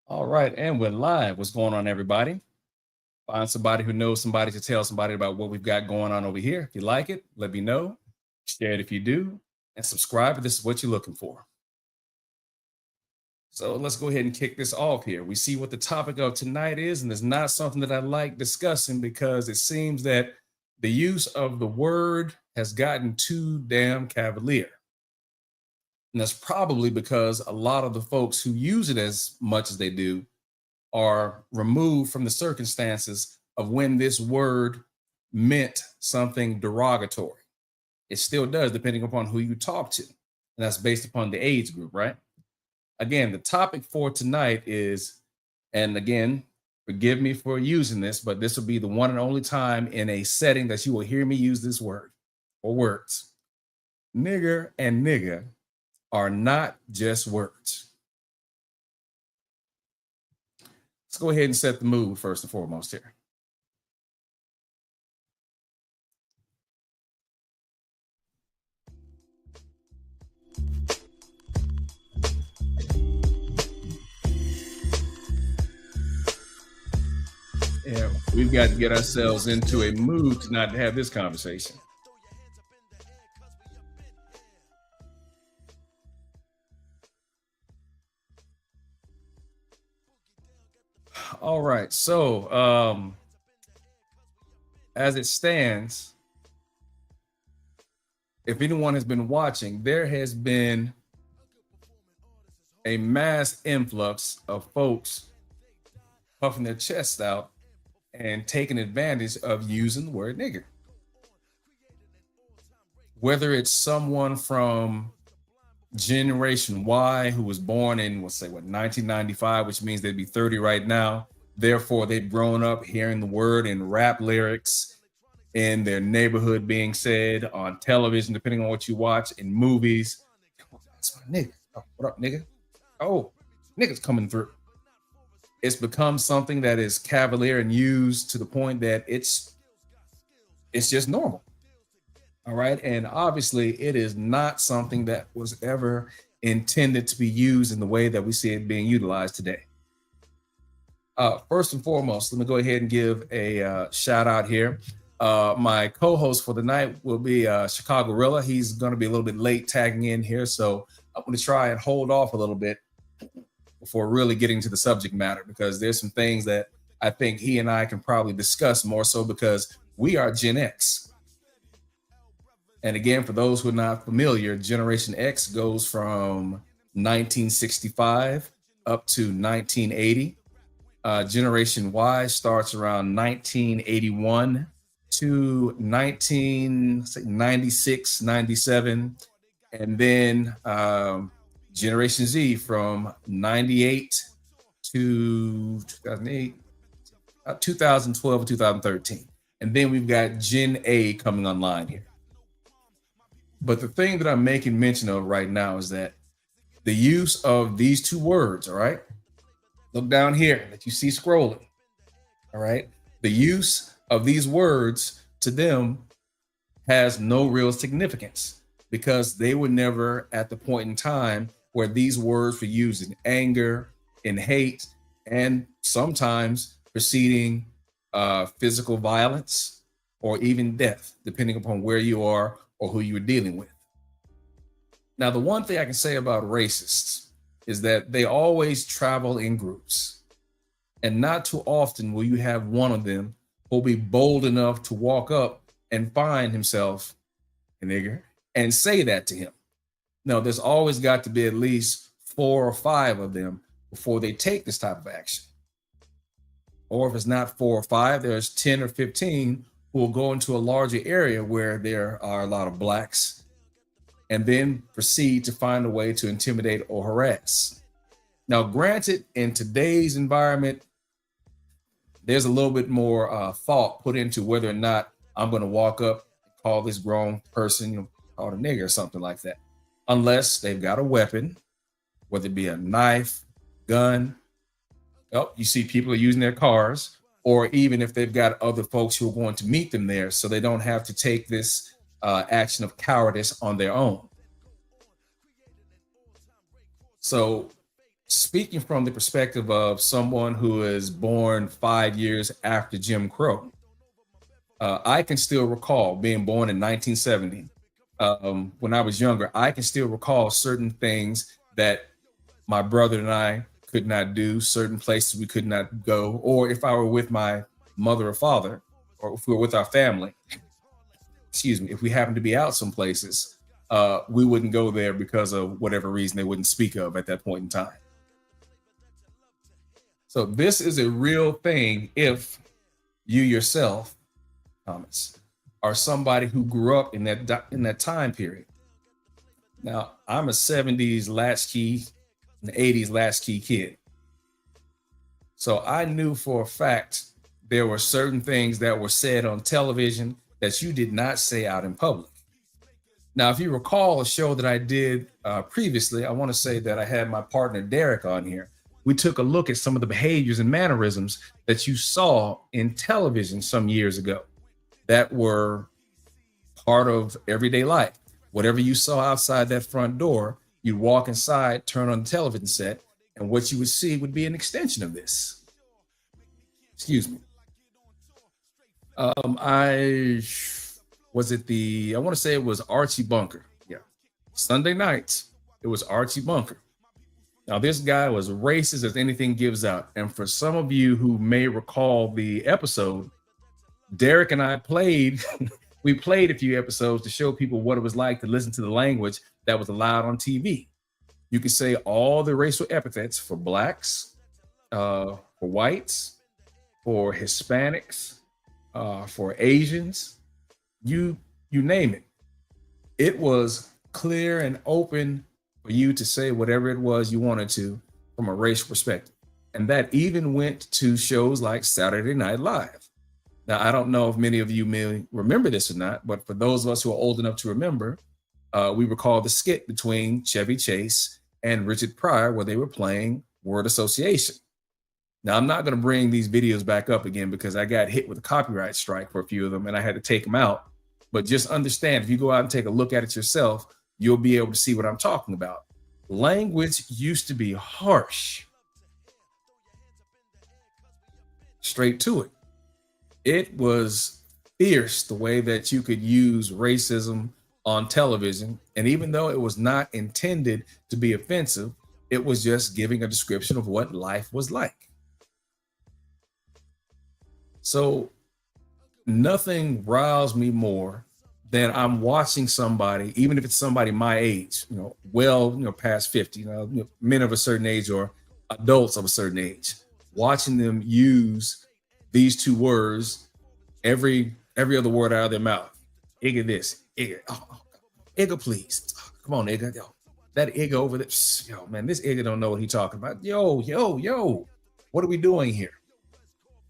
All right, and we're live. What's going on, everybody? Find somebody who knows somebody to tell somebody about what we've got going on over here. If you like it, let me know. Share it if you do, and subscribe if this is what you're looking for. So let's go ahead and kick this off here. We see what the topic of tonight is, and it's not something that I like discussing because it seems that the use of the word has gotten too damn cavalier. And that's probably because a lot of the folks who use it as much as they do are removed from the circumstances of when this word meant something derogatory. It still does, depending upon who you talk to. And that's based upon the age group, right? Again, the topic for tonight is, and again, forgive me for using this, but this will be the one and only time in a setting that you will hear me use this word or words. Nigger and nigga are not just words. Let's go ahead and set the mood first and foremost here. Yeah, we've got to get ourselves into a mood to not have this conversation. All right, so as it stands, if anyone has been watching, there has been a mass influx of folks puffing their chests out and taking advantage of using the word nigger. Whether it's someone from Generation Y who was born in, let's say, 1995, which means they'd be 30 right now. Therefore, they've grown up hearing the word in rap lyrics in their neighborhood being said on television, depending on what you watch, in movies. That's my nigga. Oh, what up, nigga? Oh, nigga's coming through. It's become something that is cavalier and used to the point that it's just normal. All right. And obviously, it is not something that was ever intended to be used in the way that we see it being utilized today. First and foremost, let me go ahead and give a shout out here. My co-host for the night will be ChicagoRilla. He's going to be a little bit late tagging in here. So I'm going to try and hold off a little bit before really getting to the subject matter, because there's some things that I think he and I can probably discuss more so because we are Gen X. And again, for those who are not familiar, Generation X goes from 1965 up to 1980. Generation Y starts around 1981 to 1996, 97. And then Generation Z from 98 to 2008, 2012, 2013. And then we've got Gen A coming online here. But the thing that I'm making mention of right now is that the use of these two words, all right? Look down here that you see scrolling, all right? The use of these words to them has no real significance because they were never at the point in time where these words were used in anger, in hate, and sometimes preceding physical violence or even death, depending upon where you are or who you were dealing with. Now, the one thing I can say about racists is that they always travel in groups. And not too often will you have one of them who'll be bold enough to walk up and find himself a nigger and say that to him. No, there's always got to be at least 4 or 5 of them before they take this type of action. Or if it's not 4 or 5, there's 10 or 15 who will go into a larger area where there are a lot of blacks and then proceed to find a way to intimidate or harass. Now, granted, in today's environment, there's a little bit more thought put into whether or not I'm going to walk up and call this grown person, called a nigger or something like that, unless they've got a weapon, whether it be a knife, gun. Oh, you see people are using their cars, or even if they've got other folks who are going to meet them there so they don't have to take this action of cowardice on their own. So speaking from the perspective of someone who is born 5 years after Jim Crow, I can still recall being born in 1970. When I was younger, I can still recall certain things that my brother and I could not do, certain places we could not go, or if I were with my mother or father, or if we were with our family, excuse me, if we happened to be out some places, we wouldn't go there because of whatever reason they wouldn't speak of at that point in time. So this is a real thing if you yourself, Thomas, are somebody who grew up in that time period. Now, I'm a 70s latchkey, an 80s latchkey kid. So I knew for a fact there were certain things that were said on television that you did not say out in public. Now, if you recall a show that I did previously, I want to say that I had my partner Derek on here. We took a look at some of the behaviors and mannerisms that you saw in television some years ago that were part of everyday life. Whatever you saw outside that front door, you'd walk inside, turn on the television set, and what you would see would be an extension of this. Excuse me. I want to say it was Archie Bunker. Yeah. Sunday nights, it was Archie Bunker. Now, this guy was racist as anything gives out. And for some of you who may recall the episode, Derek and I we played a few episodes to show people what it was like to listen to the language that was allowed on TV. You could say all the racial epithets for blacks, for whites, for Hispanics, for Asians, you name it. It was clear and open for you to say whatever it was you wanted to from a racial perspective. And that even went to shows like Saturday Night Live. Now, I don't know if many of you may remember this or not, but for those of us who are old enough to remember, we recall the skit between Chevy Chase and Richard Pryor where they were playing word association. Now, I'm not going to bring these videos back up again because I got hit with a copyright strike for a few of them and I had to take them out. But just understand, if you go out and take a look at it yourself, you'll be able to see what I'm talking about. Language used to be harsh. Straight to it. It was fierce the way that you could use racism on television. And even though it was not intended to be offensive, it was just giving a description of what life was like. So nothing riles me more than I'm watching somebody, even if it's somebody my age, past 50, men of a certain age or adults of a certain age, watching them use these two words, every other word out of their mouth. Igga this, igga, igga please. Come on, igga, yo. That igga over there, yo, man, this igga don't know what he's talking about. Yo, what are we doing here?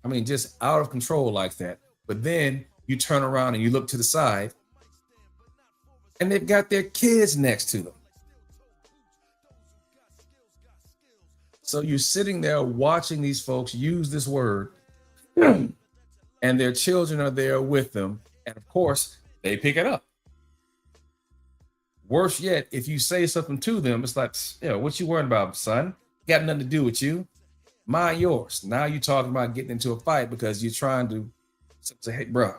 I mean, just out of control like that. But then you turn around and you look to the side and they've got their kids next to them. So you're sitting there watching these folks use this word and their children are there with them. And of course, they pick it up. Worse yet, if you say something to them, it's like, what you worrying about, son? Got nothing to do with you. Mind yours. Now you're talking about getting into a fight because you're trying to say, hey, bro,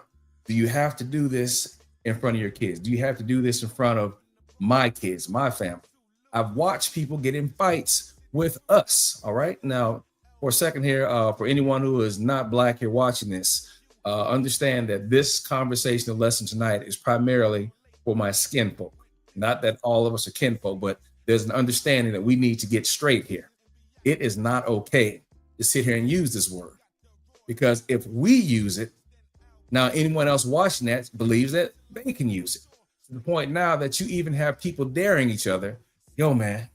do you have to do this in front of your kids? Do you have to do this in front of my kids, my family? I've watched people get in fights with us. All right. Now, for a second here, for anyone who is not Black here watching this, understand that this conversational lesson tonight is primarily for my skin folk. Not that all of us are kinfolk, but there's an understanding that we need to get straight here. It is not okay to sit here and use this word, because if we use it, now anyone else watching that believes that they can use it. To the point now that you even have people daring each other. Yo, man,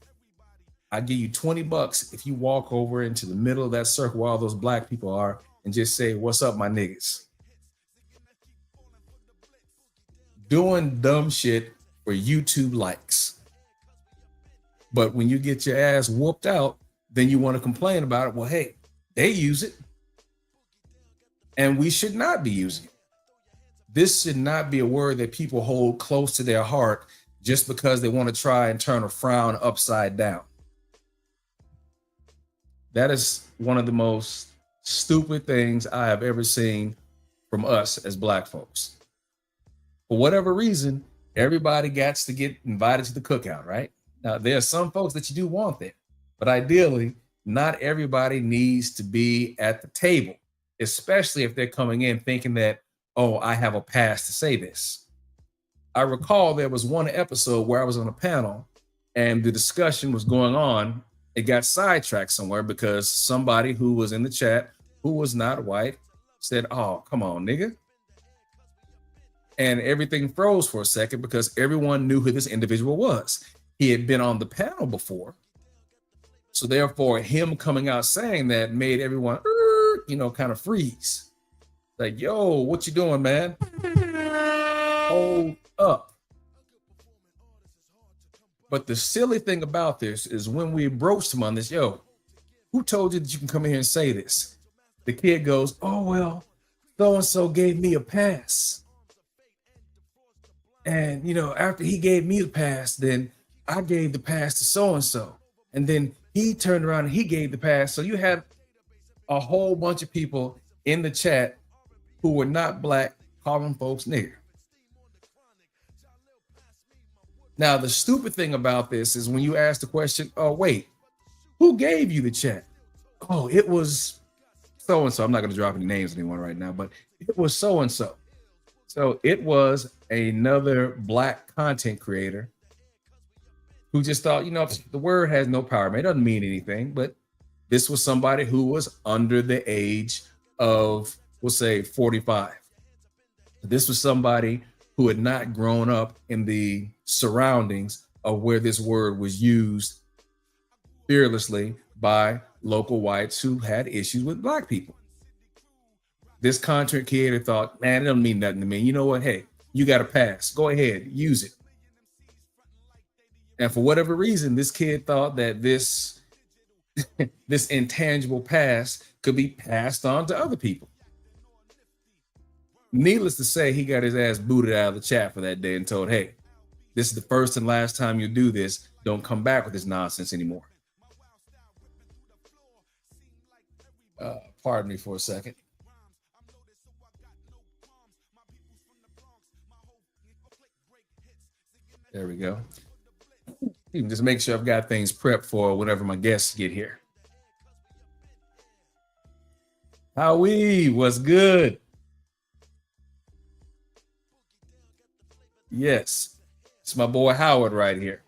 I'll give you $20 if you walk over into the middle of that circle where all those Black people are and just say, what's up, my niggas? Doing dumb shit for YouTube likes. But when you get your ass whooped out, then you want to complain about it. Well, hey, they use it and we should not be using it. This should not be a word that people hold close to their heart just because they want to try and turn a frown upside down. That is one of the most stupid things I have ever seen from us as Black folks. For whatever reason, everybody gets to get invited to the cookout, right? Now, there are some folks that you do want there, but ideally, not everybody needs to be at the table, especially if they're coming in thinking that, oh, I have a pass to say this. I recall there was one episode where I was on a panel and the discussion was going on. It got sidetracked somewhere because somebody who was in the chat who was not white said, oh, come on, nigga. And everything froze for a second because everyone knew who this individual was. He had been on the panel before. So therefore, him coming out saying that made everyone, kind of freeze. Like, yo, what you doing, man? Hold up. But the silly thing about this is when we broached him on this, yo, who told you that you can come in here and say this? The kid goes, oh, well, so-and-so gave me a pass. And, after he gave me the pass, then I gave the pass to so-and-so. And then he turned around and he gave the pass. So you had a whole bunch of people in the chat who were not Black calling folks nigger. Now, the stupid thing about this is when you ask the question, oh, wait, who gave you the chat? Oh, it was so-and-so. I'm not going to drop any names of anyone right now, but it was so-and-so. So it was another Black content creator who just thought, the word has no power, man. It doesn't mean anything. But this was somebody who was under the age of, we'll say, 45. This was somebody who had not grown up in the surroundings of where this word was used fearlessly by local whites who had issues with Black people. This content creator thought, man, it doesn't mean nothing to me. You know what? Hey, you got a pass. Go ahead, use it. And for whatever reason, this kid thought that this intangible pass could be passed on to other people. Needless to say, he got his ass booted out of the chat for that day and told, hey, this is the first and last time you do this. Don't come back with this nonsense anymore. Pardon me for a second. There we go. You can just make sure I've got things prepped for whenever my guests get here. Howie, what's good? Yes, it's my boy Howard right here.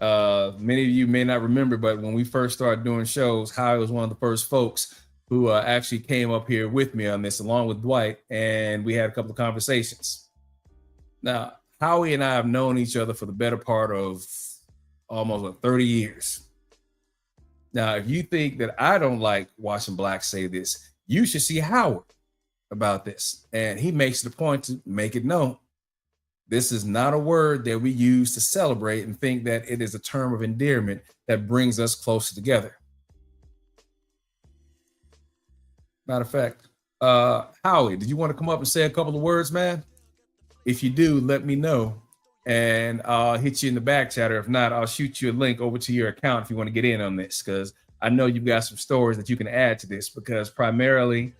Many of you may not remember, but when we first started doing shows, Howie was one of the first folks who actually came up here with me on this, along with Dwight, and we had a couple of conversations. Now, Howie and I have known each other for the better part of almost 30 years. Now, if you think that I don't like watching Blacks say this, you should see Howard about this. And he makes it a point to make it known. This is not a word that we use to celebrate and think that it is a term of endearment that brings us closer together. Matter of fact, Howie, did you want to come up and say a couple of words, man? If you do, let me know and I'll hit you in the back chatter. If not, I'll shoot you a link over to your account if you want to get in on this, because I know you've got some stories that you can add to this, because primarily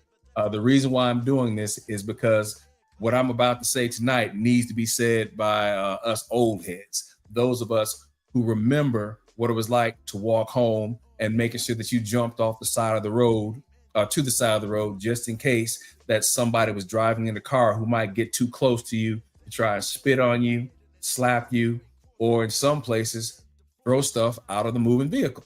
the reason why I'm doing this is because what I'm about to say tonight needs to be said by us old heads, those of us who remember what it was like to walk home and making sure that you jumped off the side of the road to the side of the road, just in case that somebody was driving in the car who might get too close to you to try and spit on you, slap you, or in some places, throw stuff out of the moving vehicle.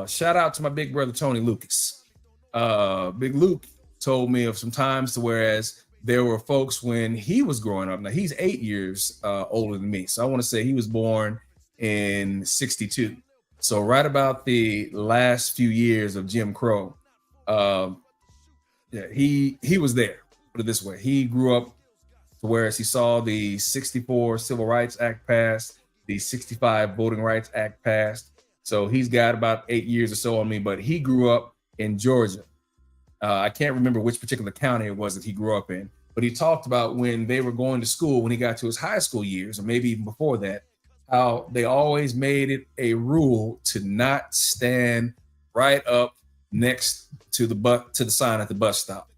Shout out to my big brother, Tony Lucas. Big Luke told me of some times to whereas there were folks when he was growing up. Now he's 8 years older than me. So I want to say he was born in 62. So right about the last few years of Jim Crow, he was there. Put it this way. He grew up to whereas he saw the 64 Civil Rights Act passed, the 65 Voting Rights Act passed. So he's got about 8 years or so on me, but he grew up in Georgia. I can't remember which particular county it was that he grew up in, but he talked about when they were going to school, when he got to his high school years, or maybe even before that, how they always made it a rule to not stand right up next to the sign at the bus stop.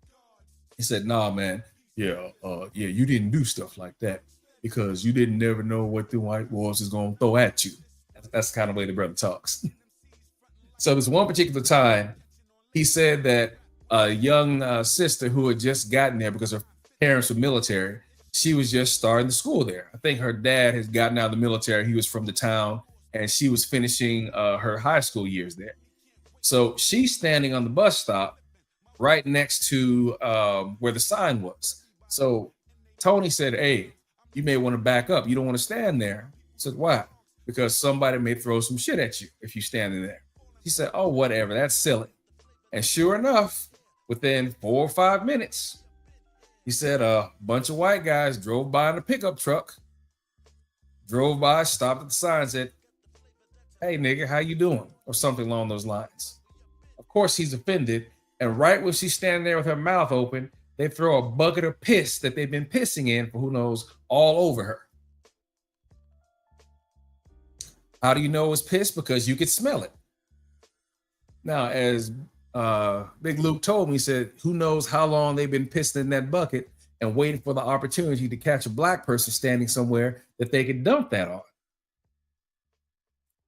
He said, "Nah, man, yeah, you didn't do stuff like that because you didn't never know what the white walls is gonna throw at you." That's the kind of way the brother talks. So this one particular time, he said that a young sister who had just gotten there because her parents were military, she was just starting the school there. I think her dad has gotten out of the military. He was from the town, and she was finishing her high school years there. So she's standing on the bus stop right next to where the sign was. So Tony said, "Hey, you may want to back up. You don't want to stand there." I said, "Why?" "Because somebody may throw some shit at you if you're standing there." He said, "Oh, whatever, that's silly." And sure enough, within 4 or 5 minutes, he said a bunch of white guys drove by in a pickup truck, drove by, stopped at the sign, and said, "Hey, nigga, how you doing?" or something along those lines. Of course, he's offended. And right when she's standing there with her mouth open, they throw a bucket of piss that they've been pissing in for who knows all over her. How do you know it's piss? Because you could smell it. Now, as Big Luke told me, he said, who knows how long they've been pissing in that bucket and waiting for the opportunity to catch a black person standing somewhere that they could dump that on.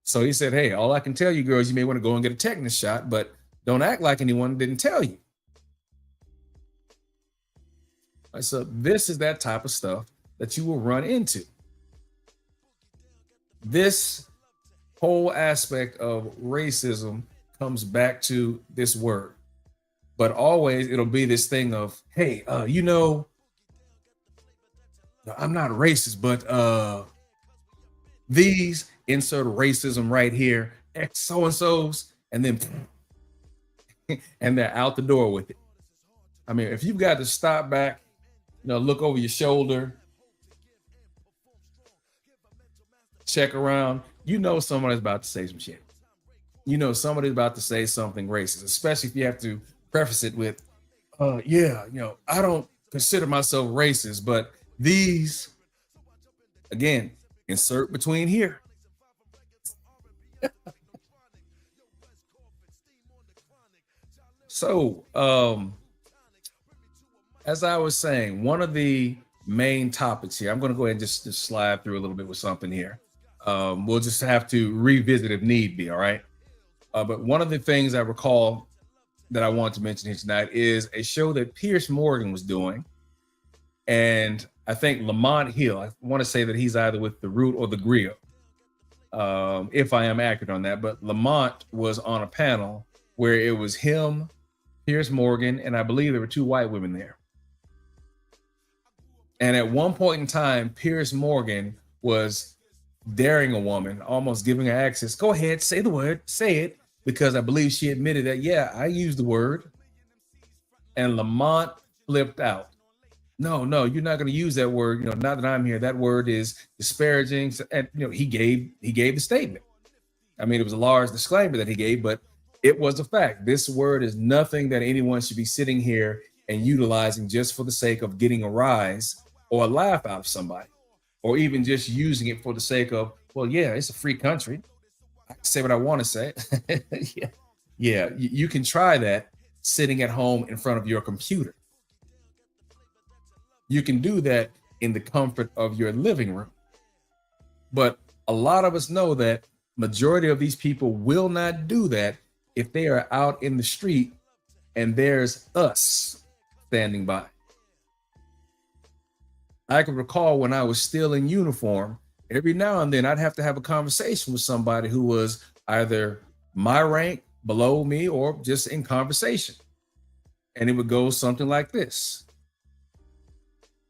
So he said, "Hey, all I can tell you girls, you may want to go and get a tetanus shot, but don't act like anyone didn't tell you." So this is that type of stuff that you will run into. This whole aspect of racism comes back to this word, but always it'll be this thing of, "Hey, I'm not racist, but these insert racism right here, X so-and-sos," and then and they're out the door with it. I mean, if you've got to stop back, look over your shoulder, check around, somebody's about to say some shit. Somebody's about to say something racist, especially if you have to preface it with, I don't consider myself racist, but these, again, insert between here. So, as I was saying, one of the main topics here, I'm going to go ahead and just slide through a little bit with something here. We'll just have to revisit if need be, all right? But one of the things I recall that I want to mention here tonight is a show that Piers Morgan was doing. And I think Lamont Hill, I want to say that he's either with The Root or The Griot, if I am accurate on that. But Lamont was on a panel where it was him, Piers Morgan, and I believe there were 2 white women there. And at one point in time, Piers Morgan was daring a woman, almost giving her access. "Go ahead, say the word, say it," because I believe she admitted that, "Yeah, I used the word." And Lamont flipped out. No, you're not going to use that word. Now that I'm here, that word is disparaging. And he gave the statement. I mean, it was a large disclaimer that he gave, but it was a fact. This word is nothing that anyone should be sitting here and utilizing just for the sake of getting a rise or a laugh out of somebody, or even just using it for the sake of, well, yeah, it's a free country. I can say what I want to say. Yeah, you can try that sitting at home in front of your computer. You can do that in the comfort of your living room. But a lot of us know that majority of these people will not do that if they are out in the street and there's us standing by. I can recall when I was still in uniform, every now and then I'd have to have a conversation with somebody who was either my rank, below me, or just in conversation. And it would go something like this.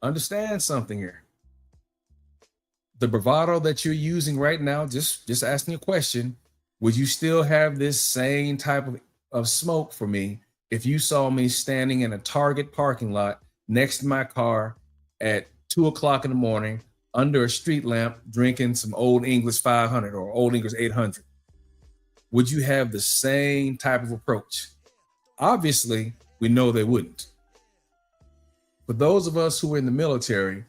Understand something here. The bravado that you're using right now, just asking a question, would you still have this same type of smoke for me if you saw me standing in a Target parking lot next to my car at 2:00 in the morning under a street lamp drinking some Old English 500 or Old English 800? Would you have the same type of approach? Obviously, we know they wouldn't. For those of us who were in the military,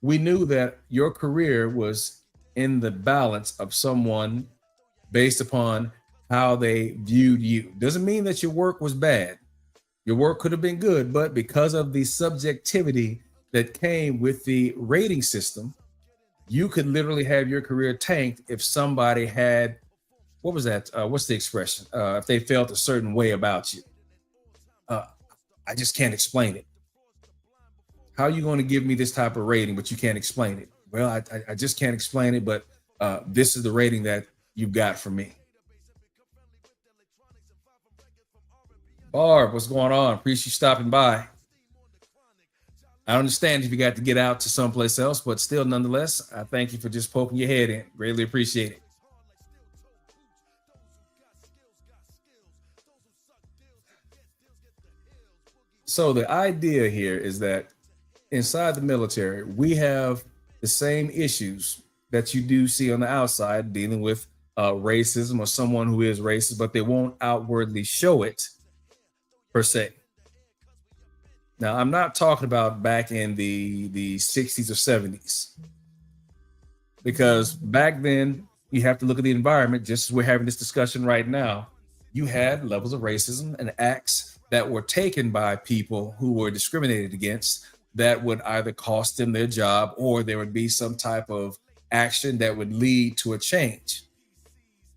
we knew that your career was in the balance of someone based upon how they viewed you. Doesn't mean that your work was bad. Your work could have been good, but because of the subjectivity that came with the rating system, you could literally have your career tanked if somebody had, what was that? What's the expression? If they felt a certain way about you. Uh, I just can't explain it. How are you going to give me this type of rating, but you can't explain it? Well, I just can't explain it, but this is the rating that you've got for me. Barb, what's going on? Appreciate you stopping by. I understand if you got to get out to someplace else, but still, nonetheless, I thank you for just poking your head in. Greatly appreciate it. So the idea here is that inside the military, we have the same issues that you do see on the outside dealing with racism or someone who is racist, but they won't outwardly show it per se. Now, I'm not talking about back in the 60s or 70s, because back then you have to look at the environment, just as we're having this discussion right now. You had levels of racism and acts that were taken by people who were discriminated against that would either cost them their job, or there would be some type of action that would lead to a change.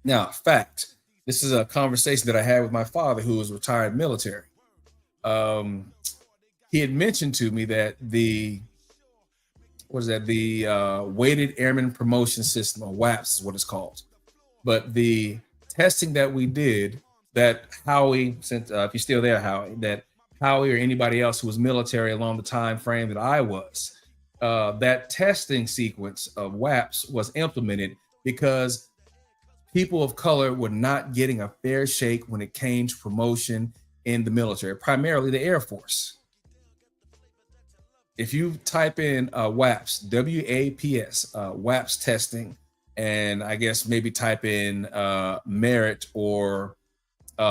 Now, fact, this is a conversation that I had with my father, who was retired military. He had mentioned to me that the weighted airman promotion system, or WAPS is what it's called. But the testing that we did, that Howie, since if you're still there, Howie, that Howie or anybody else who was military along the time frame that I was, that testing sequence of WAPS was implemented because people of color were not getting a fair shake when it came to promotion in the military, primarily the Air Force. If you type in WAPS, WAPS, WAPS testing, and I guess maybe type in merit or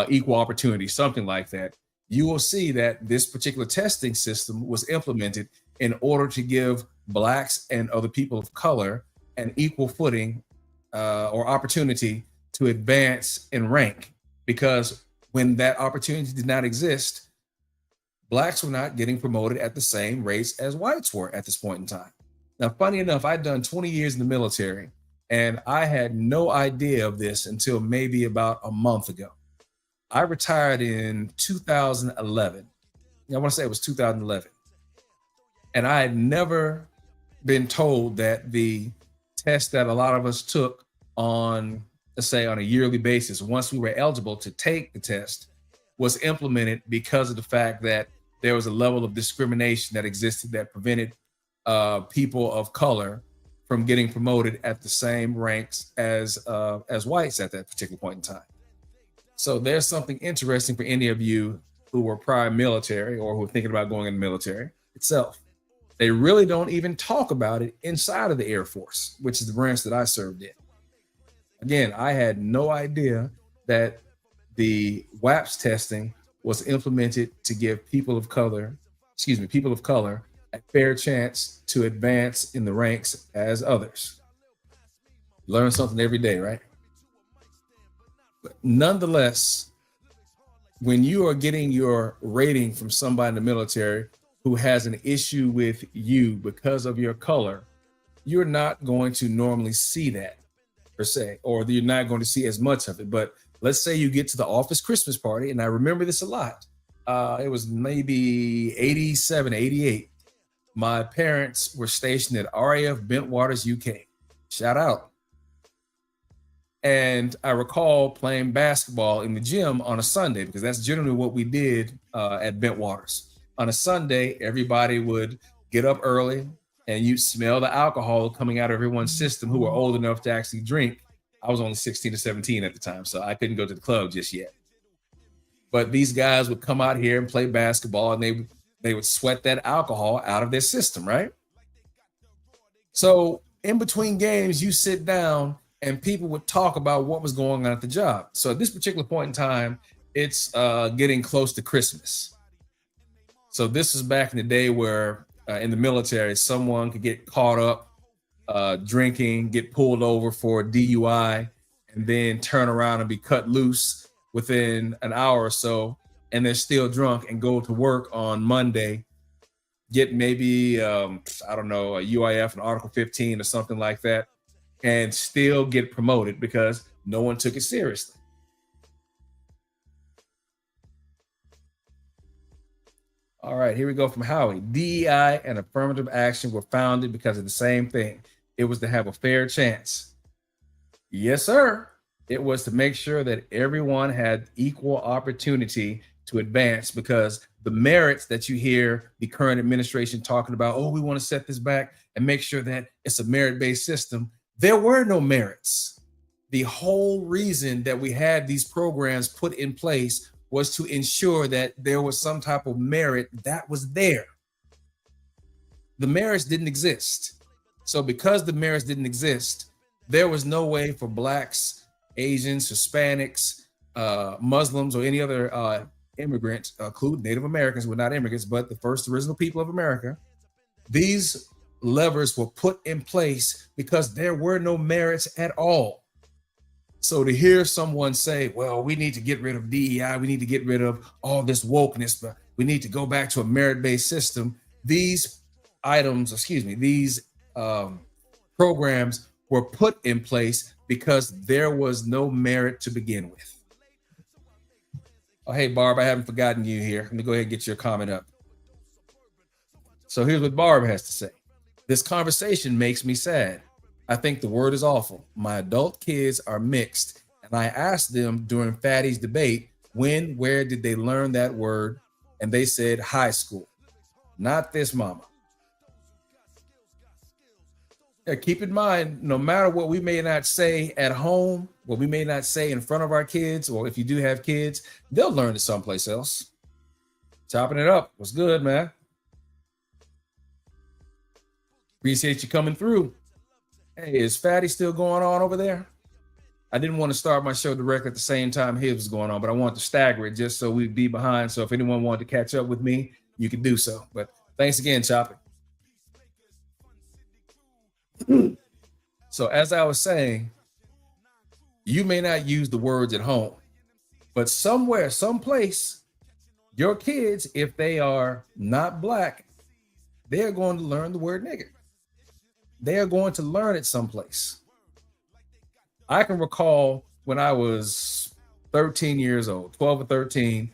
equal opportunity, something like that, you will see that this particular testing system was implemented in order to give Blacks and other people of color an equal footing or opportunity to advance in rank. Because when that opportunity did not exist, Blacks were not getting promoted at the same rates as whites were at this point in time. Now, funny enough, I'd done 20 years in the military, and I had no idea of this until maybe about a month ago. I retired in 2011. I want to say it was 2011. And I had never been told that the test that a lot of us took on, let's say, on a yearly basis, once we were eligible to take the test, was implemented because of the fact that there was a level of discrimination that existed that prevented people of color from getting promoted at the same ranks as whites at that particular point in time. So there's something interesting for any of you who were prior military or who are thinking about going in the military itself. They really don't even talk about it inside of the Air Force, which is the branch that I served in. Again, I had no idea that the WAPS testing was implemented to give people of color a fair chance to advance in the ranks as others. Learn something every day, right? But nonetheless, when you are getting your rating from somebody in the military who has an issue with you because of your color, you're not going to normally see that per se, or you're not going to see as much of it. But let's say you get to the office Christmas party, and I remember this a lot. It was maybe 87, 88. My parents were stationed at RAF Bentwaters, UK. Shout out. And I recall playing basketball in the gym on a Sunday, because that's generally what we did at Bentwaters. On a Sunday, everybody would get up early, and you'd smell the alcohol coming out of everyone's system who were old enough to actually drink. I was only 16 or 17 at the time, so I couldn't go to the club just yet. But these guys would come out here and play basketball, and they would sweat that alcohol out of their system, right? So in between games, you sit down and people would talk about what was going on at the job. So at this particular point in time, it's getting close to Christmas. So this is back in the day where in the military, someone could get caught up drinking, get pulled over for DUI, and then turn around and be cut loose within an hour or so, and they're still drunk and go to work on Monday, get maybe I don't know, a UIF, an Article 15 or something like that, and still get promoted because no one took it seriously. All right, here we go from Howie. DEI and affirmative action were founded because of the same thing. It was to have a fair chance. Yes, sir. It was to make sure that everyone had equal opportunity to advance, because the merits that you hear the current administration talking about, oh, we want to set this back and make sure that it's a merit-based system. There were no merits. The whole reason that we had these programs put in place was to ensure that there was some type of merit that was there. The merits didn't exist. So because the merits didn't exist, there was no way for Blacks, Asians, Hispanics, Muslims, or any other immigrant, including Native Americans, who were not immigrants, but the first original people of America. These levers were put in place because there were no merits at all. So to hear someone say, well, we need to get rid of DEI, we need to get rid of all this wokeness, but we need to go back to a merit-based system. These programs were put in place because there was no merit to begin with. Oh, hey, Barb, I haven't forgotten you here. Let me go ahead and get your comment up. So here's what Barb has to say. This conversation makes me sad. I think the word is awful. My adult kids are mixed, and I asked them during Fatty's debate, where did they learn that word? And they said high school. Not this mama. Keep in mind, no matter what we may not say at home, what we may not say in front of our kids, or if you do have kids, they'll learn it someplace else. Chopping it up. What's good, man? Appreciate you coming through. Hey, is Fatty still going on over there? I didn't want to start my show directly at the same time his was going on, but I wanted to stagger it just so we'd be behind. So if anyone wanted to catch up with me, you could do so. But thanks again, Chopping. So as I was saying, you may not use the words at home, but somewhere, someplace, your kids, if they are not Black, they're going to learn the word nigger. They are going to learn it someplace. I can recall when I was 13 years old, 12 or 13,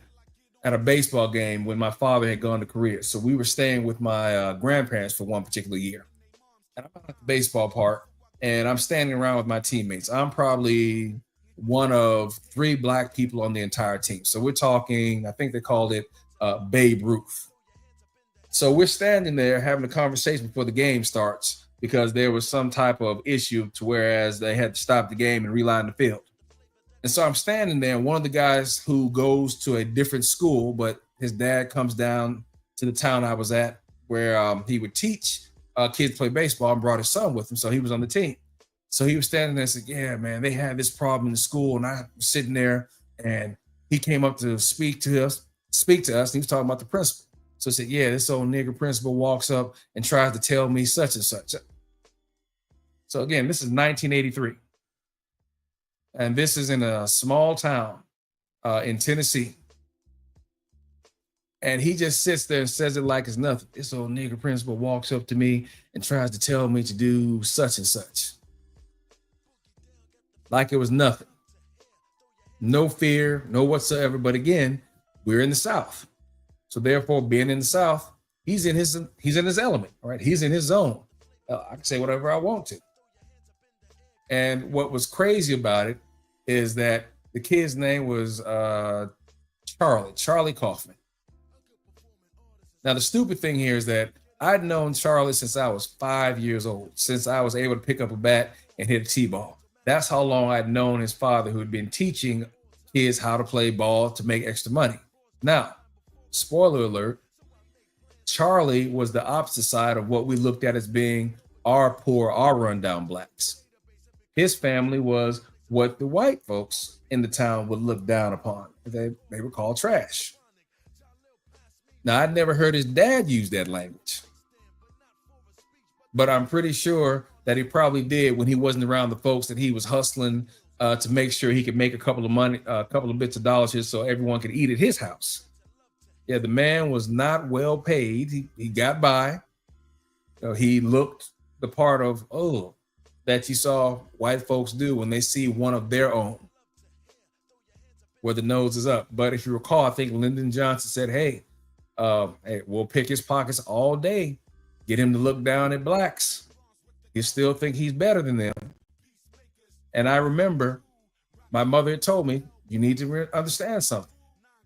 at a baseball game when my father had gone to Korea. So we were staying with my grandparents for one particular year. And I'm at the baseball park, and I'm standing around with my teammates. I'm probably one of 3 Black people on the entire team. So we're talking, I think they called it Babe Ruth. So we're standing there having a conversation before the game starts because there was some type of issue to whereas they had to stop the game and reline the field. And so I'm standing there, and one of the guys who goes to a different school, but his dad comes down to the town I was at where he would teach kids play baseball, and brought his son with him. So he was on the team. So he was standing there and said, yeah, man, they had this problem in the school. And I was sitting there, and he came up to speak to us. And he was talking about the principal. So he said, yeah, this old nigger principal walks up and tries to tell me such and such. So again, this is 1983. And this is in a small town in Tennessee. And he just sits there and says it like it's nothing. This old nigger principal walks up to me and tries to tell me to do such and such. Like it was nothing. No fear, no whatsoever. But again, we're in the South. So therefore, being in the South, he's in his element, right? He's in his zone. I can say whatever I want to. And what was crazy about it is that the kid's name was Charlie Kaufman. Now, the stupid thing here is that I'd known Charlie since I was 5 years old, since I was able to pick up a bat and hit a T-ball. That's how long I'd known his father, who had been teaching kids how to play ball to make extra money. Now, spoiler alert, Charlie was the opposite side of what we looked at as being our poor, our rundown Blacks. His family was what the white folks in the town would look down upon. They were called trash. Now, I'd never heard his dad use that language, but I'm pretty sure that he probably did when he wasn't around the folks that he was hustling to make sure he could make a couple of bits of dollars here so everyone could eat at his house. Yeah, the man was not well paid. He got by. He looked the part of, that you saw white folks do when they see one of their own, where the nose is up. But if you recall, I think Lyndon Johnson said, hey, we'll pick his pockets all day, get him to look down at blacks. He still think he's better than them. And I remember my mother had told me, you need to understand something.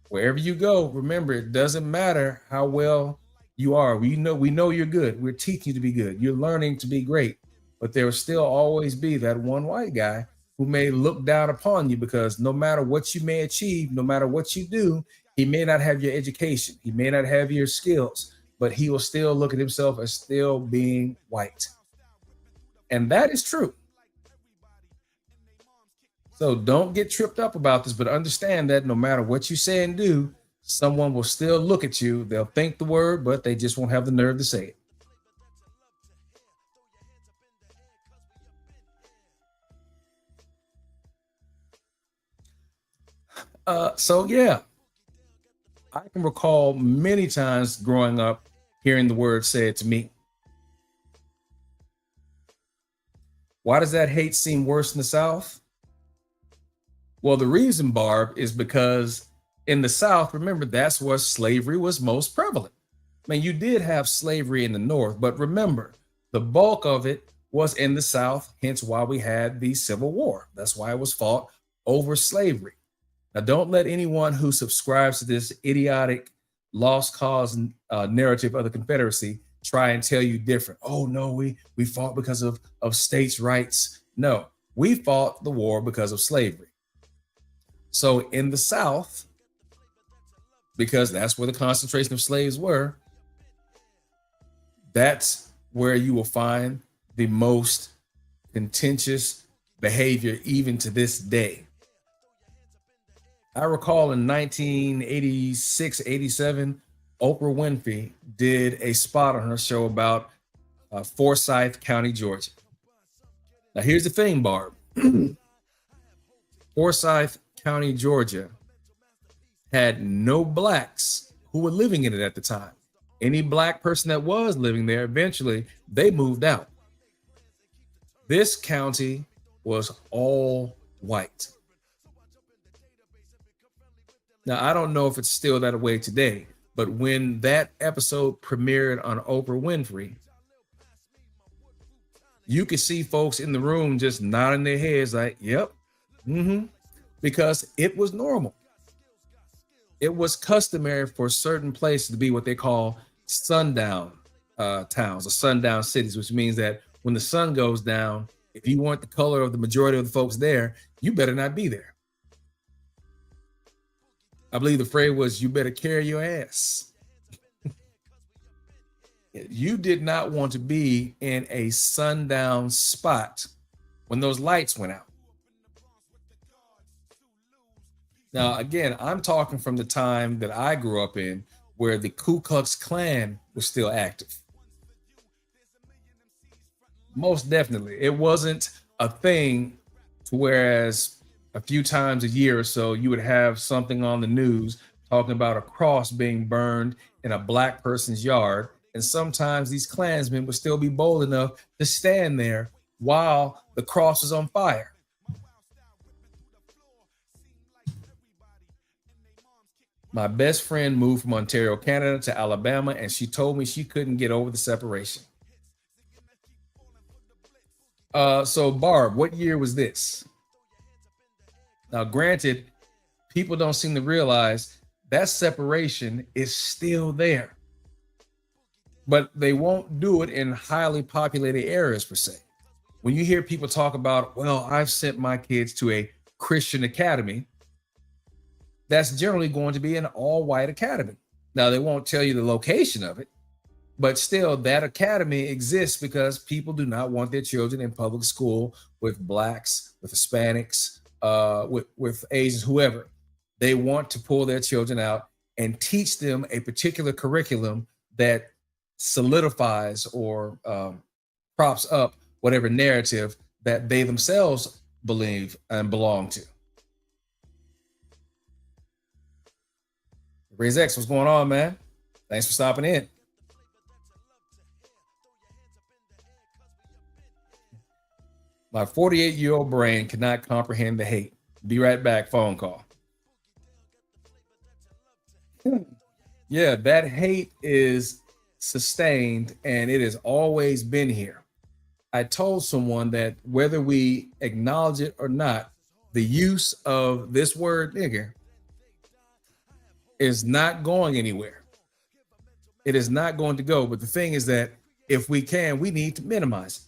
Wherever you go, remember, it doesn't matter how well you are. We know you're good. We're teaching you to be good. You're learning to be great. But there will still always be that one white guy who may look down upon you, because no matter what you may achieve, no matter what you do, he may not have your education. He may not have your skills, but he will still look at himself as still being white. And that is true. So don't get tripped up about this, but understand that no matter what you say and do, someone will still look at you. They'll think the word, but they just won't have the nerve to say it. So yeah, I can recall many times growing up hearing the word said to me. Why does that hate seem worse in the South? Well, the reason, Barb, is because in the South, remember, that's where slavery was most prevalent. I mean, you did have slavery in the North, but remember, the bulk of it was in the South, hence why we had the Civil War. That's why it was fought over slavery. Now, don't let anyone who subscribes to this idiotic lost cause narrative of the Confederacy try and tell you different. Oh, no, we fought because of states' rights. No, we fought the war because of slavery. So in the South, because that's where the concentration of slaves were, that's where you will find the most contentious behavior even to this day. I recall in 1986, 87, Oprah Winfrey did a spot on her show about Forsyth County, Georgia. Now, here's the thing, Barb. Forsyth County, Georgia had no blacks who were living in it at the time. Any black person that was living there, eventually they moved out. This county was all white. Now, I don't know if it's still that way today, but when that episode premiered on Oprah Winfrey, you could see folks in the room just nodding their heads like, yep, because it was normal. It was customary for certain places to be what they call sundown towns or sundown cities, which means that when the sun goes down, if you want the color of the majority of the folks there, you better not be there. I believe the phrase was, you better carry your ass. You did not want to be in a sundown spot when those lights went out. Now, again, I'm talking from the time that I grew up in, where the Ku Klux Klan was still active. Most definitely. It wasn't a thing to whereas a few times a year or so, you would have something on the news talking about a cross being burned in a black person's yard. And sometimes these Klansmen would still be bold enough to stand there while the cross is on fire. My best friend moved from Ontario, Canada to Alabama, and she told me she couldn't get over the separation. So Barb, what year was this? Now, granted, people don't seem to realize that separation is still there, but they won't do it in highly populated areas per se. When you hear people talk about, well, I've sent my kids to a Christian academy, that's generally going to be an all-white academy. Now, they won't tell you the location of it, but still that academy exists because people do not want their children in public school with blacks, with Hispanics, with Asians, whoever. They want to pull their children out and teach them a particular curriculum that solidifies or props up whatever narrative that they themselves believe and belong to. Raise X, what's going on, man? Thanks for stopping in. My 48-year-old brain cannot comprehend the hate. Be right back, phone call. Yeah, that hate is sustained and it has always been here. I told someone that whether we acknowledge it or not, the use of this word nigger is not going anywhere. It is not going to go. But the thing is that if we can, we need to minimize it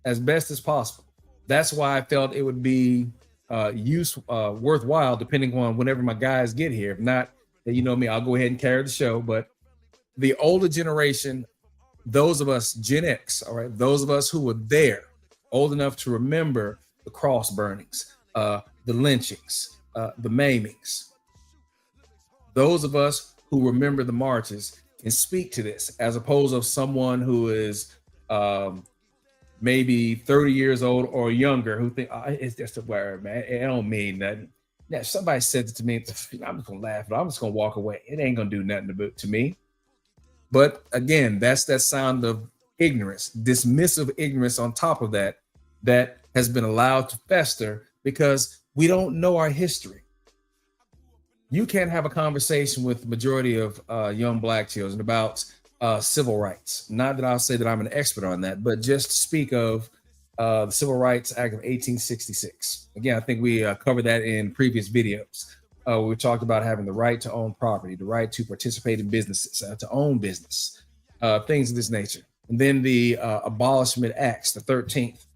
as best as possible. That's why I felt it would be worthwhile, depending on whenever my guys get here. If not, then you know me, I'll go ahead and carry the show. But the older generation, those of us Gen X, all right, those of us who were there, old enough to remember the cross burnings, the lynchings, the maimings, those of us who remember the marches can speak to this, as opposed to someone who is maybe 30 years old or younger who think, oh, it's just a word, man. It don't mean nothing. Now, if somebody said it to me, I'm just gonna laugh, but I'm just gonna walk away. It ain't gonna do nothing to me. But again, that's that sound of ignorance, dismissive ignorance on top of that, that has been allowed to fester because we don't know our history. You can't have a conversation with the majority of young Black children about civil rights. Not that I'll say that I'm an expert on that, but just to speak of the Civil Rights Act of 1866. Again, I think we covered that in previous videos. We talked about having the right to own property, the right to participate in businesses, to own business, things of this nature. And then the Abolishment Acts, the 13th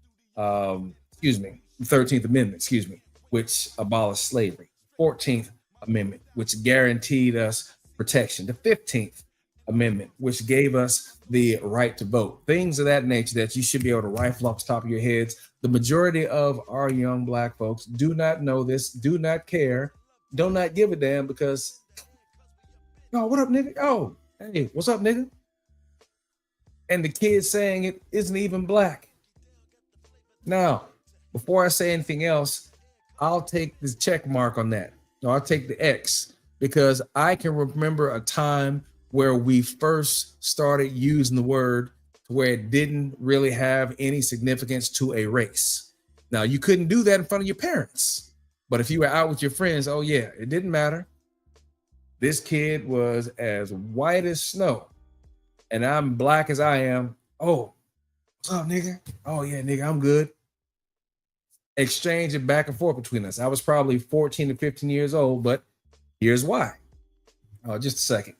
Amendment, which abolished slavery. 14th Amendment, which guaranteed us protection. The 15th Amendment, which gave us the right to vote. Things of that nature that you should be able to rifle off the top of your heads. The majority of our young Black folks do not know this, do not care, do not give a damn because, oh, what up, nigga? Oh, hey, what's up, nigga? And the kid saying it isn't even Black. Now, before I say anything else, I'll take the check mark on that. No, I'll take the X, because I can remember a time where we first started using the word to where it didn't really have any significance to a race. Now, you couldn't do that in front of your parents, but if you were out with your friends, oh yeah, it didn't matter. This kid was as white as snow, and I'm Black as I am. Oh, what's up, nigga? Oh yeah, nigga, I'm good. Exchange it back and forth between us. I was probably 14 to 15 years old, but here's why. Oh, just a second.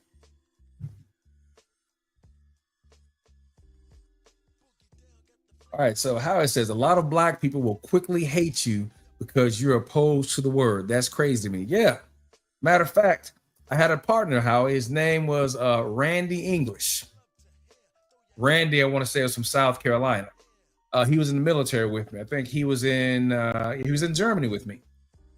All right, so Howard says a lot of Black people will quickly hate you because you're opposed to the word. That's crazy to me. Yeah. Matter of fact, I had a partner, Howard. His name was Randy English. Randy, I want to say, was from South Carolina. He was in the military with me. I think he was in Germany with me.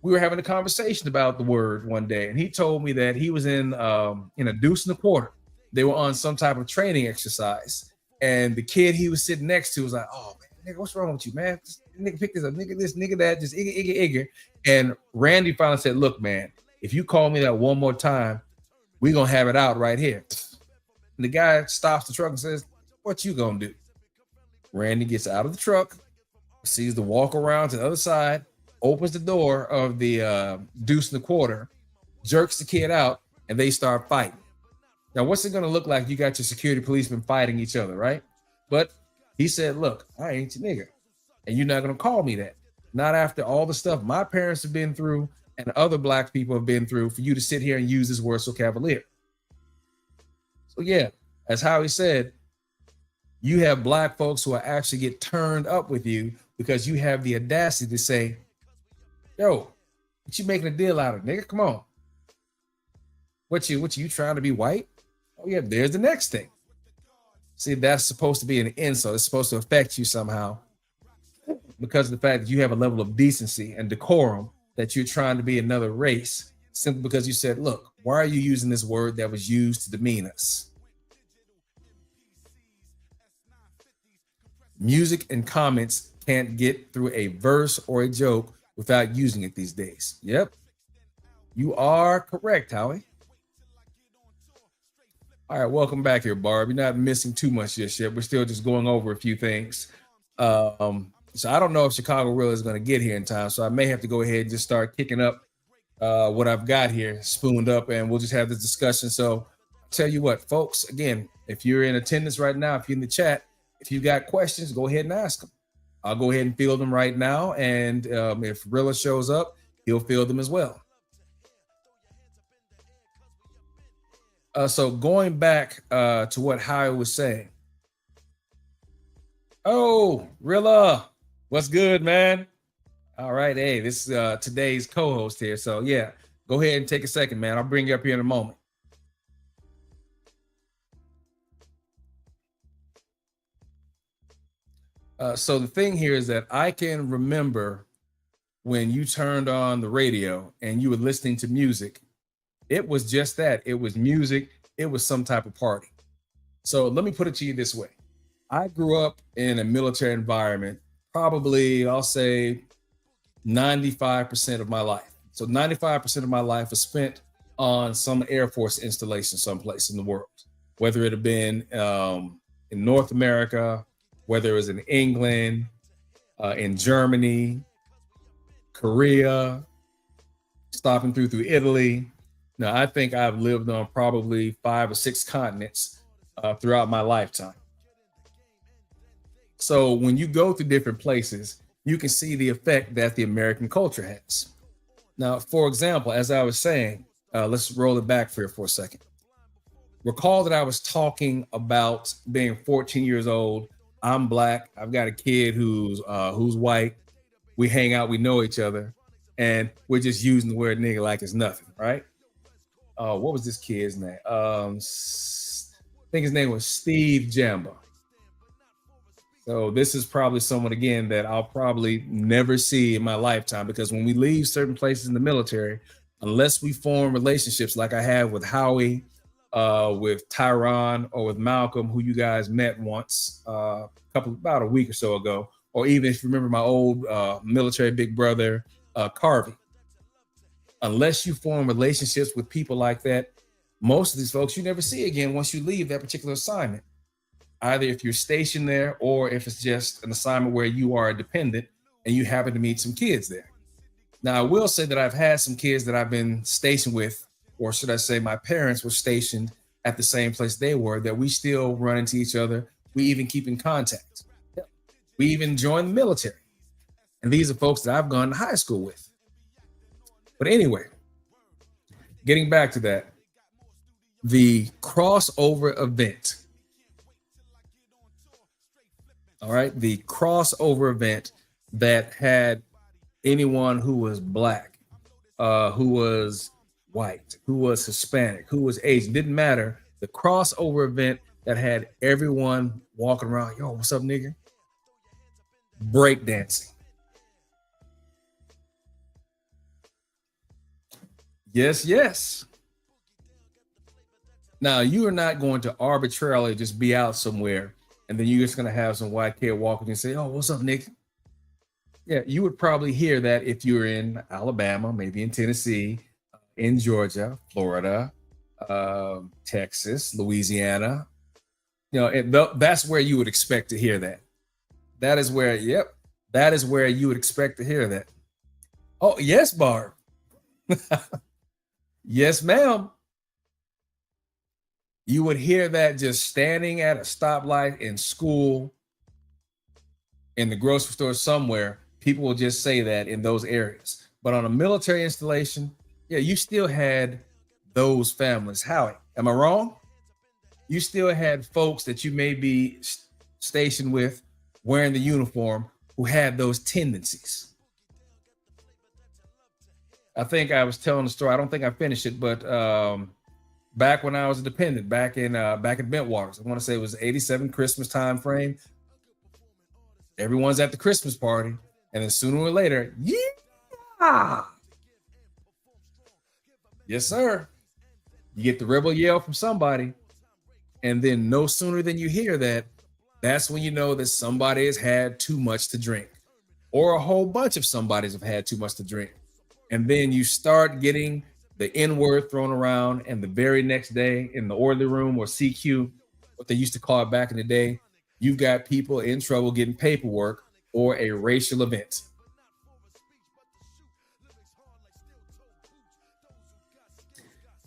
We were having a conversation about the word one day, and he told me that he was in a deuce and a quarter. They were on some type of training exercise, and the kid he was sitting next to was like, "Oh man, nigga, what's wrong with you, man? This nigga pick this up, nigga this, nigga that, just igga." And Randy finally said, "Look, man, if you call me that one more time, we gonna have it out right here." And the guy stops the truck and says, "What you gonna do?" Randy gets out of the truck, sees the walk around to the other side, opens the door of the deuce and a quarter, jerks the kid out, and they start fighting. Now, what's it going to look like? You got your security policemen fighting each other, right? But he said, "Look, I ain't your nigga, and you're not going to call me that. Not after all the stuff my parents have been through and other Black people have been through for you to sit here and use this word so cavalier." So yeah, as Howie said, you have Black folks who will actually get turned up with you because you have the audacity to say, "Yo, what you making a deal out of, nigga? Come on. What you trying to be white?" Oh yeah, there's the next thing. See, that's supposed to be an insult. It's supposed to affect you somehow because of the fact that you have a level of decency and decorum that you're trying to be another race simply because you said, "Look, why are you using this word that was used to demean us?" Music and comments can't get through a verse or a joke without using it these days. Yep, you are correct, Howie. All right, welcome back here, Barb. You're not missing too much just yet. We're still just going over a few things. So I don't know if ChicagoRilla is going to get here in time, so I may have to go ahead and just start kicking up what I've got here, spooned up, and we'll just have this discussion. So I'll tell you what, folks, again, if you're in attendance right now, if you're in the chat, if you got questions, go ahead and ask them. I'll go ahead and field them right now, and if Rilla shows up, he'll field them as well. So going back to what Howie was saying. Oh, Rilla, what's good, man? All right, hey, this is today's co-host here. So yeah, go ahead and take a second, man. I'll bring you up here in a moment. So the thing here is that I can remember when you turned on the radio and you were listening to music. It was just that. It was music. It was some type of party. So let me put it to you this way. I grew up in a military environment, probably, I'll say 95% of my life. So 95% of my life was spent on some Air Force installation someplace in the world, whether it had been in North America, whether it was in England, in Germany, Korea, stopping through Italy. Now, I think I've lived on probably 5 or 6 continents throughout my lifetime. So when you go to different places, you can see the effect that the American culture has. Now, for example, as I was saying, let's roll it back here for a second. Recall that I was talking about being 14 years old. I'm Black. I've got a kid who's white. We hang out. We know each other. And we're just using the word nigga like it's nothing, right? What was this kid's name? I think his name was Steve Jamba. So this is probably someone, again, that I'll probably never see in my lifetime, because when we leave certain places in the military, unless we form relationships like I have with Howie, with Tyron, or with Malcolm, who you guys met once about a week or so ago, or even if you remember my old military big brother, Carvey. Unless you form relationships with people like that, most of these folks you never see again once you leave that particular assignment. Either if you're stationed there, or if it's just an assignment where you are a dependent and you happen to meet some kids there. Now, I will say that I've had some kids that I've been stationed with, or should I say my parents were stationed at the same place they were, that we still run into each other. We even keep in contact. We even join the military. And these are folks that I've gone to high school with. But anyway, getting back to that, the crossover event. All right, the crossover event that had anyone who was Black, who was white, who was Hispanic, who was Asian, didn't matter. The crossover event that had everyone walking around, yo, what's up, nigga? Breakdancing. Yes, yes. Now, you are not going to arbitrarily just be out somewhere and then you're just going to have some white kid walking and say, oh, what's up, Nick? Yeah, you would probably hear that if you're in Alabama, maybe in Tennessee, in Georgia, Florida, Texas, Louisiana. You know, that's where you would expect to hear that. That is where, yep, that is where you would expect to hear that. Oh, yes, Barb. Yes, ma'am. You would hear that just standing at a stoplight, in school, in the grocery store somewhere. People will just say that in those areas. But on a military installation, yeah, you still had those families. Howie, am I wrong? You still had folks that you may be stationed with wearing the uniform who had those tendencies. I think I was telling the story. I don't think I finished it, but back when I was a dependent, back in Bentwaters, I want to say it was 87 Christmas time frame. Everyone's at the Christmas party, and then sooner or later, yeah, yes, sir. You get the rebel yell from somebody, and then no sooner than you hear that, that's when you know that somebody has had too much to drink. or a whole bunch of somebodies have had too much to drink. And then you start getting the N-word thrown around, and the very next day in the orderly room, or CQ, what they used to call it back in the day, you've got people in trouble getting paperwork or a racial event.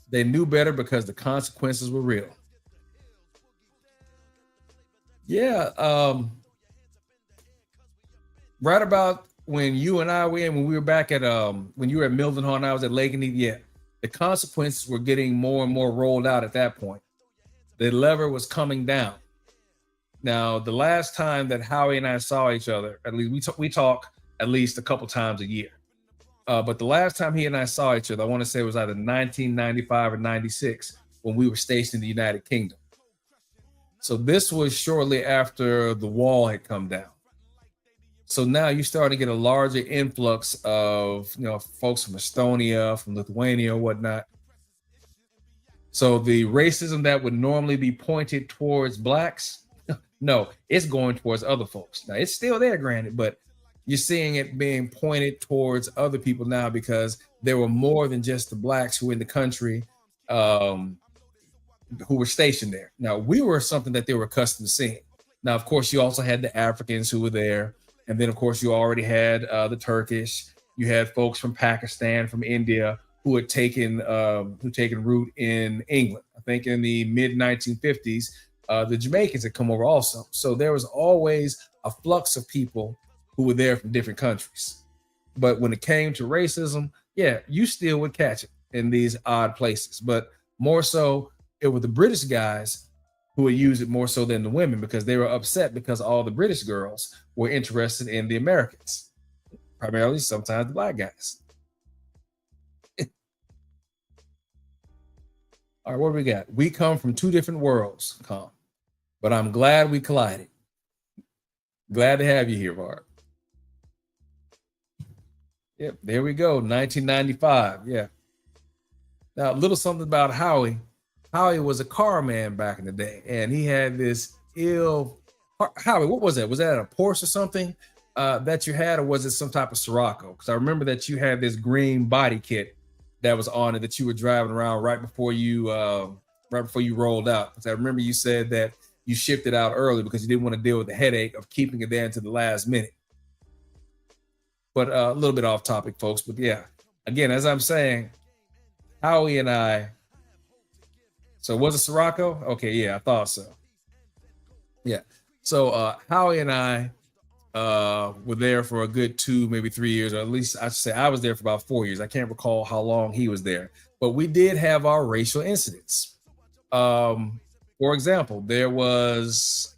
They knew better because the consequences were real. Yeah, right about when you and I were when we were back at when you were at Mildenhall and I was at Lake and Eat, yeah, the consequences were getting more and more rolled out at that point. The lever was coming down. Now, the last time that Howie and I saw each other, at least we talk at least a couple times a year. But the last time he and I saw each other, I want to say it was either 1995 or 96 when we were stationed in the United Kingdom. So this was shortly after the wall had come down. So now you start to get a larger influx of, folks from Estonia, from Lithuania, whatnot. So the racism that would normally be pointed towards blacks, no, it's going towards other folks. Now it's still there, granted, but you're seeing it being pointed towards other people now because there were more than just the blacks who were in the country, who were stationed there. Now we were something that they were accustomed to seeing. Now, of course, you also had the Africans who were there. And then, of course, you already had the Turkish. You had folks from Pakistan, from India, who had taken root in England. I think in the mid 1950s, the Jamaicans had come over also. So there was always a flux of people who were there from different countries. But when it came to racism, yeah, you still would catch it in these odd places. But more so, it was the British guys who would use it more so than the women because they were upset because all the British girls were interested in the Americans, primarily sometimes the black guys. All right, what do we got? We come from two different worlds, but I'm glad we collided. Glad to have you here, Bart. Yep, there we go, 1995, yeah. Now, a little something about Howie. Howie was a car man back in the day, and he had this Howie, what was that? Was that a Porsche or something that you had, or was it some type of Scirocco? Because I remember that you had this green body kit that was on it that you were driving around right before you rolled out. Because I remember you said that you shipped it out early because you didn't want to deal with the headache of keeping it there until the last minute. But a little bit off topic, folks. But yeah, again, as I'm saying, Howie and I. So was it Scirocco? Okay, yeah, I thought so. Yeah. So Howie and I were there for a good 2, maybe 3 years, or at least I should say I was there for about 4 years. I can't recall how long he was there, but we did have our racial incidents. For example, there was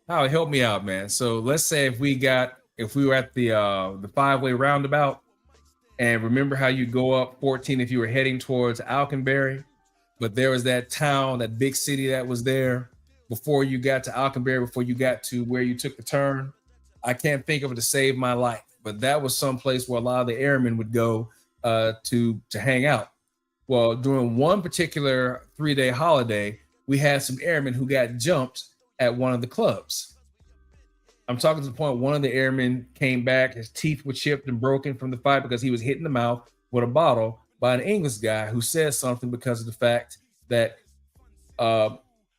Howie, help me out, man. So let's say if we were at the 5-way roundabout. And remember how you go up 14 if you were heading towards Alconbury, but there was that town, that big city that was there before you got to Alconbury, before you got to where you took the turn. I can't think of it to save my life, but that was some place where a lot of the airmen would go to hang out. Well, during one particular 3-day holiday, we had some airmen who got jumped at one of the clubs. I'm talking to the point one of the airmen came back, his teeth were chipped and broken from the fight because he was hit in the mouth with a bottle by an English guy who said something because of the fact that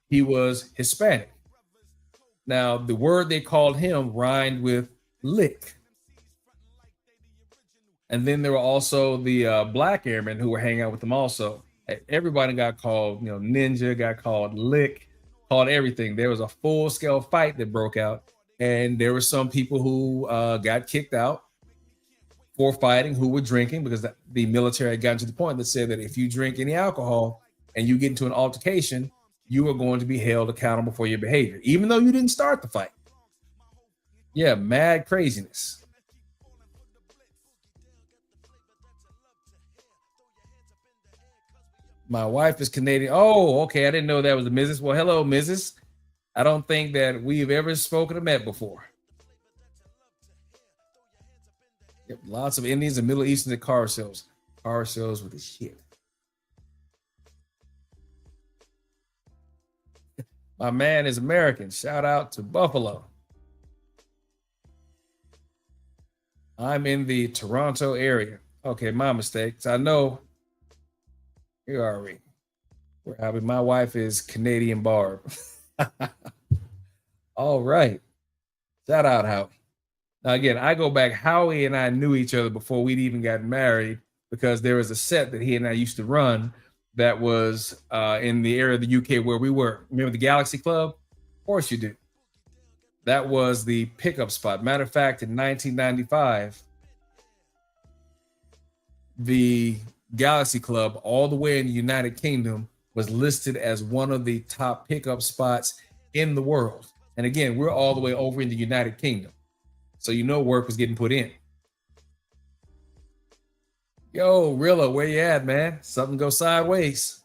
he was Hispanic. Now, the word they called him rhymed with lick. And then there were also the black airmen who were hanging out with them also. Everybody got called, ninja, got called lick, called everything. There was a full-scale fight that broke out. And there were some people who got kicked out for fighting, who were drinking, because the military had gotten to the point that said that if you drink any alcohol and you get into an altercation, you are going to be held accountable for your behavior, even though you didn't start the fight. Yeah, mad craziness. My wife is Canadian. Oh, okay. I didn't know that was a Mrs. Well, hello, Mrs. I don't think that we've ever spoken or met before. Yep, lots of Indians and Middle Eastern at car shows. Car shows with the shit. My man is American. Shout out to Buffalo. I'm in the Toronto area. Okay, my mistake. So I know. Here are we? Where are we? My wife is Canadian Barb. All right. Shout out, Howie. Now, again, I go back. Howie and I knew each other before we'd even got married because there was a set that he and I used to run that was in the area of the UK where we were. Remember the Galaxy Club? Of course you do. That was the pickup spot. Matter of fact, in 1995, the Galaxy Club, all the way in the United Kingdom, was listed as one of the top pickup spots in the world. And again, we're all the way over in the United Kingdom. So you know work was getting put in. Yo, Rilla, where you at, man? Something go sideways.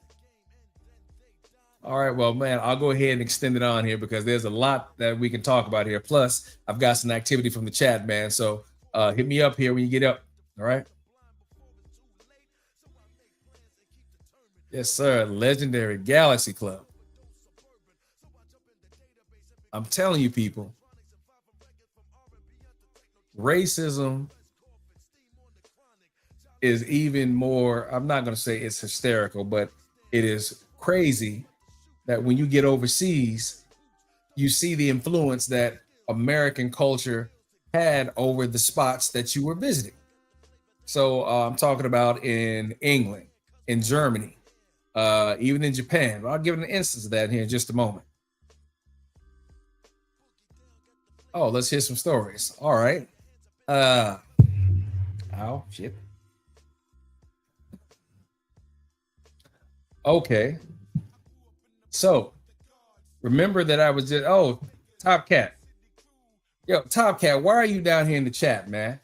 All right, well, man, I'll go ahead and extend it on here because there's a lot that we can talk about here. Plus, I've got some activity from the chat, man. So hit me up here when you get up. All right. Yes, sir. Legendary Galaxy Club. I'm telling you, people, racism is even more, I'm not going to say it's hysterical, but it is crazy that when you get overseas, you see the influence that American culture had over the spots that you were visiting. So I'm talking about in England, in Germany, even in Japan. I'll give an instance of that here in just a moment. Oh, let's hear some stories. All right. Oh, shit. Okay. So remember that I was just, Top Cat. Yo, Top Cat, why are you down here in the chat, man?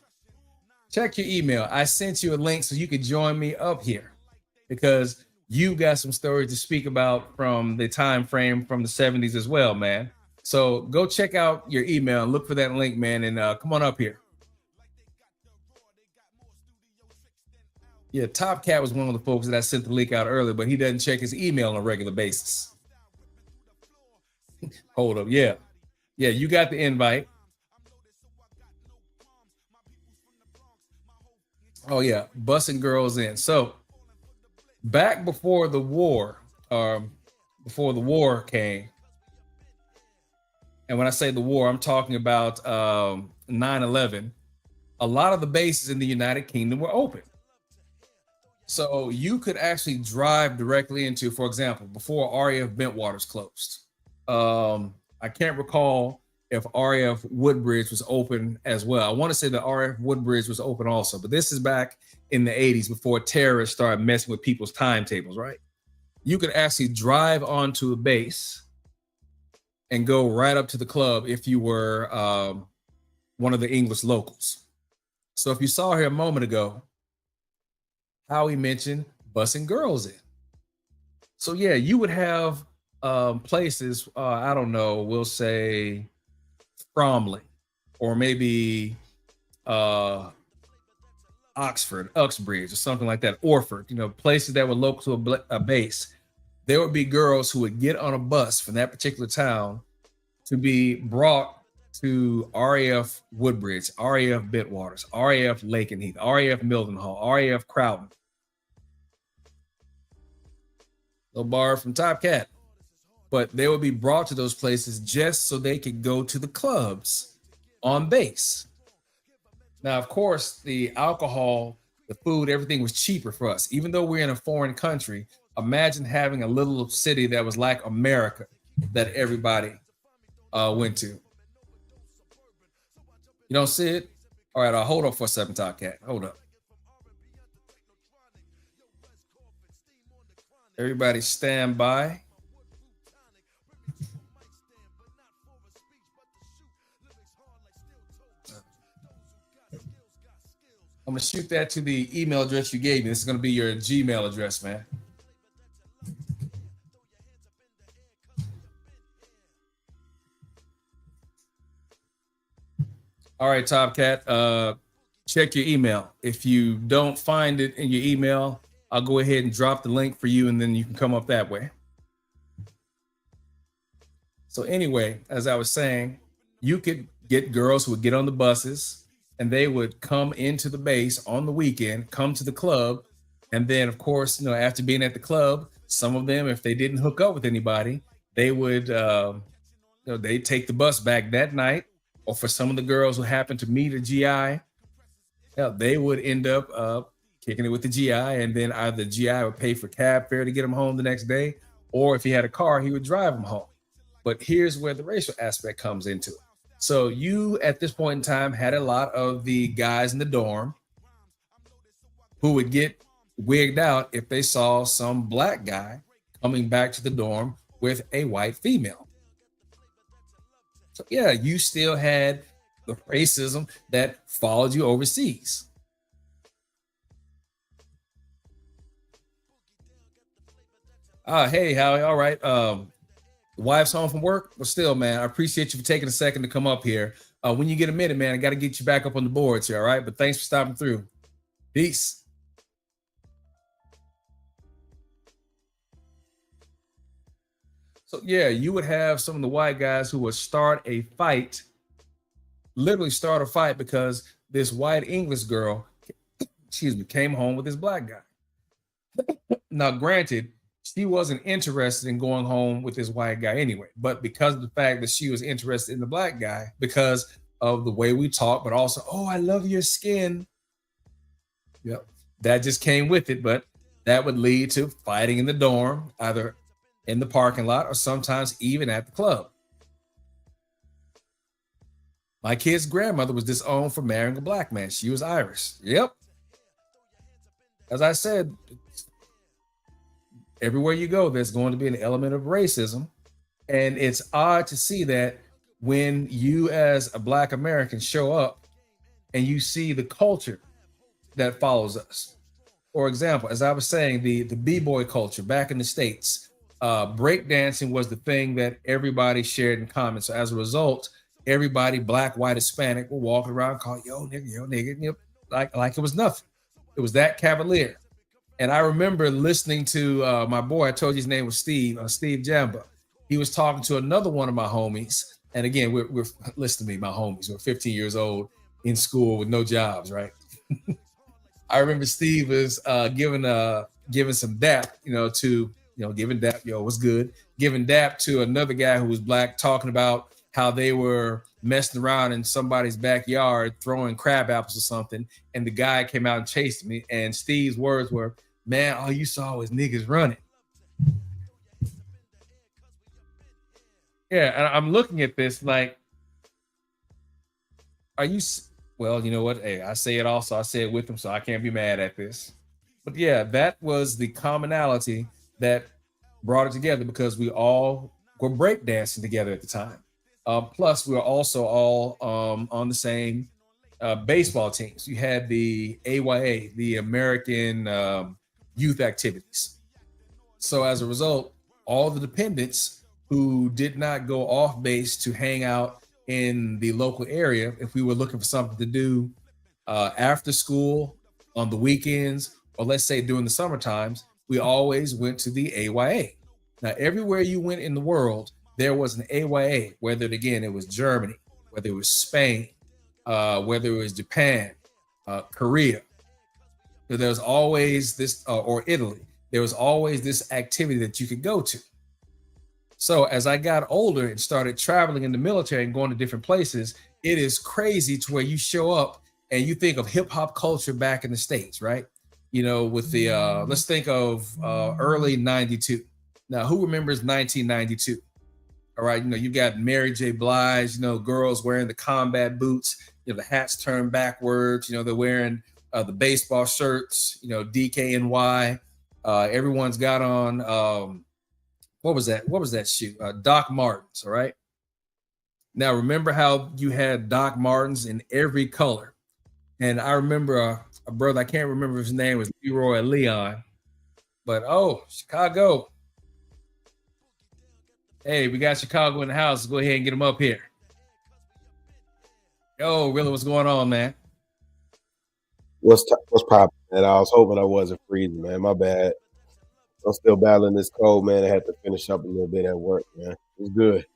Check your email. I sent you a link so you could join me up here because you got some stories to speak about from the time frame from the 70s as well, man. So go check out your email and look for that link, man, and come on up here. Yeah, Top Cat was one of the folks that I sent the link out earlier, but he doesn't check his email on a regular basis. Hold up, yeah. Yeah, you got the invite. Oh yeah, bussing girls in. So back before the war came, and when I say the war, I'm talking about 9/11, a lot of the bases in the United Kingdom were open. So you could actually drive directly into, for example, before RAF Bentwaters closed. I can't recall if RAF Woodbridge was open as well. I want to say that RAF Woodbridge was open also, but this is back in the 80s before terrorists started messing with people's timetables, right? You could actually drive onto a base and go right up to the club if you were one of the English locals. So if you saw here a moment ago, how he mentioned bussing girls in. So yeah, you would have places, I don't know, we'll say Bromley, or maybe Oxford, Uxbridge, or something like that, Orford, places that were local to a base. There would be girls who would get on a bus from that particular town to be brought to RAF Woodbridge, RAF Bentwaters, RAF Lakenheath, RAF Mildenhall, RAF Crowden. Little bar from Top Cat. But they would be brought to those places just so they could go to the clubs on base. Now, of course, the alcohol, the food, everything was cheaper for us. Even though we're in a foreign country, imagine having a little city that was like America that everybody went to. You don't see it? All right, I'll hold up for a second, Top Cat. Hold up. Everybody stand by. I'm gonna shoot that to the email address you gave me. This is gonna be your Gmail address, man. All right, Top Cat, check your email. If you don't find it in your email, I'll go ahead and drop the link for you, and then you can come up that way. So anyway, as I was saying, you could get girls who would get on the buses and they would come into the base on the weekend, come to the club. And then, of course, after being at the club, some of them, if they didn't hook up with anybody, they would, they'd take the bus back that night. Or for some of the girls who happened to meet a GI, they would end up kicking it with the GI, and then either the GI would pay for cab fare to get them home the next day, or if he had a car, he would drive them home. But here's where the racial aspect comes into it. So you, at this point in time, had a lot of the guys in the dorm who would get wigged out if they saw some black guy coming back to the dorm with a white female. So yeah, you still had the racism that followed you overseas. Hey, Howie. All right. Wife's home from work, but still, man, I appreciate you for taking a second to come up here. When you get a minute, man, I got to get you back up on the boards here. All right. But thanks for stopping through. Peace. So yeah, you would have some of the white guys who would literally start a fight because this white English girl, came home with this black guy. Now, granted, she wasn't interested in going home with this white guy anyway, but because of the fact that she was interested in the black guy, because of the way we talk, but also, oh, I love your skin. Yep, that just came with it, but that would lead to fighting in the dorm, either in the parking lot or sometimes even at the club. My kid's grandmother was disowned for marrying a black man. She was Irish. Yep. As I said, everywhere you go, there's going to be an element of racism. And it's odd to see that when you, as a black American, show up and you see the culture that follows us. For example, as I was saying, the b-boy culture back in the States, breakdancing was the thing that everybody shared in common. So as a result, everybody, black, white, Hispanic, will walk around calling, yo, nigga, like it was nothing. It was that cavalier. And I remember listening to my boy, I told you his name was Steve Jamba. He was talking to another one of my homies. And again, we're listen to me, my homies. We're 15 years old in school with no jobs, right? I remember Steve was giving some dap, giving dap, yo, what's good? Giving dap to another guy who was black, talking about how they were messing around in somebody's backyard, throwing crab apples or something. And the guy came out and chased me. And Steve's words were, man, all you saw was niggas running. Yeah, and I'm looking at this like, well, you know what? Hey, I say it also. I say it with them, so I can't be mad at this. But yeah, that was the commonality that brought it together because we all were breakdancing together at the time. Plus, we were also all on the same baseball teams. You had the AYA, the American Youth Activities. So as a result, all the dependents who did not go off base to hang out in the local area, if we were looking for something to do after school, on the weekends, or let's say during the summer times, we always went to the AYA. Now, everywhere you went in the world, there was an AYA, whether it was Germany, whether it was Spain, whether it was Japan, Korea. So there was always this, or Italy, there was always this activity that you could go to. So as I got older and started traveling in the military and going to different places, it is crazy to where you show up and you think of hip hop culture back in the States, right? With the, let's think of early 92. Now, who remembers 1992? All right, you got Mary J. Blige, girls wearing the combat boots, the hats turned backwards, they're wearing the baseball shirts, DKNY. Everyone's got on, what was that shoe? Doc Martens, all right? Now, remember how you had Doc Martens in every color. And I remember a brother, I can't remember his name, was Leroy Leon. But, Chicago. Hey, we got Chicago in the house. Let's go ahead and get him up here. Yo, really, what's going on, man? What's popping, man? I was hoping I wasn't freezing, man. My bad. I'm still battling this cold, man. I had to finish up a little bit at work, man. It was good.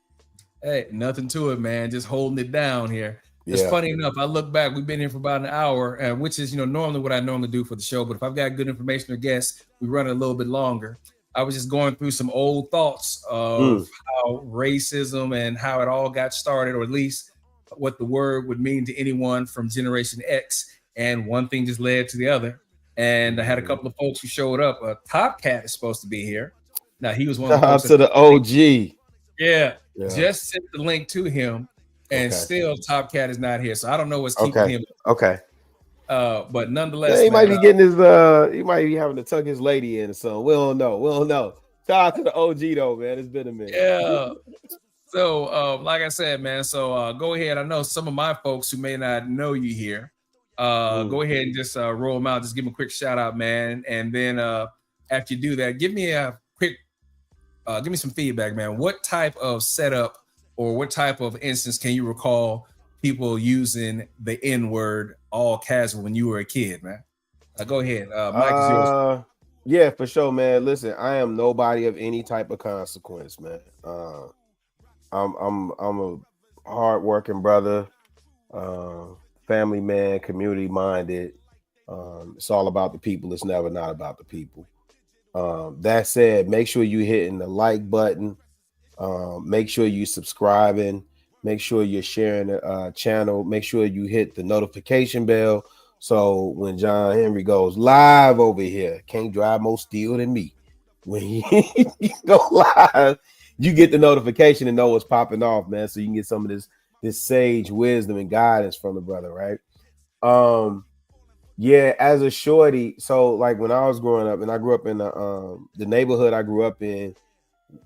Hey, nothing to it, man. Just holding it down here. It's Yeah. funny enough. I look back. We've been here for about an hour, which is normally what I normally do for the show. But if I've got good information or guests, we run it a little bit longer. I was just going through some old thoughts of how racism and how it all got started, or at least what the word would mean to anyone from Generation X. And one thing just led to the other. And I had a couple of folks who showed up. Top Cat is supposed to be here. Now he was one of Shout the out folks to that the OG. yeah, Yeah. just sent the link to him, and Okay. still Top Cat is not here. So I don't know what's keeping Okay. him. Okay. But Yeah, nonetheless, he might man. be getting his he might be having to tuck his lady in or something. We don't know. We don't know. Shout out to the OG though, man. It's been a minute. Yeah. So, like I said, man. So go ahead. I know some of my folks who may not know you here. Go ahead and just roll them out. Just give them a quick shout out, man. And then after you do that, give me a quick, give me some feedback, man. What type of setup or what type of instance can you recall people using the N-word all casual when you were a kid, man? Go ahead. Mike is yours. Yeah, for sure, man. Listen, I am nobody of any type of consequence, man. I'm a hardworking brother, family man, community minded. It's all about the people. It's never not about the people. That said, make sure you hitting the like button. Make sure you subscribing. Make sure you're sharing the channel. Make sure you hit the notification bell. So when Jon H.E.N.R.Y goes live over here, can't drive more steel than me. When he go live, you get the notification and know what's popping off, man. So you can get some of this sage wisdom and guidance from the brother, right? Yeah, as a shorty, so like when I was growing up, and I grew up in the neighborhood I grew up in,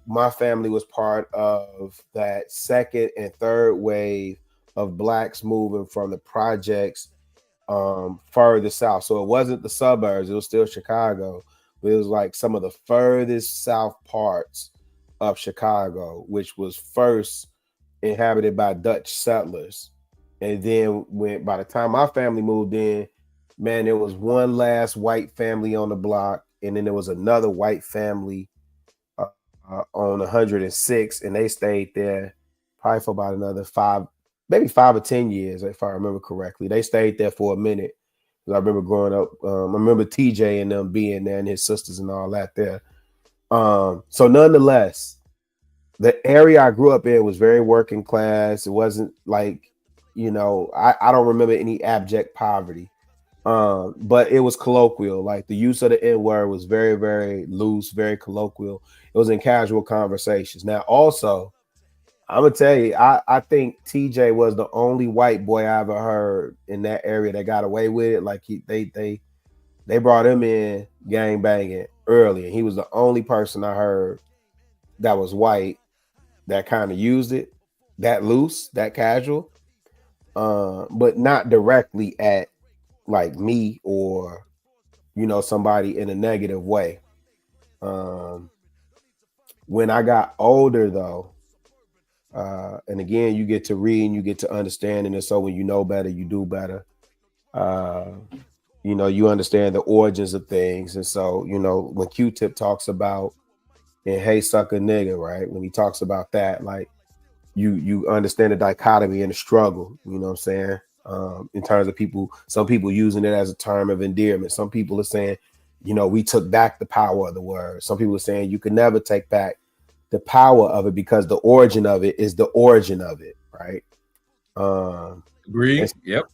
my family was part of that second and third wave of blacks moving from the projects further south. So it wasn't the suburbs, it was still Chicago, but it was like some of the furthest south parts of Chicago, which was first inhabited by Dutch settlers. And then by the time my family moved in, man, there was one last white family on the block, and then there was another white family on 106, and they stayed there probably for about another maybe 5 or 10 years, if I remember correctly. They stayed there for a minute. I remember growing up. I remember TJ and them being there, and his sisters and all that there. So nonetheless, the area I grew up in was very working class. It wasn't like, I don't remember any abject poverty. But it was colloquial. Like the use of the N-word was very, very loose, very colloquial. It was in casual conversations. Now, also, I'm gonna tell you, I think TJ was the only white boy I ever heard in that area that got away with it. Like they brought him in gang banging early, and he was the only person I heard that was white that kind of used it that loose, that casual, but not directly at like me or somebody in a negative way. When I got older though, and again, you get to read and you get to understand, and so when you know better, you do better. You understand the origins of things, and so when Q-Tip talks about and hey sucker nigga, right? When he talks about that, like you understand the dichotomy and the struggle. You know what I'm saying? In terms of some people using it as a term of endearment. Some people are saying, we took back the power of the word. Some people are saying you can never take back the power of it because the origin of it is the origin of it, right? Agree. Yep.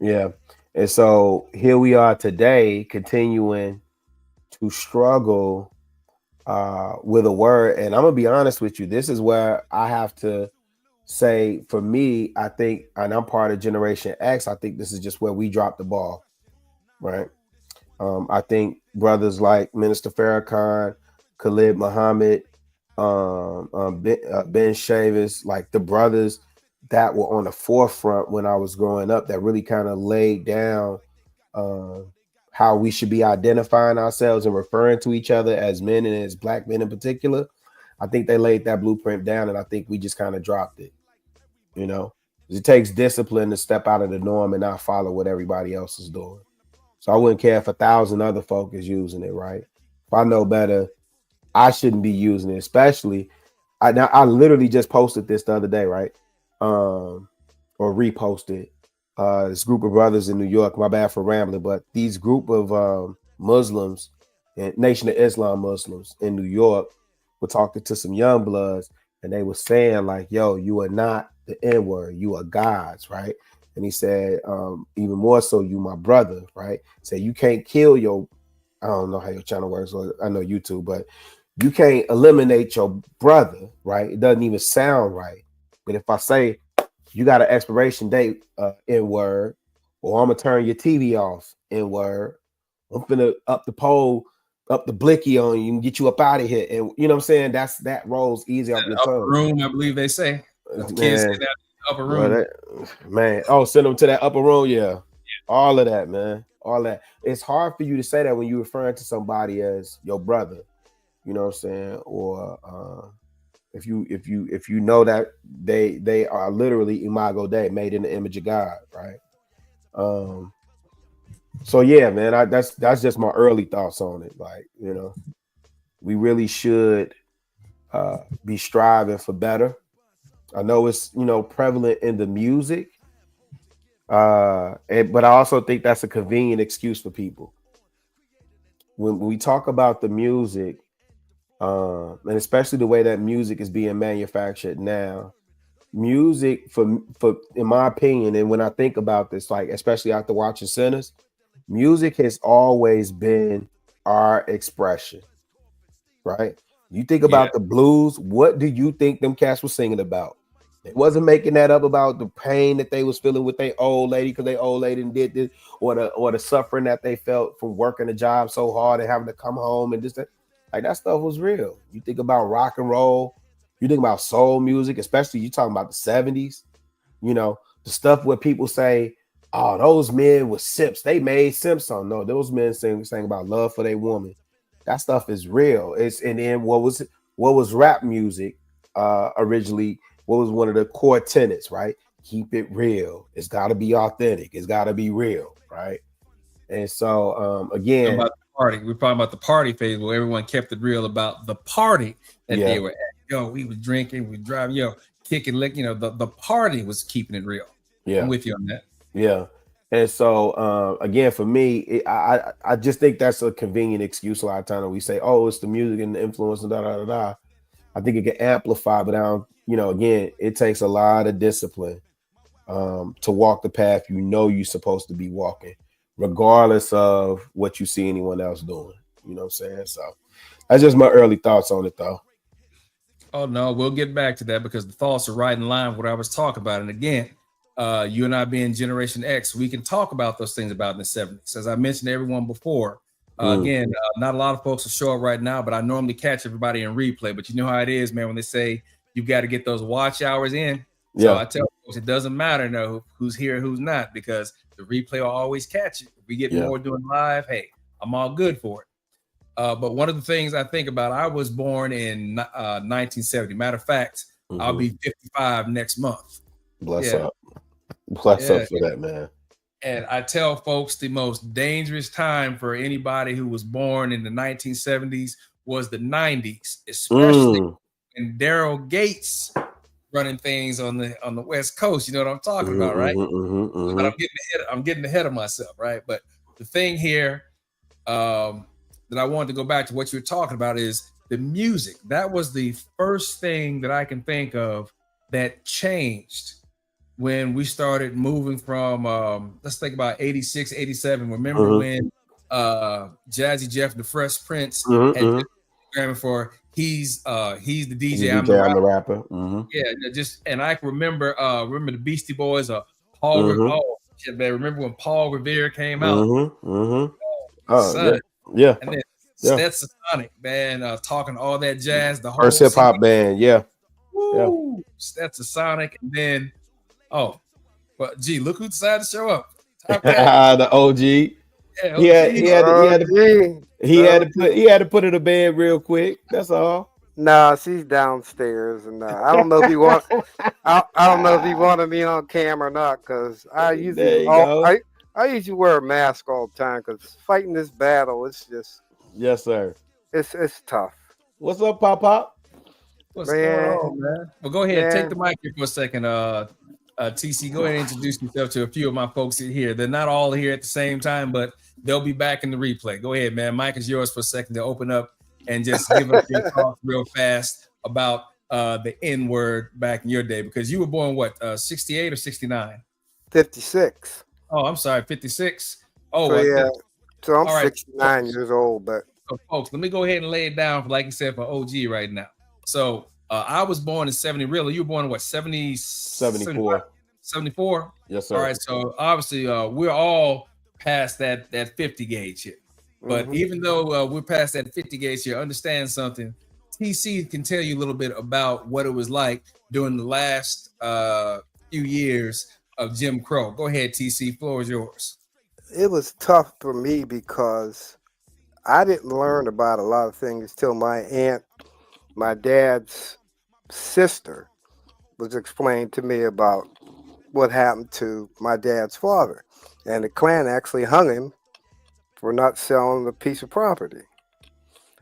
Yeah. And so here we are today, continuing to struggle with a word. And I'm gonna be honest with you, this is where I have to say, for me, I think, and I'm part of Generation X, I think this is just where we dropped the ball, right? I think brothers like Minister Farrakhan, Khalid Muhammad, Ben Chavis, like the brothers that were on the forefront when I was growing up, that really kind of laid down how we should be identifying ourselves and referring to each other as men and as black men in particular. I think they laid that blueprint down, and I think we just kind of dropped it. It takes discipline to step out of the norm and not follow what everybody else is doing. So I wouldn't care if 1,000 other folk is using it, right? If I know better, I shouldn't be using it. Especially, I literally just posted this the other day, right? or reposted this group of brothers in New York. My bad for rambling, but these group of Muslims and Nation of Islam Muslims in New York were talking to some young bloods, and they were saying like, "Yo, you are not the N-word, you are God's," right? And he said, even more so, you my brother, right? Say you can't kill your, I don't know how your channel works, or I know YouTube, but you can't eliminate your brother, right? It doesn't even sound right. But if I say you got an expiration date, N-word, or I'm gonna turn your TV off, N-word, I'm gonna up the pole, up the blicky on you and get you up out of here. And you know what I'm saying? That rolls easy off your Upper tongue. room, I believe they say. The kids say that upper room. Man, oh, send them to that upper room, yeah. All of that, man. All that. It's hard for you to say that when you're referring to somebody as your brother. You know what I'm saying? Or if you know that they are literally imago Dei, made in the image of God, right? So yeah, man, that's just my early thoughts on it. Like, you know, we really should be striving for better. I know it's, you know, prevalent in the music, but I also think that's a convenient excuse for people. When we talk about the music, and especially the way that music is being manufactured now, music for in my opinion, and when I think about this, like especially after watching Sinners, music has always been our expression, right? You think about the blues, what do you think them cats were singing about? They wasn't making that up about the pain that they was feeling with their old lady because they old lady did this, or the suffering that they felt from working a job so hard and having to come home and just like that stuff was real. You think about rock and roll, you think about soul music, especially you talking about the 70s, you know, the stuff where people say, oh, those men were simps. They made simps on. No, those men saying about love for their woman. That stuff is real. It's and then what was rap music originally? What was one of the core tenets, right? Keep it real. It's got to be authentic. It's got to be real, right? And so again, about the party. We're talking about the party phase where everyone kept it real about the party that they were at. Yo, we were drinking, we driving, kicking, lick. You know, the party was keeping it real. Yeah, I'm with you on that. Yeah. And so again, for me, I just think that's a convenient excuse. A lot of times we say, "Oh, it's the music and the influence and da da da da." I think it can amplify, but again, it takes a lot of discipline to walk the path you know you're supposed to be walking, regardless of what you see anyone else doing. You know what I'm saying? So that's just my early thoughts on it, though. Oh no, we'll get back to that because the thoughts are right in line with what I was talking about. And again, you and I being Generation X, we can talk about those things about in the 70s. As I mentioned to everyone before, again, not a lot of folks will show up right now, but I normally catch everybody in replay. But you know how it is, man, when they say you got to get those watch hours in. So I tell folks it doesn't matter who's here, who's not, because the replay will always catch it. If we get more doing live, hey, I'm all good for it. But one of the things I think about, I was born in 1970. Matter of fact, I'll be 55 next month. Bless up. Bless up for that, man. And I tell folks the most dangerous time for anybody who was born in the 1970s was the 90s, especially when Daryl Gates running things on the West Coast. You know what I'm talking about, right? But I'm getting ahead of myself, right? But the thing here that I wanted to go back to what you were talking about is the music. That was the first thing that I can think of that changed when we started moving from let's think about 86, 87. Remember when Jazzy Jeff, the Fresh Prince, had programming for he's the DJ, I'm the rapper. And I can remember the Beastie Boys, Paul remember when Paul Revere came out. Yeah. And then Stetsasonic, man, talking all that jazz, the whole first hip hop band, Stetsasonic, and then but gee, look who decided to show up. The OG. He had to put in a bed real quick. That's all. Nah, she's downstairs, and I don't know if you want. I don't know if he wanted me on camera or not, because I usually wear a mask all the time because fighting this battle, it's just it's tough. What's up, Pop? What's going on, man? Well, go ahead, take the mic here for a second, TC, go ahead and introduce yourself to a few of my folks here. They're not all here at the same time, but they'll be back in the replay. Go ahead, man. Mike is yours for a second to open up and just give us your thoughts real fast about the N-word back in your day, because you were born what, 68 or 69? 56. Oh, I'm sorry, 56. Oh, so yeah. So I'm all right, 69 years old, but so folks, let me go ahead and lay it down, like you said, for OG right now. So I was born in 70. Really, you were born in what, 74? 74? Yes, sir. All right, so obviously we're all past that 50 gauge here. But even though we're past that 50 gauge here, understand something. TC can tell you a little bit about what it was like during the last few years of Jim Crow. Go ahead, TC. Floor is yours. It was tough for me because I didn't learn about a lot of things till my aunt, my dad's sister, was explained to me about what happened to my dad's father. And the Klan actually hung him for not selling a piece of property.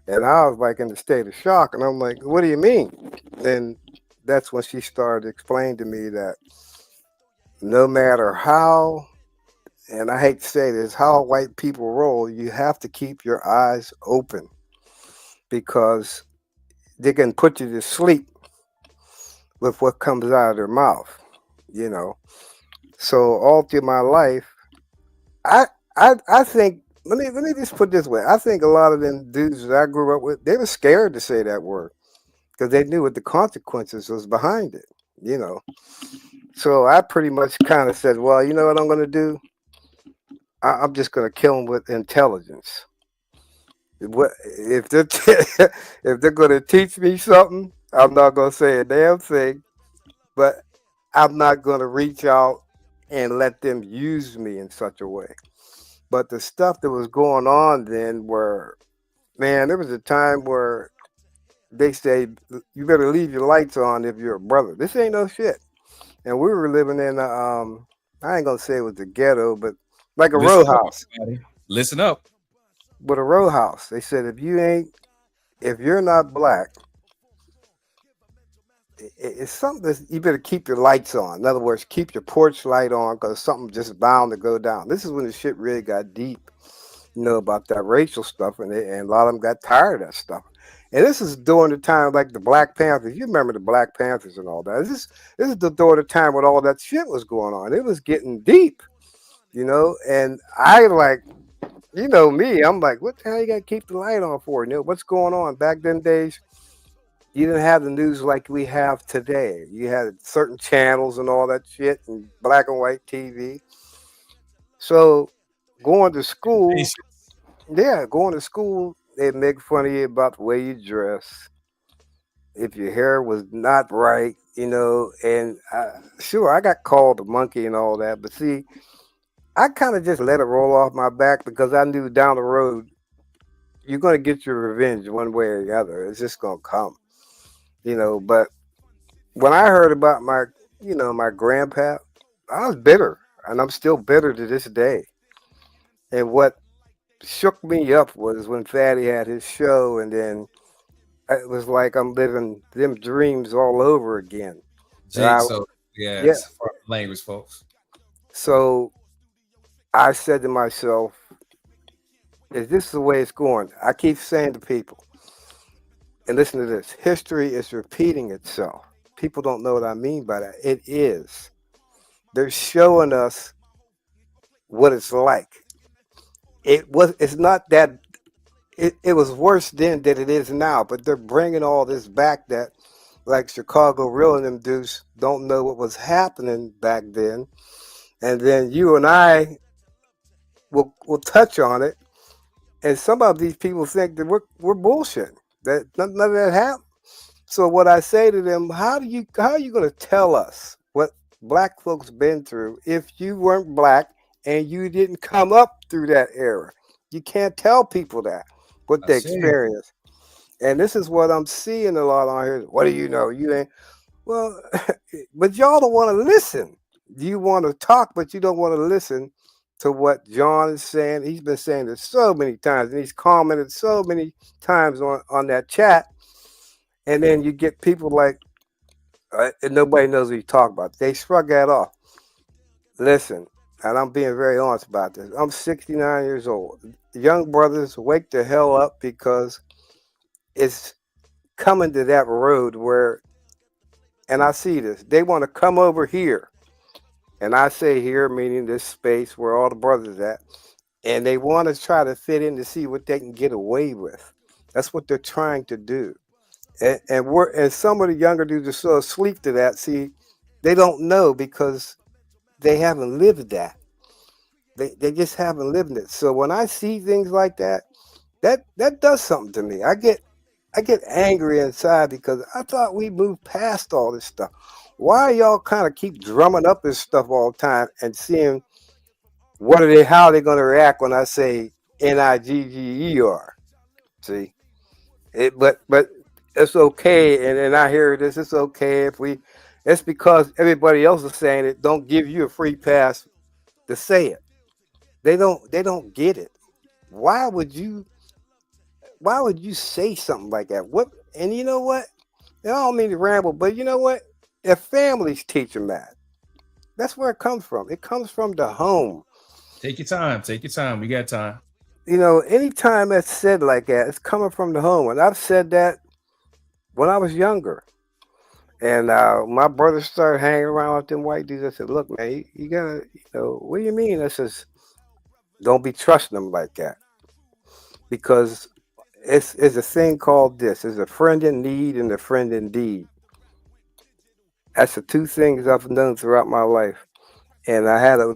And I was like in a state of shock. And I'm like, what do you mean? And that's when she started explaining to me that no matter how, and I hate to say this, how white people roll, you have to keep your eyes open because they can put you to sleep with what comes out of their mouth, you know. So all through my life, I think let me just put it this way. I think a lot of them dudes that I grew up with, they were scared to say that word because they knew what the consequences was behind it, you know. So I pretty much kind of said, well, you know what I'm going to do? I'm just going to kill them with intelligence. What if they're if they're going to teach me something? I'm not going to say a damn thing, but I'm not going to reach out and let them use me in such a way. But the stuff that was going on then were, man, there was a time where they say you better leave your lights on if you're a brother. This ain't no shit. And we were living in I ain't gonna say it was the ghetto, but like a row house. Listen up. With a row house. They said if you're not black, it's something that you better keep your lights on. In other words, keep your porch light on because something just bound to go down. This is when the shit really got deep, you know, about that racial stuff, and a lot of them got tired of that stuff. And this is during the time like the Black Panthers. You remember the Black Panthers and all that. This is during the time when all that shit was going on. It was getting deep, you know. And I like, you know me, I'm like, what the hell you got to keep the light on for? You know what's going on back then days? You didn't have the news like we have today. You had certain channels and all that shit and black and white TV. So going to school, going to school, they'd make fun of you about the way you dress. If your hair was not right, you know, and sure, I got called a monkey and all that, but see, I kind of just let it roll off my back because I knew down the road you're going to get your revenge one way or the other. It's just going to come, you know. But when I heard about my grandpa, I was bitter, and I'm still bitter to this day. And what shook me up was when Fatty had his show, and then it was like I'm living them dreams all over again. So Yeah. yes, language, folks. So I said to myself, is this the way it's going? I keep saying to people, and listen to this, history is repeating itself. People don't know what I mean by that. It is. They're showing us what it's like. It's not that it was worse then than it is now, but they're bringing all this back that like ChicagoRilla and them dudes don't know what was happening back then. And then you and I will touch on it. And some of these people think that we're bullshit. That none of that happened. So what I say to them, how are you going to tell us what black folks been through if you weren't black and you didn't come up through that era? You can't tell people that what they experienced. And this is what I'm seeing a lot on here. What do you know? You ain't well, but y'all don't want to listen. You want to talk, but you don't want to listen to what John is saying. He's been saying this so many times, and he's commented so many times on that chat. And then you get people like And nobody knows what you talk about. They shrug that off. Listen, and I'm being very honest about this. I'm 69 years old. Young brothers, wake the hell up because it's coming to that road where, and I see this, they want to come over here. And I say here, meaning this space where all the brothers at, and they want to try to fit in to see what they can get away with. That's what they're trying to do. And some of the younger dudes are so asleep to that. See, they don't know because they haven't lived that. They just haven't lived it. So when I see things like that, that does something to me. I get angry inside because I thought we moved past all this stuff. Why y'all kind of keep drumming up this stuff all the time and seeing how they gonna react when I say NIGGER? See, but it's okay, and I hear this. It's okay if we. It's because everybody else is saying it. Don't give you a free pass to say it. They don't get it. Why would you? Why would you say something like that? What? And you know what? I don't mean to ramble, but you know what? If families teach them that, that's where it comes from. It comes from the home. Take your time. Take your time. We got time. Anytime that's said like that, it's coming from the home. And I've said that when I was younger. And my brother started hanging around with them white dudes. I said, "Look, man, you gotta, what do you mean?" I says, "Don't be trusting them like that, because it's a thing called this. There's a friend in need and a friend indeed. That's the two things I've known throughout my life. And I had a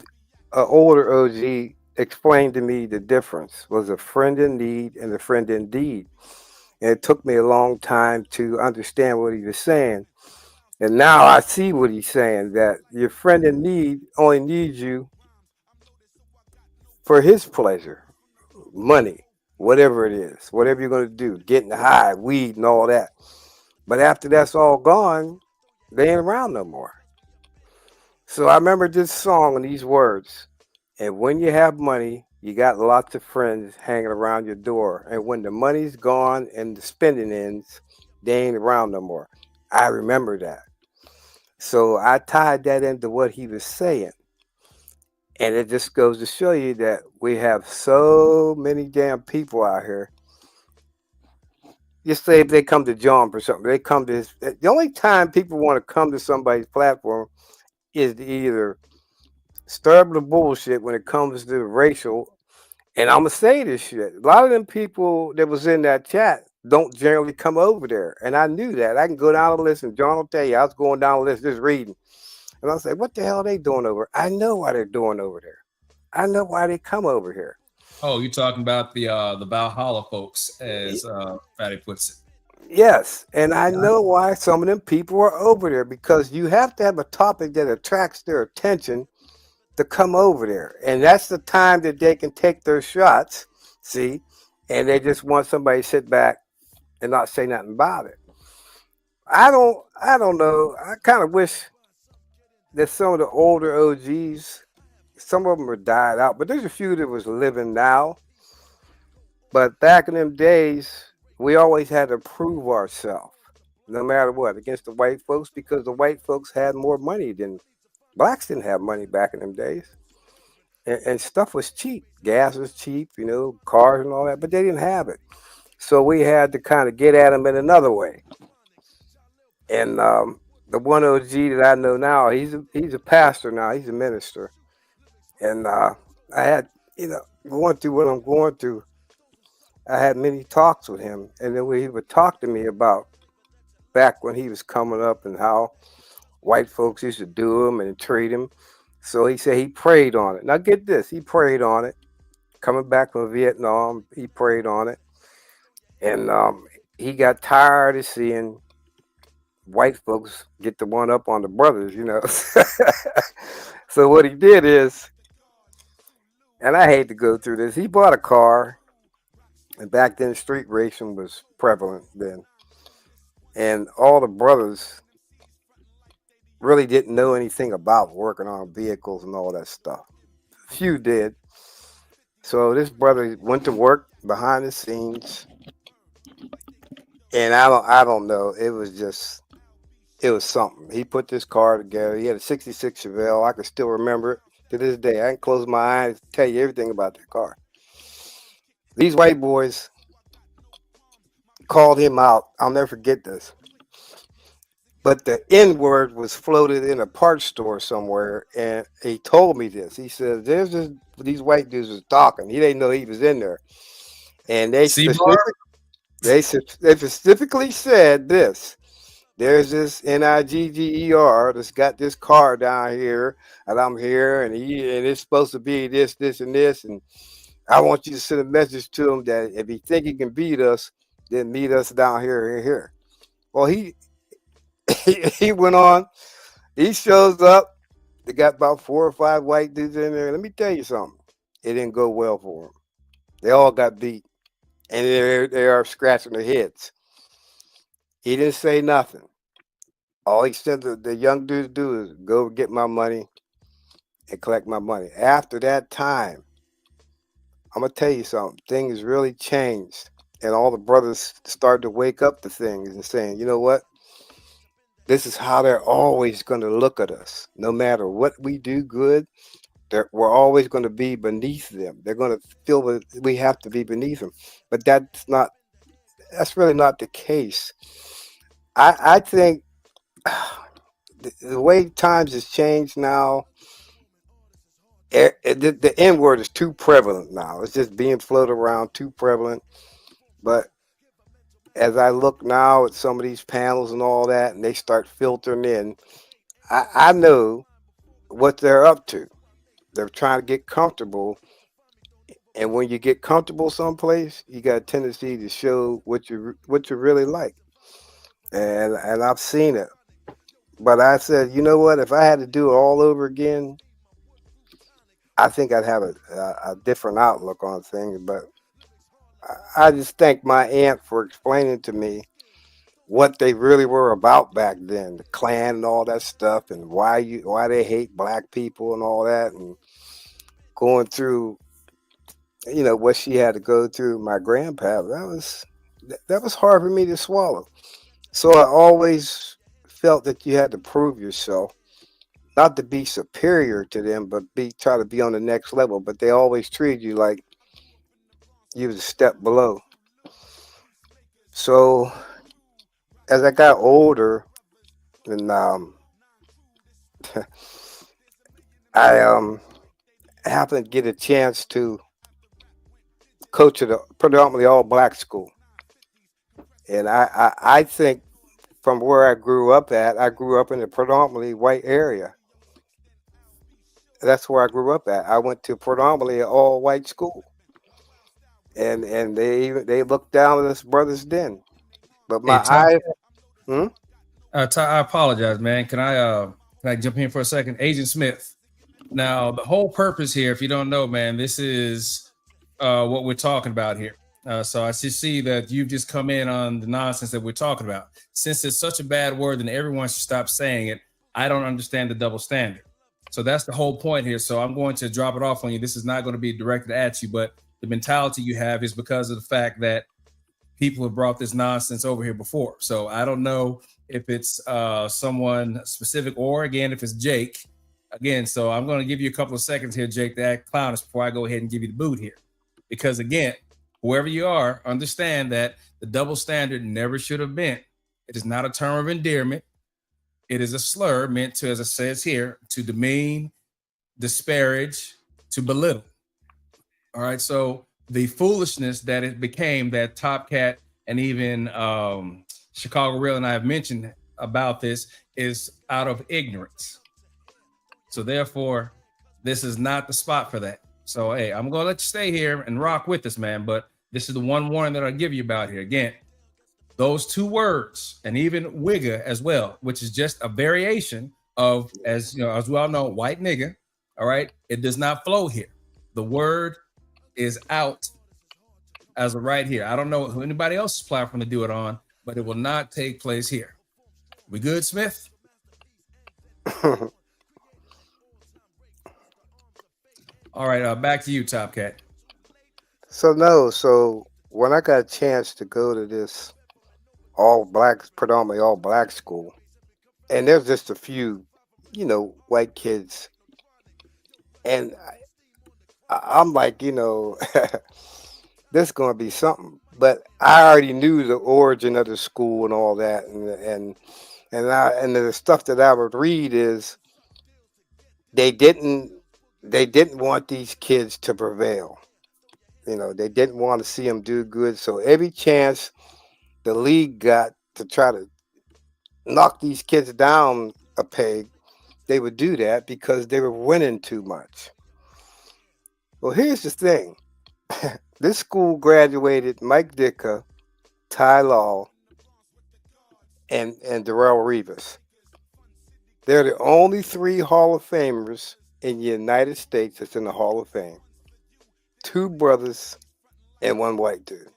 older OG explain to me the difference was a friend in need and a friend indeed. And it took me a long time to understand what he was saying. And now I see what he's saying, that your friend in need only needs you for his pleasure, money, whatever it is, whatever you're going to do, getting high, weed, and all that. But after that's all gone, they ain't around no more. So I remember this song and these words. And when you have money, you got lots of friends hanging around your door. And when the money's gone and the spending ends, they ain't around no more. I remember that. So I tied that into what he was saying. And it just goes to show you that we have so many damn people out here. Just say if they come to John for something, they come to his. The only time people want to come to somebody's platform is to either stir up the bullshit when it comes to racial. And I'm gonna say this shit. A lot of them people that was in that chat don't generally come over there, and I knew that. I can go down the list, and John will tell you I was going down the list just reading, and I'll say, "What the hell are they doing over?" I know why they're doing over there. I know why they come over here. Oh, you're talking about the Valhalla folks, as Fatty puts it. Yes, and I know why some of them people are over there, because you have to have a topic that attracts their attention to come over there. And that's the time that they can take their shots, see? And they just want somebody to sit back and not say nothing about it. I don't know. I kind of wish that some of the older OGs, some of them are died out, but there's a few that was living now. But back in them days, we always had to prove ourselves, no matter what, against the white folks, because the white folks had more money than blacks didn't have money back in them days. And stuff was cheap. Gas was cheap, cars and all that, but they didn't have it. So we had to kind of get at them in another way. And the one OG that I know now, he's a pastor now. He's a minister. And I had, going through what I'm going through, I had many talks with him. And then he would talk to me about back when he was coming up and how white folks used to do him and treat him. So he said he prayed on it. Now get this, he prayed on it. Coming back from Vietnam, he prayed on it. And he got tired of seeing white folks get the one up on the brothers. So what he did is, and I hate to go through this, he bought a car. And back then, street racing was prevalent then. And all the brothers really didn't know anything about working on vehicles and all that stuff. Few did. So this brother went to work behind the scenes, and I don't know. It was just It was something. He put this car together. He had a '66 Chevelle. I can still remember it to this day. I can close my eyes and tell you everything about that car. These white boys called him out. I'll never forget this. But the N-word was floated in a parts store somewhere, and he told me this. He said, "There's this, these white dudes was talking. He didn't know he was in there, and See, Barb? they specifically said this. There's this NIGGER that's got this car down here, and I'm here, and it's supposed to be this, and this, and I want you to send a message to him that if he think he can beat us, then meet us down here. Well, he went on. He shows up. They got about 4 or 5 white dudes in there. Let me tell you something. It didn't go well for them. They all got beat, and they are scratching their heads. He didn't say nothing. All he said the young dudes do is go get my money and collect my money. After that time, I'm gonna tell you something. Things really changed, and all the brothers started to wake up to things and saying, you know what? This is how they're always going to look at us. No matter what we do good, we're always going to be beneath them. They're going to feel that we have to be beneath them. But that's really not the case. I think the way times has changed now, the N word is too prevalent now. It's just being floated around, too prevalent. But as I look now at some of these panels and all that, and they start filtering in, I know what they're up to. They're trying to get comfortable, and when you get comfortable someplace, you got a tendency to show what you really like. And I've seen it. But I said, you know what? If I had to do it all over again, I think I'd have a different outlook on things. But I just thank my aunt for explaining to me what they really were about back then, the Klan and all that stuff, and why they hate black people and all that, and going through, what she had to go through. My grandpa, that was hard for me to swallow. So I always felt that you had to prove yourself, not to be superior to them, but try to be on the next level. But they always treated you like you was a step below. So as I got older, and I happened to get a chance to coach at a predominantly all black school, and I think from where I grew up in a predominantly white area. That's where I grew up at. I went to predominantly an all white school, and they looked down at us brothers then. But my Hey, Top, eyes, hmm? I apologize, man. Can I jump in for a second? Agent Smith. Now, the whole purpose here, if you don't know, man, this is what we're talking about here. So I just see that you've just come in on the nonsense that we're talking about. Since it's such a bad word, then everyone should stop saying it. I don't understand the double standard. So that's the whole point here. So I'm going to drop it off on you. This is not going to be directed at you, but the mentality you have is because of the fact that people have brought this nonsense over here before. So I don't know if it's someone specific or, again, if it's Jake. Again, so I'm going to give you a couple of seconds here, Jake, to act clownish before I go ahead and give you the boot here. Because, again, whoever you are, understand that the double standard never should have been. It is not a term of endearment. It is a slur meant to, as it says here, to demean, disparage, to belittle. All right, so the foolishness that it became that Top Cat and even ChicagoRilla and I have mentioned about this is out of ignorance. So therefore, this is not the spot for that. So hey, I'm gonna let you stay here and rock with us, man. But this is the one warning that I'll give you about here. Again, those two words, and even wigga as well, which is just a variation of, as you know, as we all know, white nigga. All right, it does not flow here. The word is out as of right here. I don't know who anybody else's platform to do it on, but it will not take place here. We good, Smith? All right, back to you, Top Cat. So when I got a chance to go to this predominantly all black school, and there's just a few, white kids, and I'm like, this is going to be something. But I already knew the origin of the school and all that, and the stuff that I would read is they didn't they didn't want these kids to prevail. They didn't want to see them do good. So every chance the league got to try to knock these kids down a peg, they would do that because they were winning too much. Well, here's the thing. This school graduated Mike Ditka, Ty Law, and Darrell Revis. They're the only three Hall of Famers in the United States that's in the Hall of Fame. Two brothers and one white dude.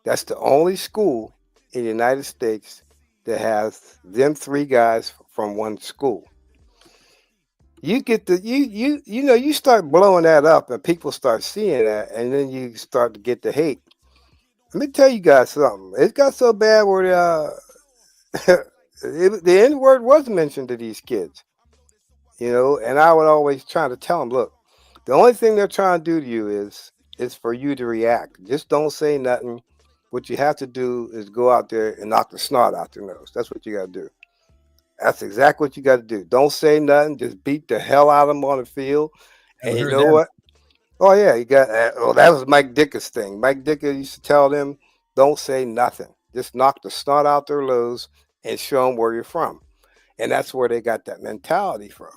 That's the only school in the United States that has them three guys from one school. You get the you start blowing that up and people start seeing that, and then you start to get the hate. Let me tell you guys something. It got so bad where the N-word was mentioned to these kids, and I would always try to tell them, look, the only thing they're trying to do to you is for you to react. Just don't say nothing. What you have to do is go out there and knock the snot out their nose. That's what you got to do. That's exactly what you got to do. Don't say nothing. Just beat the hell out of them on the field. And you know what? Oh, yeah, you got. That was Mike Dicker's thing. Mike Dicker used to tell them, don't say nothing. Just knock the snot out their nose and show them where you're from. And that's where they got that mentality from.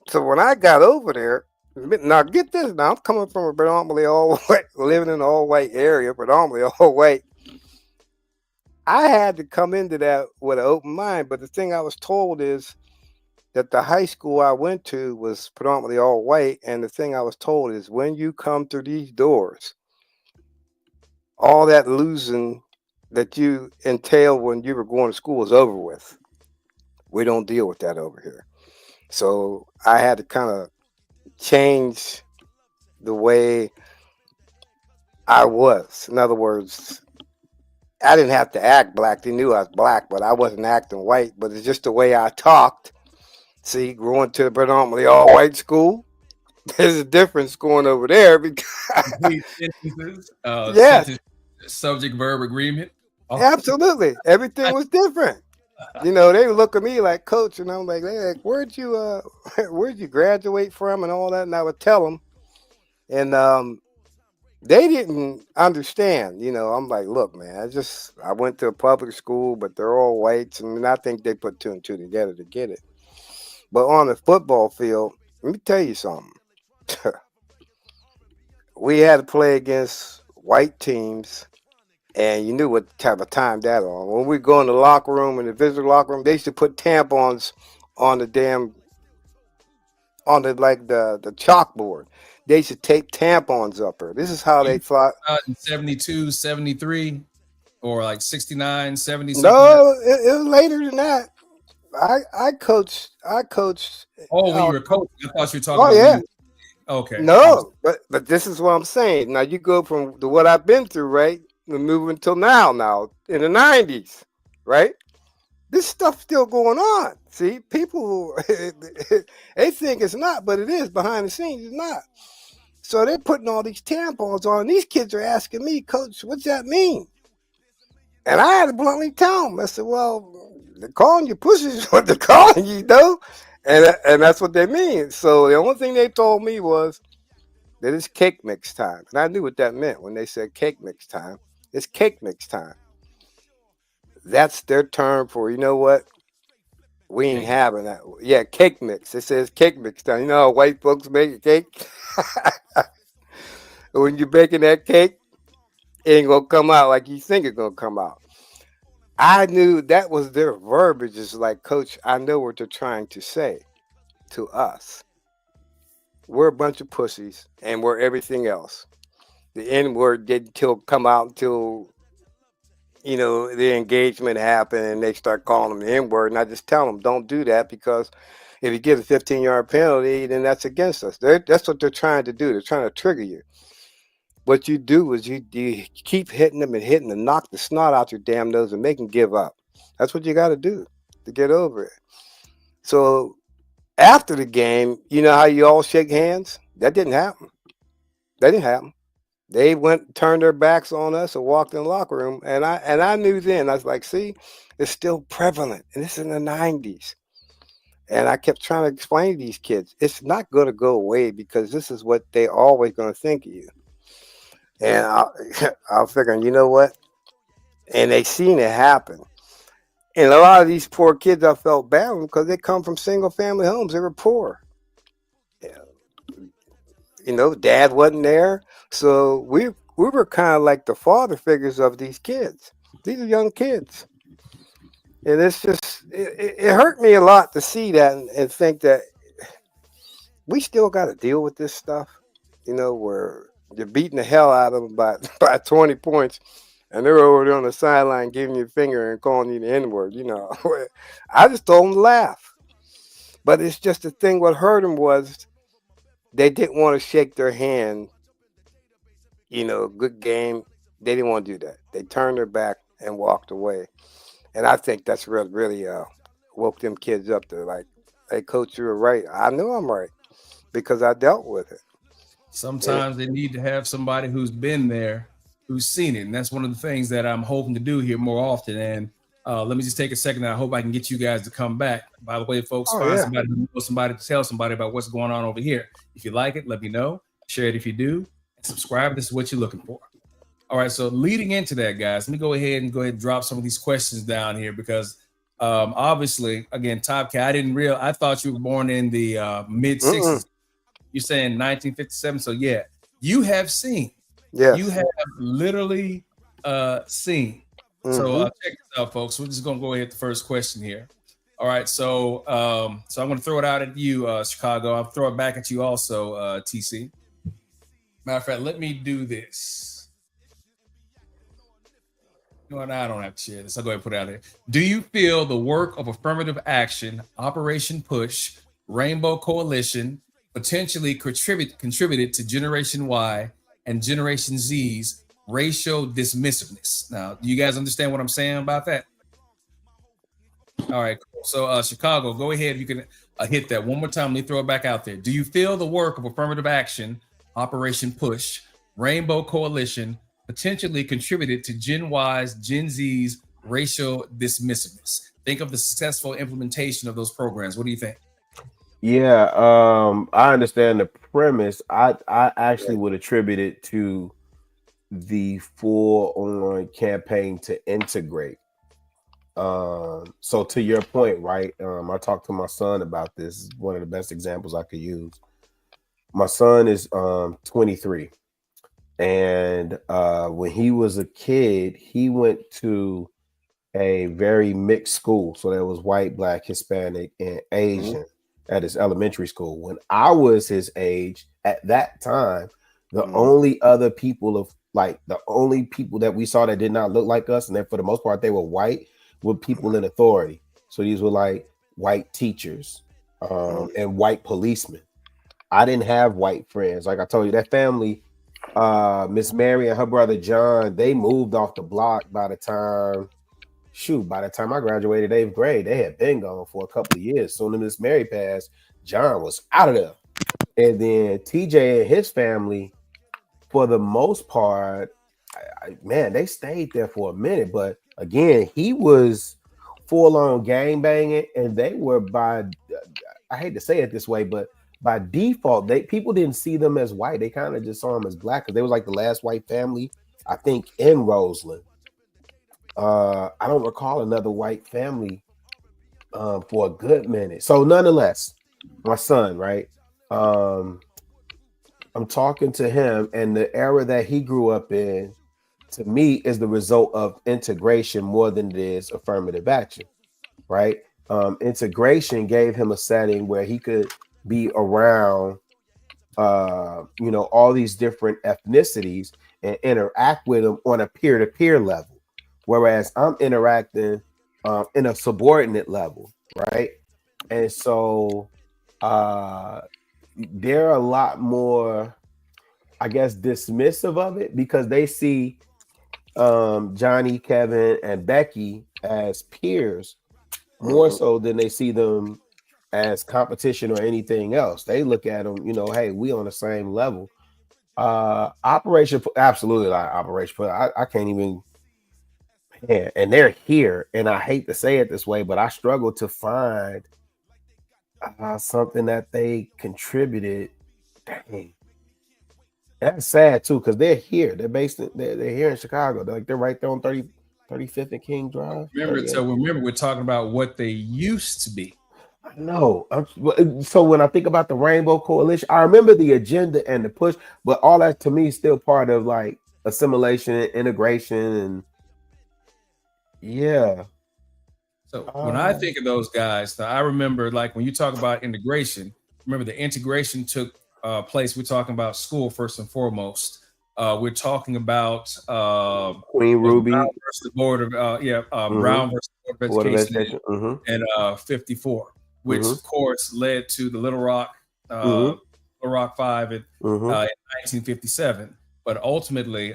So when I got over there, now get this. Now I'm coming from a predominantly all white, living in an all white area, predominantly all white. I had to come into that with an open mind. But the thing I was told is that the high school I went to was predominantly all white. And the thing I was told is when you come through these doors, all that losing that you entailed when you were going to school is over with. We don't deal with that over here. So I had to kind of change the way I was. In other words, I didn't have to act black. They knew I was black, but I wasn't acting white. But it's just the way I talked. See, going to a predominantly all white school, there's a difference going over there because yes, subject verb agreement. Oh. Absolutely, everything was different. They would look at me like, Coach, and I'm like, hey, where'd you graduate from and all that? And I would tell them, and they didn't understand. I'm like, look, man, I went to a public school, but they're all whites, and I think they put two and two together to get it. But on the football field, let me tell you something. We had to play against white teams. And you knew what type of time that on. When we go in the locker room, in the visitor locker room, they used to put tampons on the the chalkboard. They used to tape tampons up there. This is how they thought. 72, 73, or like 69, 70. No, it was later than that. I coached. Oh, when you were coaching, I thought you were talking about. Yeah. Okay. No, but this is what I'm saying. Now you go from what I've been through, right? We're moving till now in the 90s, right? This stuff's still going on. See, people, they think it's not, but it is behind the scenes. It's not. So they're putting all these tampons on. These kids are asking me, Coach, what's that mean? And I had to bluntly tell them. I said, well, they're calling you pussies, what they're calling you, though. And that's what they mean. So the only thing they told me was that it's cake mix time. And I knew what that meant when they said cake mix time. It's cake mix time. That's their term for, you know what? We ain't having that. Yeah, cake mix. It says cake mix time. You know how white folks make a cake? When you're baking that cake, it ain't going to come out like you think it's going to come out. I knew that was their verbiage. It's like, Coach, I know what they're trying to say to us. We're a bunch of pussies, and we're everything else. The N-word didn't come out until, the engagement happened and they start calling them the N-word. And I just tell them, don't do that, because if you get a 15-yard penalty, then that's against us. That's what they're trying to do. They're trying to trigger you. What you do is you keep hitting them and knock the snot out your damn nose and make them give up. That's what you got to do. to get over it. So after the game, you know how you all shake hands? That didn't happen. That didn't happen. They went, turned their backs on us, and walked in the locker room. And I knew then. I was like, see, it's still prevalent, and this is in the '90s. And I kept trying to explain to these kids, it's not going to go away because this is what they always going to think of you. And I was figuring, you know what? And they seen it happen. And a lot of these poor kids, I felt bad with because they come from single family homes. They were poor. You know, dad wasn't there. So we were kind of like the father figures of these kids. These are young kids. And it's just, it hurt me a lot to see that and think that we still got to deal with this stuff, you know, where you're beating the hell out of them by 20 points. And they're over there on the sideline giving you a finger and calling you the N-word, you know. I just told them to laugh. But it's just the thing, what hurt them was they didn't want to shake their hand, you know, good game. They didn't want to do that. They turned their back and walked away. And I think that's really woke them kids up to like, hey, coach, you were right. I knew I'm right because I dealt with it. Sometimes they need to have somebody who's been there, who's seen it. And that's one of the things that I'm hoping to do here more often. And let me just take a second. I hope I can get you guys to come back. By the way, folks, find somebody who knows somebody to tell somebody about what's going on over here. If you like it, let me know. Share it if you do. And subscribe. This is what you're looking for. All right. So leading into that, guys, let me go ahead and drop some of these questions down here because obviously, again, Top Cat, I thought you were born in the mid 60s. You're saying 1957. So yeah, you have seen. Yes. You have literally seen. So check this out, folks. We're just gonna go ahead with the first question here. All right. So I'm gonna throw it out at you, Chicago. I'll throw it back at you also, TC. Matter of fact, let me do this. You know what? I don't have to share this. I'll go ahead and put it out here. Do you feel the work of affirmative action, Operation Push, Rainbow Coalition, potentially contributed to Generation Y and Generation Z's racial dismissiveness? Now, do you guys understand what I'm saying about that? All right, cool. So Chicago, go ahead. You can hit that one more time. Let me throw it back out there. Do you feel the work of affirmative action, Operation Push, Rainbow Coalition, potentially contributed to Gen Y's, Gen Z's racial dismissiveness? Think of the successful implementation of those programs. What do you think? Yeah, I understand the premise. I actually would attribute it to the full-on campaign to integrate. So to your point, right? I talked to my son about this. One of the best examples I could use. My son is 23, and when he was a kid, he went to a very mixed school. So there was white, black, Hispanic, and Asian at his elementary school. When I was his age at that time, the only other people the only people that we saw that did not look like us, and then for the most part they were white, were people in authority. So these were like white teachers and white policemen. I didn't have white friends. Like I told you, that family, Miss Mary and her brother John, they moved off the block by the time I graduated 8th grade. They had been gone for a couple of years. Soon as Miss Mary passed, John was out of there. And then TJ and his family, for the most part, they stayed there for a minute. But again, he was full-on gang banging, and they were I hate to say it this way, but by default, people didn't see them as white. They kind of just saw them as black because they was like the last white family, I think, in Roseland. I don't recall another white family for a good minute. So nonetheless, my son, right? I'm talking to him, and the era that he grew up in, to me, is the result of integration more than it is affirmative action, right? Integration gave him a setting where he could be around, all these different ethnicities and interact with them on a peer-to-peer level. Whereas I'm interacting in a subordinate level, right? And so they're a lot more, I guess, dismissive of it because they see Johnny, Kevin, and Becky as peers more so than they see them as competition or anything else. They look at them, hey, we on the same level. Operation, absolutely, like Operation, but I can't even. Yeah, and they're here, and I hate to say it this way, but I struggle to find something that they contributed. Dang, that's sad too, because they're here. They're based in, they're here in Chicago. They're right there on 35th and King Drive. Remember, we're talking about what they used to be. I know. So when I think about the Rainbow Coalition, I remember the agenda and the push, but all that to me is still part of like assimilation and integration and yeah. So when I think of those guys, I remember like when you talk about integration, remember the integration took place. We're talking about school first and foremost. We're talking about Queen Ruby Brown versus the Board of Brown versus the Board of Education and 54, which of course led to the Little Rock Little Rock 5 in 1957. But ultimately,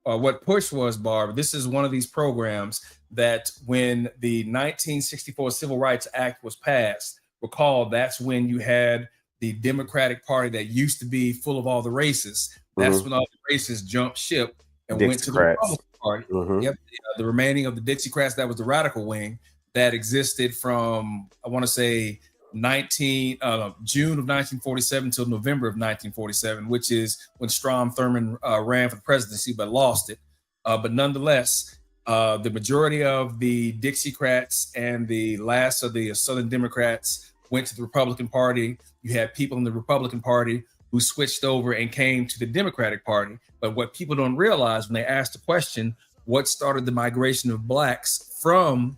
what push was, Barb, this is one of these programs that when the 1964 Civil Rights Act was passed, recall that's when you had the Democratic Party that used to be full of all the races. That's when all the races jumped ship and went to the Republican Party. Yep, the remaining of the Dixiecrats, that was the radical wing that existed from, I want to say, June of 1947 till November of 1947, which is when Strom Thurmond ran for the presidency but lost it. But nonetheless, the majority of the Dixiecrats and the last of the Southern Democrats went to the Republican Party. You had people in the Republican Party who switched over and came to the Democratic Party. But what people don't realize when they ask the question, what started the migration of blacks from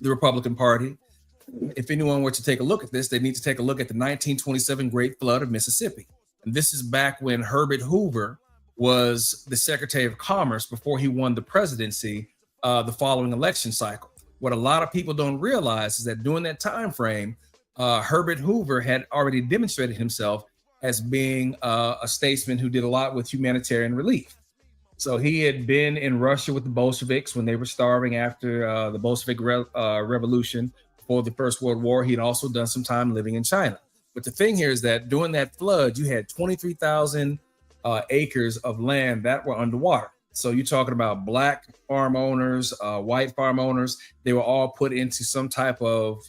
the Republican Party? If anyone were to take a look at this, they need to take a look at the 1927 Great Flood of Mississippi. And this is back when Herbert Hoover was the Secretary of Commerce before he won the presidency the following election cycle. What a lot of people don't realize is that during that time frame, Herbert Hoover had already demonstrated himself as being a statesman who did a lot with humanitarian relief. So he had been in Russia with the Bolsheviks when they were starving after the Bolshevik revolution for the First World War. He'd also done some time living in China. But the thing here is that during that flood, you had 23,000 acres of land that were underwater. So you're talking about black farm owners, white farm owners. They were all put into some type of,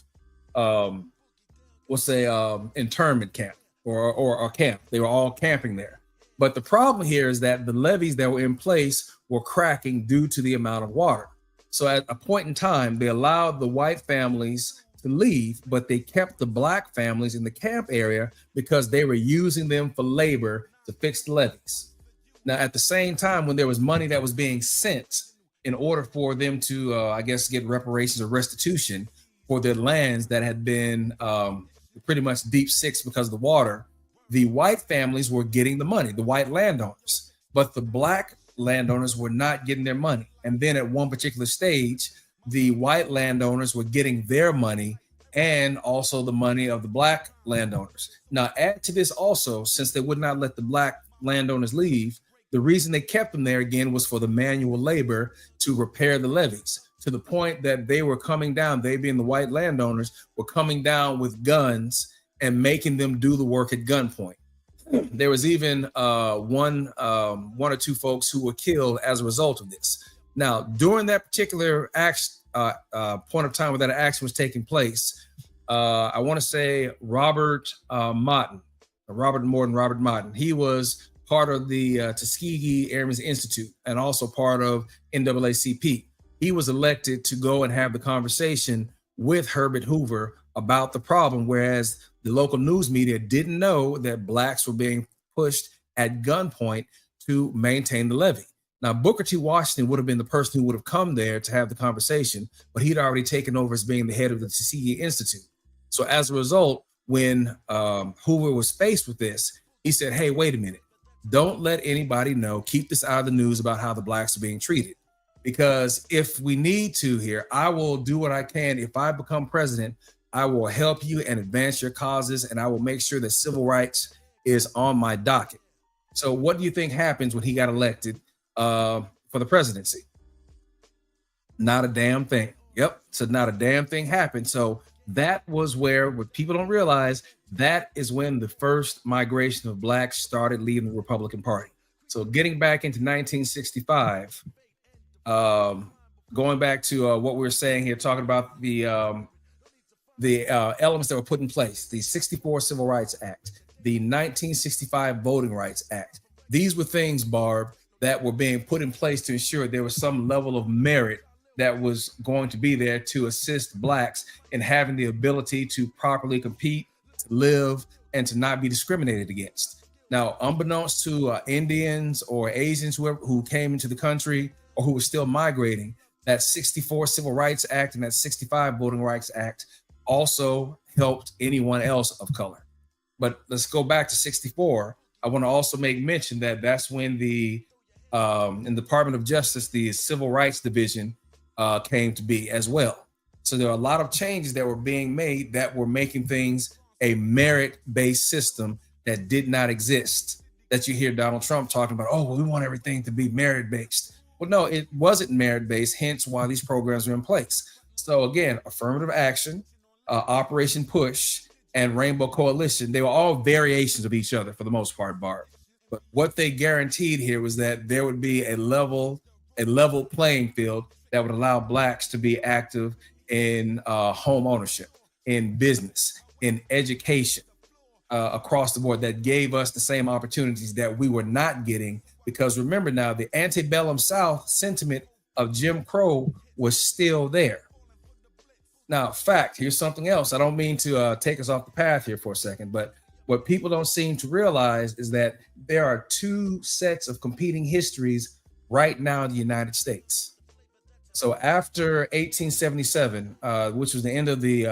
internment camp or camp. They were all camping there. But the problem here is that the levees that were in place were cracking due to the amount of water. So at a point in time, they allowed the white families to leave, but they kept the black families in the camp area because they were using them for labor to fix the levees. Now, at the same time, when there was money that was being sent in order for them to, get reparations or restitution for their lands that had been pretty much deep six because of the water, the white families were getting the money, the white landowners, but the black landowners were not getting their money. And then at one particular stage, the white landowners were getting their money and also the money of the black landowners. Now, add to this also, since they would not let the black landowners leave, the reason they kept them there again was for the manual labor to repair the levees, to the point that they were coming down, they being the white landowners, were coming down with guns and making them do the work at gunpoint. There was even one or two folks who were killed as a result of this. Now, during that particular point of time where that action was taking place, I want to say Robert Motten, he was part of the Tuskegee Airmen's Institute and also part of NAACP. He was elected to go and have the conversation with Herbert Hoover about the problem, whereas the local news media didn't know that blacks were being pushed at gunpoint to maintain the levee. Now, Booker T. Washington would have been the person who would have come there to have the conversation, but he'd already taken over as being the head of the Tuskegee Institute. So as a result, when Hoover was faced with this, he said, hey, wait a minute. Don't let anybody know. Keep this out of the news about how the blacks are being treated. Because if we need to here, I will do what I can. If I become president, I will help you and advance your causes, and I will make sure that civil rights is on my docket. So what do you think happens when he got elected for the presidency? Not a damn thing. Yep. So not a damn thing happened. So that was where, what people don't realize, that is when the first migration of blacks started leaving the Republican Party. So getting back into 1965, going back to what we were saying here, talking about the elements that were put in place, the 64 Civil Rights Act, the 1965 Voting Rights Act. These were things, Barb, that were being put in place to ensure there was some level of merit that was going to be there to assist blacks in having the ability to properly compete, to live, and to not be discriminated against. Now, unbeknownst to Indians or Asians, who came into the country or who were still migrating, that 64 Civil Rights Act and that 65 Voting Rights Act also helped anyone else of color. But let's go back to 64. I want to also make mention that that's when the in the Department of Justice, the Civil Rights Division came to be as well. So there are a lot of changes that were being made that were making things a merit-based system that did not exist, that you hear Donald Trump talking about, oh, well, we want everything to be merit-based. Well, no, it wasn't merit-based, hence why these programs are in place. So again, affirmative action, Operation Push, and Rainbow Coalition, they were all variations of each other for the most part, Barb. But what they guaranteed here was that there would be a level playing field that would allow blacks to be active in home ownership, in business, in education, across the board, that gave us the same opportunities that we were not getting. Because remember now, the antebellum South sentiment of Jim Crow was still there. Now, fact, here's something else. I don't mean to take us off the path here for a second, but what people don't seem to realize is that there are two sets of competing histories right now in the United States. So after 1877, which was the end of the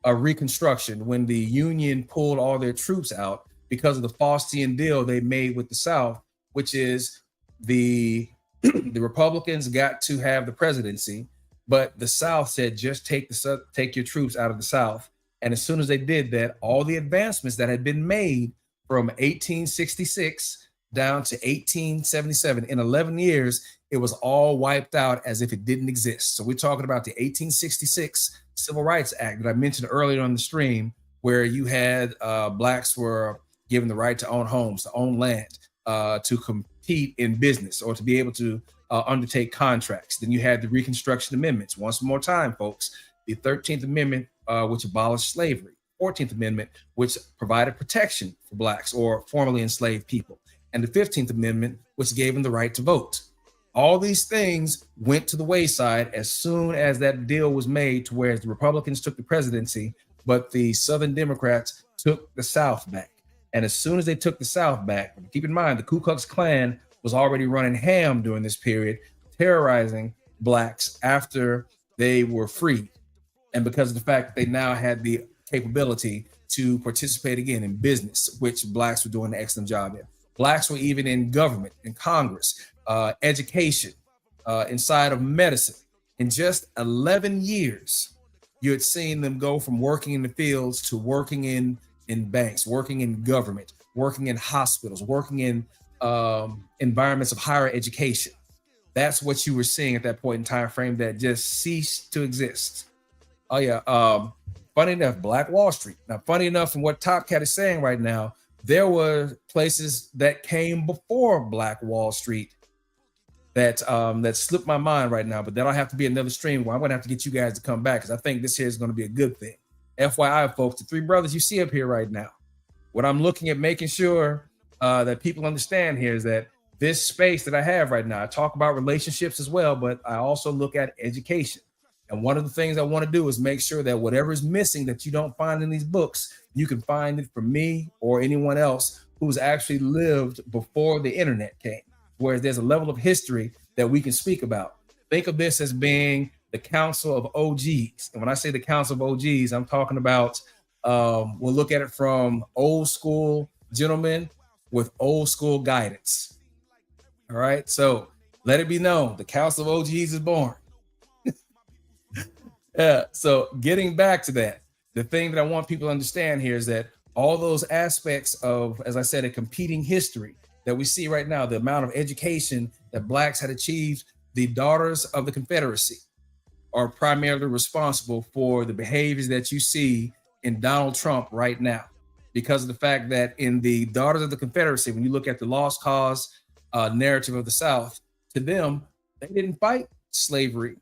Reconstruction, when the Union pulled all their troops out because of the Faustian deal they made with the South, which is the Republicans got to have the presidency, but the South said, just take your troops out of the South. And as soon as they did that, all the advancements that had been made from 1866 down to 1877, in 11 years, it was all wiped out as if it didn't exist. So we're talking about the 1866 Civil Rights Act that I mentioned earlier on the stream, where you had blacks were given the right to own homes, to own land, to compete in business, or to be able to undertake contracts. Then you had the Reconstruction Amendments. Once more time, folks, the 13th Amendment, which abolished slavery, 14th Amendment, which provided protection for blacks or formerly enslaved people, and the 15th Amendment, which gave them the right to vote. All these things went to the wayside as soon as that deal was made, to where the Republicans took the presidency, but the Southern Democrats took the South back. And as soon as they took the South back, keep in mind, the Ku Klux Klan was already running ham during this period, terrorizing blacks after they were freed. And because of the fact that they now had the capability to participate again in business, which blacks were doing an excellent job in. Blacks were even in government, in Congress, education, inside of medicine. In just 11 years, you had seen them go from working in the fields to working in banks, working in government, working in hospitals, working in environments of higher education. That's what you were seeing at that point in time frame that just ceased to exist. Oh yeah, funny enough, Black Wall Street. Now, funny enough, from what Top Cat is saying right now, there were places that came before Black Wall Street that slipped my mind right now, but that'll have to be another stream where I'm gonna have to get you guys to come back, because I think this here is gonna be a good thing. FYI, folks, the three brothers you see up here right now, what I'm looking at making sure that people understand here is that this space that I have right now, I talk about relationships as well, but I also look at education. And one of the things I want to do is make sure that whatever is missing that you don't find in these books, you can find it from me or anyone else who's actually lived before the internet came, whereas there's a level of history that we can speak about. Think of this as being the Council of OGs. And when I say the Council of OGs, I'm talking about, we'll look at it from old school gentlemen with old school guidance. All right, so let it be known, the Council of OGs is born. Yeah, so getting back to that, the thing that I want people to understand here is that all those aspects of, as I said, a competing history that we see right now, the amount of education that blacks had achieved, the Daughters of the Confederacy, are primarily responsible for the behaviors that you see in Donald Trump right now, because of the fact that in the Daughters of the Confederacy, when you look at the lost cause narrative of the South, to them, they didn't fight slavery.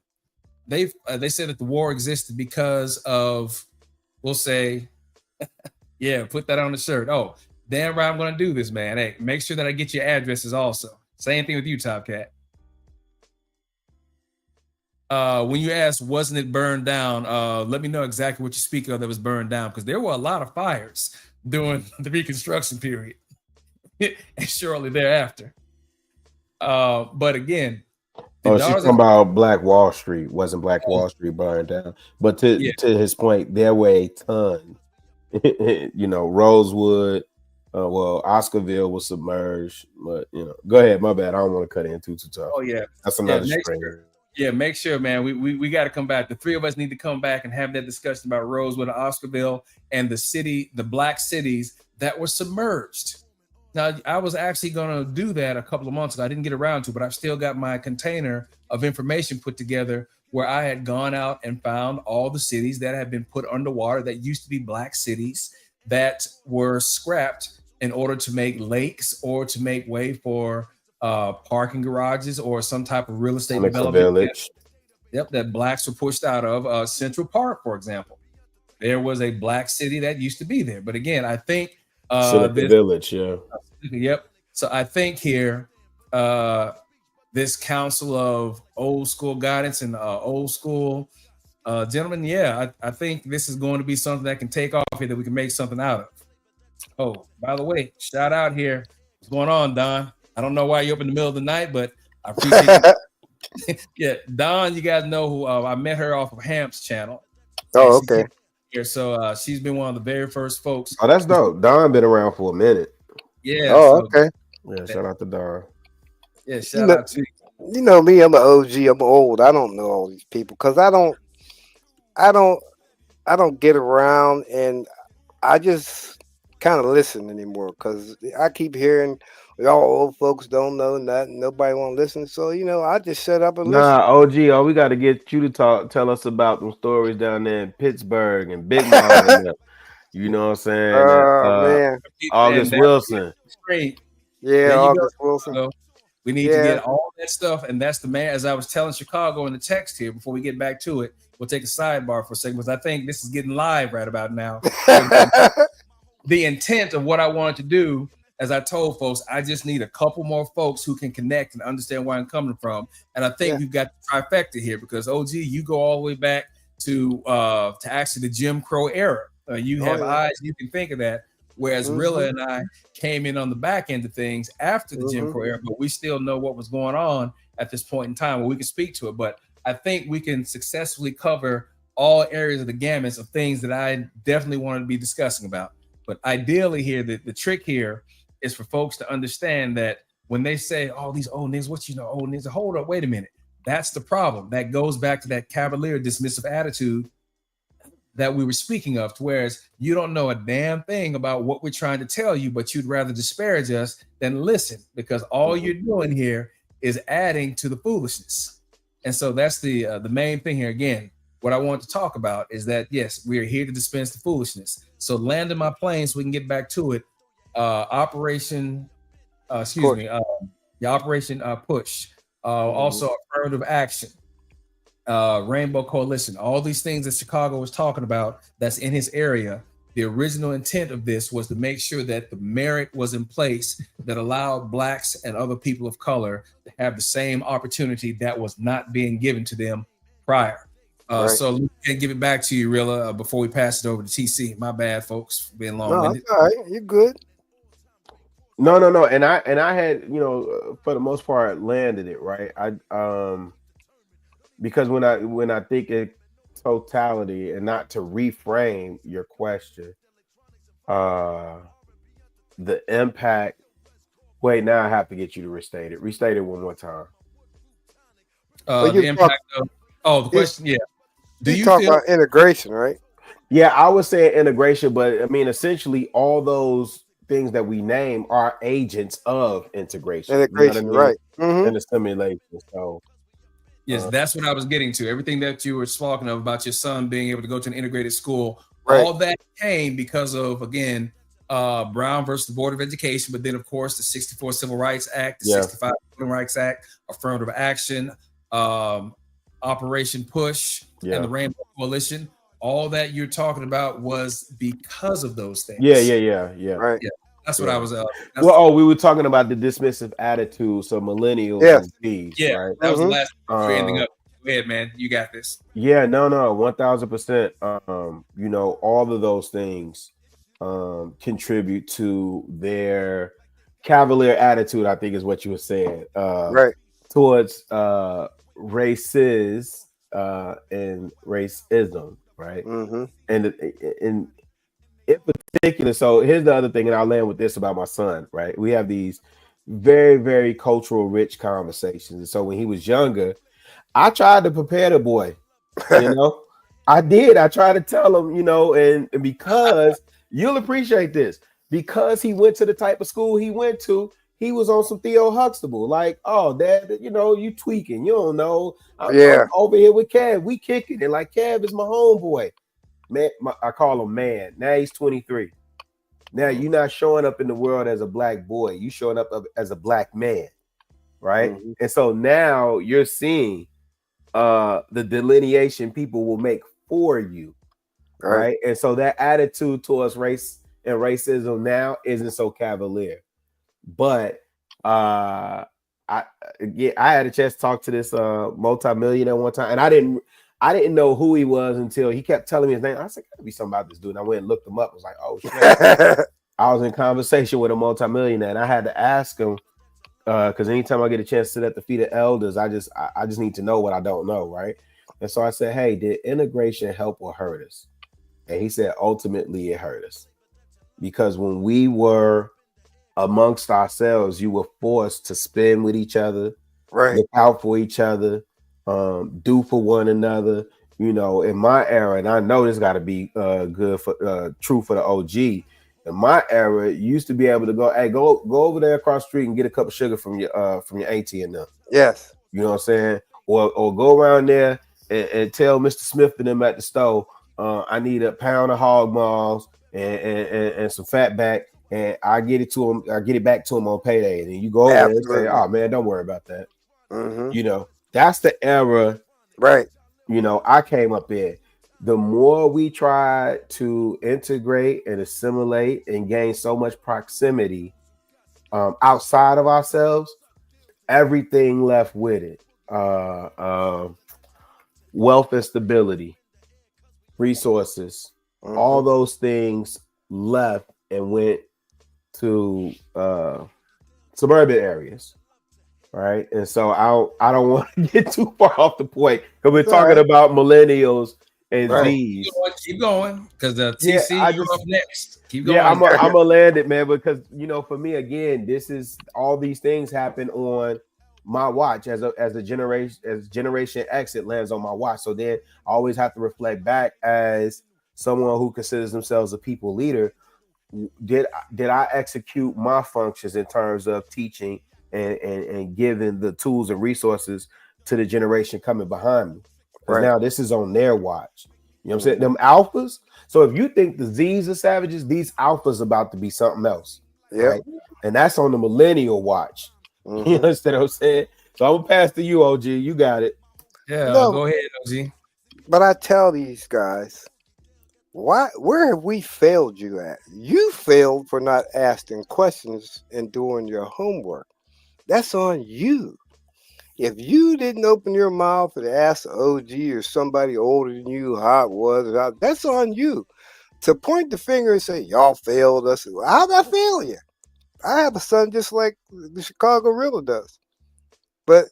They said that the war existed because of, we'll say, yeah, put that on the shirt. Oh, damn right, I'm going to do this, man. Hey, make sure that I get your addresses also. Same thing with you, Top Cat. When you ask, wasn't it burned down? Let me know exactly what you speak of that was burned down, because there were a lot of fires during the Reconstruction period and shortly thereafter. But again, she's talking about Black Wall Street. Wasn't Black Wall Street burned down? But to his point, there were a ton. Rosewood, Oscarville was submerged. But go ahead. My bad. I don't want to cut in too tough. Oh yeah, that's another string. Make sure, man. We got to come back. The three of us need to come back and have that discussion about Rosewood and Oscarville and the black cities that were submerged. Now, I was actually going to do that a couple of months ago. I didn't get around to, but I've still got my container of information put together where I had gone out and found all the cities that had been put underwater that used to be black cities that were scrapped in order to make lakes or to make way for parking garages or some type of real estate development. That blacks were pushed out of. Central Park, for example. There was a black city that used to be there. But again, I think Village, yeah. Yep. So I think here, this council of Oldskool Guidance and Oldskool gentlemen, I think this is going to be something that can take off here, that we can make something out of. Oh, by the way, shout out here. What's going on, Don? I don't know why you're up in the middle of the night, but I appreciate it. Yeah, Don, you guys know who I met her off of Hamp's channel. Oh, okay. Here, so she's been one of the very first folks. Oh, that's dope. Don been around for a minute. Yeah. Oh, okay. Yeah, shout out to Don. Yeah, shout out to you. You know me, I'm an OG. I'm old. I don't know all these people because I don't get around, and I just kind of listen anymore because I keep hearing y'all old folks don't know nothing. Nobody want to listen. So, I just shut up and listen. OG, we got to get you to tell us about them stories down there in Pittsburgh and Big Mom. You know what I'm saying? Man. August Wilson. Great. Yeah, August Wilson. So we need to get all that stuff. And that's the man, as I was telling Chicago in the text here, before we get back to it, we'll take a sidebar for a second, because I think this is getting live right about now. The intent of what I wanted to do, as I told folks, I just need a couple more folks who can connect and understand where I'm coming from. And I think we've got the trifecta here, because OG, you go all the way back to actually the Jim Crow era. You have eyes, you can think of that. Whereas Rilla and I came in on the back end of things after the Jim Crow era, but we still know what was going on at this point in time where we can speak to it. But I think we can successfully cover all areas of the gamut of things that I definitely wanted to be discussing about. But ideally here, the trick here is for folks to understand that when they say, oh, these old niggas, what old niggas, hold up, wait a minute. That's the problem. That goes back to that cavalier, dismissive attitude that we were speaking of, whereas you don't know a damn thing about what we're trying to tell you, but you'd rather disparage us than listen, because all you're doing here is adding to the foolishness. And so that's the main thing here. Again, what I want to talk about is that, yes, we are here to dispense the foolishness. So landing my plane so we can get back to it. Operation Push. Also affirmative action. Rainbow Coalition, all these things that Chicago was talking about that's in his area. The original intent of this was to make sure that the merit was in place that allowed blacks and other people of color to have the same opportunity that was not being given to them prior. So let me give it back to you, Rilla, before we pass it over to TC. My bad, folks, being long-winded. No, all right, you're good. No. And I had, for the most part, landed it right. Because when I think in totality, and not to reframe your question, the impact. Wait, now I have to get you to restate it. Restate it one more time. The impact of the question. Yeah. Do you talk about integration, right? Yeah, I would say integration, but I mean, essentially, all those things that we name are agents of integration. Integration, right? And assimilation. So. Yes, that's what I was getting to. Everything that you were talking about your son being able to go to an integrated school, Right. all that came because of, again, Brown versus the Board of Education, but then, of course, the 64 Civil Rights Act, the 65 Voting Rights Act, affirmative action, Operation Push, and the Rainbow Coalition. All that you're talking about was because of those things. Yeah. Right. Yeah, that's what I was. We were talking about the dismissive attitudes of millennials and Z's, yeah, right? that was the last we're ending up. Go ahead, man. You got this. Yeah, no, 1000%. You know, all of those things contribute to their cavalier attitude, I think is what you were saying. Right. Towards races and racism, right? And in particular, so here's the other thing, and I'll land with this about my son, right? We have these very, very cultural rich conversations. And so when he was younger, I tried to prepare the boy, you know, I did. I tried to tell him, you know, and because you'll appreciate this, because he went to the type of school he went to, he was on some Theo Huxtable, like, oh, dad, you know, you tweaking, you don't know. I'm over here with Kev, we kicking it, like Kev is my homeboy. Man, I call him man. Now he's 23. Now you're not showing up in the world as a black boy, you showing up as a black man, right? And so now you're seeing the delineation people will make for you, right? And so that attitude towards race and racism now isn't so cavalier. But I had a chance to talk to this multi-millionaire one time, and I didn't know who he was until he kept telling me his name. I said, "Gotta be something about this dude." And I went and looked him up. I was like, "Oh shit!" I was in conversation with a multi-millionaire, and I had to ask him because anytime I get a chance to sit at the feet of elders, I just need to know what I don't know, right? And so I said, "Hey, did integration help or hurt us?" And he said, "Ultimately, it hurt us because when we were amongst ourselves, you were forced to spend with each other, look out for each other, do for one another." You know, in my era, and I know this got to be good for true for the OG. In my era, you used to be able to go, hey, go over there across the street and get a cup of sugar from your auntie and them. Yes. You know what I'm saying? Or go around there and tell Mr. Smith and them at the store, I need a pound of hog maws and some fat back, and I get it to him, I get it back to him on payday. And then you go over there and say, oh man, don't worry about that. You know, that's the era, right? You know, I came up in. The more we try to integrate and assimilate and gain so much proximity outside of ourselves, everything left with it. Wealth and stability, resources, all those things left and went to suburban areas. Right. And so I don't want to get too far off the point because we're talking about millennials and Z's. Keep going, because the TC you're up next. Keep going. Yeah, I'm gonna land it, man, because you know, for me, again, this is all these things happen on my watch as a generation X, it lands on my watch. So then I always have to reflect back as someone who considers themselves a people leader. Did I execute my functions in terms of teaching and giving the tools and resources to the generation coming behind me? Because now this is on their watch. You know what I'm saying? Them alphas. So if you think the Z's are savages, these alphas about to be something else. Right? And that's on the millennial watch. You understand what I'm saying? So I'm gonna pass to you, OG. You got it. Yeah, go ahead, OG. But I tell these guys, where have we failed you at? You failed for not asking questions and doing your homework. That's on you. If you didn't open your mouth and ask the OG or somebody older than you how it was, that's on you. To point the finger and say, y'all failed us. How'd I fail you? I have a son just like the ChicagoRilla does. But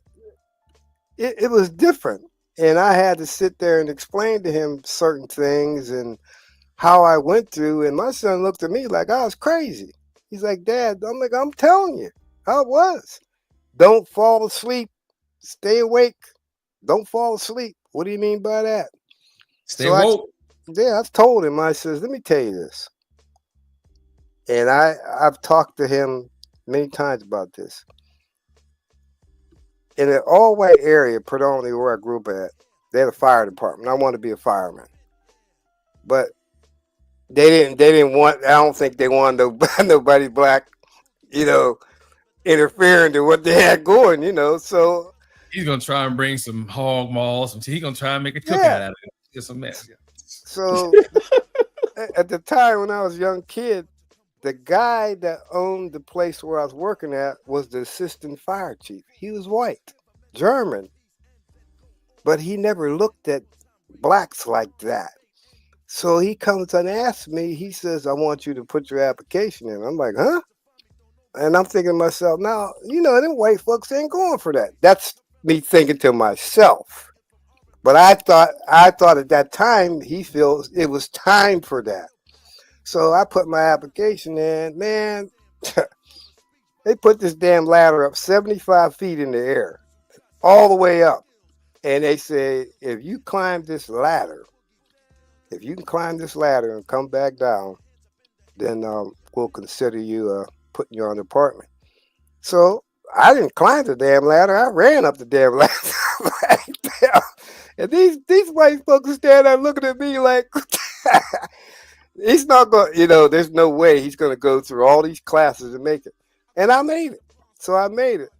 it was different. And I had to sit there and explain to him certain things and how I went through. And my son looked at me like I was crazy. He's like, Dad, I'm telling you how it was. Don't fall asleep. Stay awake. Don't fall asleep. What do you mean by that? Stay woke. I've told him, I says, let me tell you this. And I've talked to him many times about this. in an all-white area, predominantly where I grew up at, they had a fire department. I wanted to be a fireman, but they didn't want. I don't think they wanted nobody black, you know, interfering to what they had going, So He's gonna try and bring some hog maws. He's gonna try and make a cookout yeah. out of it. Get some mess. Yeah. So at the time when I was a young kid, the guy that owned the place where I was working at was the assistant fire chief. He was white, German, but he never looked at blacks like that. So he comes and asks me, he says, I want you to put your application in. I'm like, huh? And I'm thinking to myself, now, them white folks ain't going for that. That's me thinking to myself. But I thought at that time he feels it was time for that. So I put my application in. Man, they put this damn ladder up 75 feet in the air, all the way up. And they say, if you climb this ladder, if you can climb this ladder and come back down, then we'll consider you putting you on the apartment. So I didn't climb the damn ladder. I ran up the damn ladder. And these white folks stand there looking at me like, he's not going to, there's no way he's going to go through all these classes and make it. And I made it. So I made it.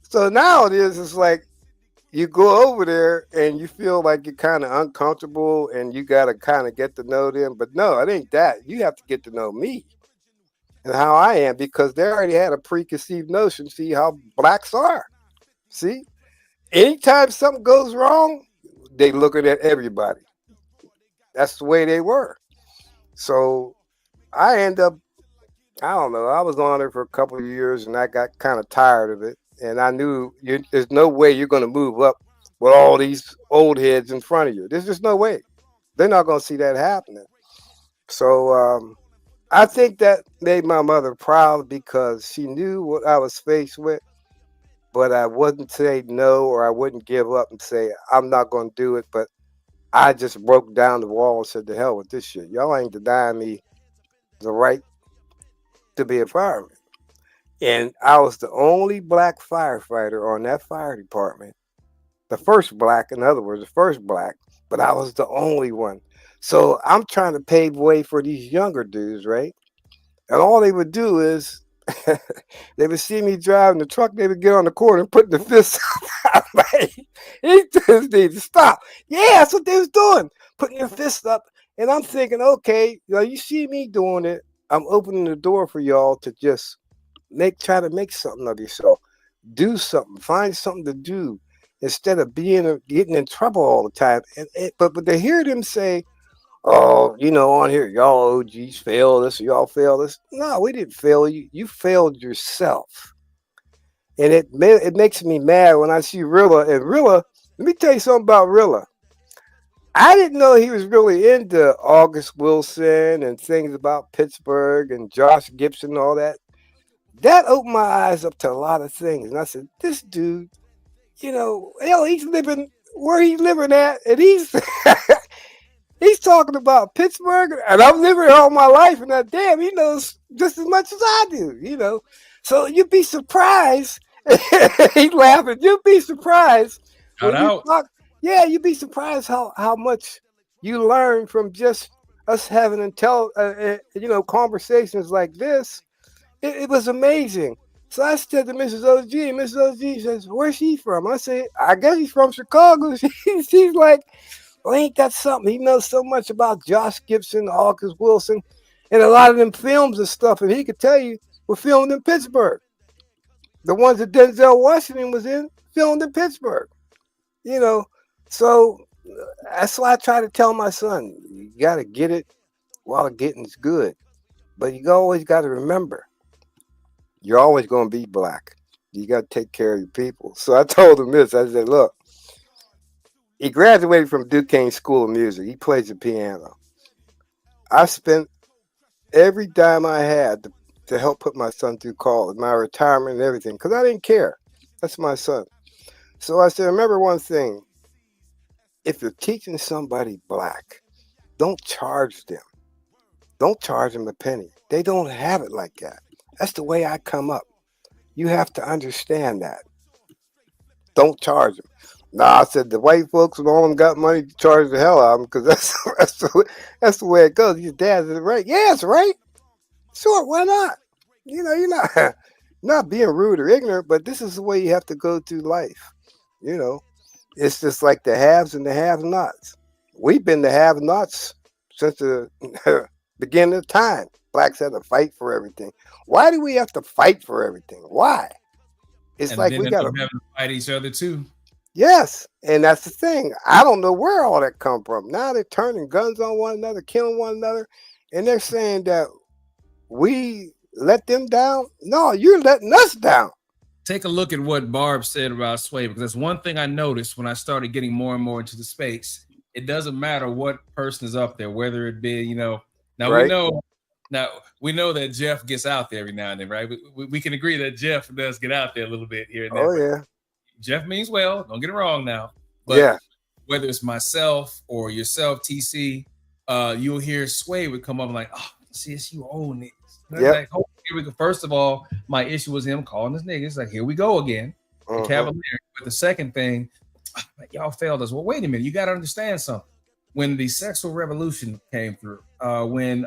So now it's like you go over there and you feel like you're kind of uncomfortable and you got to kind of get to know them. But no, it ain't that. You have to get to know me and how I am, because they already had a preconceived notion. See how blacks are. See, anytime something goes wrong, they looking at everybody. That's the way they were. So I end up, I don't know, I was on there for a couple of years and I got kind of tired of it. And I knew there's no way you're going to move up with all these old heads in front of you. There's just no way. They're not going to see that happening. So I think that made my mother proud because she knew what I was faced with, but I wouldn't say no, or I wouldn't give up and say, I'm not going to do it. But I just broke down the wall and said, to hell with this shit. Y'all ain't denying me the right to be a fireman. And I was the only black firefighter on that fire department. The first black, in other words, the first black, but I was the only one. So I'm trying to pave way for these younger dudes, right? And all they would do is they would see me driving the truck, they would get on the corner and put the fist up. Like, he just need to stop. Yeah, that's what they was doing, putting their fist up. And I'm thinking, okay, you see me doing it. I'm opening the door for y'all to just try to make something of yourself. Do something. Find something to do instead of getting in trouble all the time. But to hear them say, "Oh, on here, y'all OGs fail this, y'all fail this." No, we didn't fail you. You failed yourself, and it makes me mad when I see Rilla. And Rilla, let me tell you something about Rilla. I didn't know he was really into August Wilson and things about Pittsburgh and Josh Gibson and all that. That opened my eyes up to a lot of things. And I said, this dude, he's living where he's living at. And he's he's talking about Pittsburgh. And I'm living here all my life. And damn, he knows just as much as I do. So you'd be surprised. He's laughing. You'd be surprised Shout when you out. talk. Yeah, you'd be surprised how much you learn from just us having conversations like this. It was amazing. So I said to Mrs. OG, and Mrs. OG says, "Where's she from?" I said, "I guess he's from Chicago." She's like, "Well, ain't that something? He knows so much about Josh Gibson, August Wilson, and a lot of them films and stuff, and he could tell you were filmed in Pittsburgh. The ones that Denzel Washington was in, filmed in Pittsburgh. So that's why I try to tell my son, you got to get it while the getting's good. But you always got to remember, you're always going to be black. You got to take care of your people." So I told him this. I said, look, he graduated from Duquesne School of Music. He plays the piano. I spent every dime I had to help put my son through college, my retirement and everything, because I didn't care. That's my son. So I said, remember one thing. If you're teaching somebody black, don't charge them. Don't charge them a penny. They don't have it like that. That's the way I come up. You have to understand that. Don't charge them. Nah, I said the white folks with all them got money to charge the hell out of them because that's the way it goes. Your dad is right. Yeah, it's right. Sure, why not? You're not not being rude or ignorant, but this is the way you have to go through life. You know, it's just like the haves and the have-nots. We've been the have-nots since the beginning of time. Blacks had to fight for everything. Why do we have to fight for everything? Why? It's And like then we they got have to. to fight each other too. Yes, and that's the thing. I don't know where all that come from. Now they're turning guns on one another, killing one another, and they're saying that we let them down. No, you're letting us down. Take a look at what Barb said about Sway, because that's one thing I noticed when I started getting more and more into the space. It doesn't matter what person is up there, whether it be, now Right. we know that Jeff gets out there every now and then, right? We can agree that Jeff does get out there a little bit here and there. Oh yeah. Jeff means well, don't get it wrong now. But Yeah. whether it's myself or yourself, TC, you'll hear Sway would come up and like, oh, sis, you old niggas. Yeah. Like, oh, here we go. First of all, my issue was him calling us niggas. Like, here we go again. The Cavalier. But the second thing, like, y'all failed us. Well, wait a minute. You got to understand something. When the sexual revolution came through, when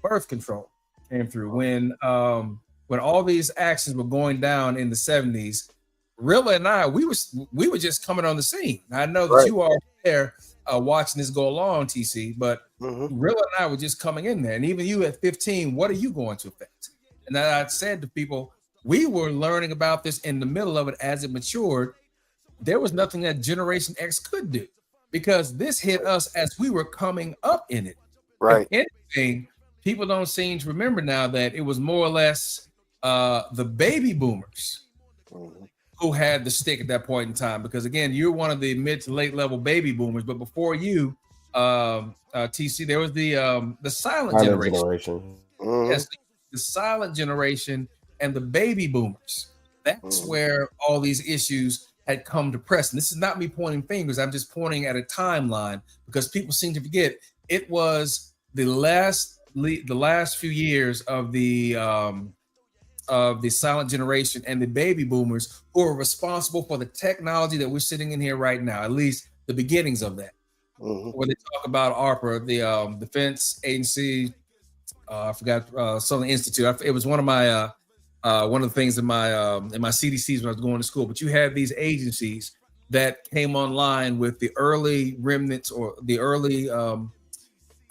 birth control came through, when all these actions were going down in the 70s, Rilla and I, we were just coming on the scene. I know that you are there watching this go along, TC, but Rilla and I were just coming in there. And even you at 15, what are you going to affect? And I said to people, we were learning about this in the middle of it as it matured. There was nothing that Generation X could do because this hit us as we were coming up in it. Right. If anything, people don't seem to remember now that it was more or less the baby boomers who had the stick at that point in time. Because again, you're one of the mid to late level baby boomers, but before you, TC, there was the silent generation. Yes, the silent generation and the baby boomers. That's where all these issues had come to press. And this is not me pointing fingers. I'm just pointing at a timeline because people seem to forget it was the last few years of the silent generation and the baby boomers who are responsible for the technology that we're sitting in here right now, at least the beginnings of that. Where they talk about ARPA, the Defense Agency, I forgot, Southern Institute. It was one of the things in my CDCs when I was going to school. But you had these agencies that came online with the early remnants or the early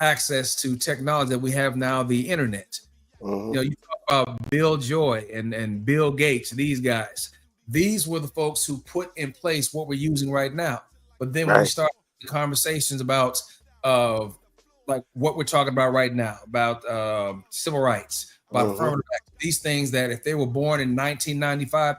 access to technology that we have now, the internet. You talk about Bill Joy and Bill Gates, these guys. These were the folks who put in place what we're using right now. But then when we start the conversations about like what we're talking about right now, about civil rights, about affirmative action, these things that if they were born in 1995,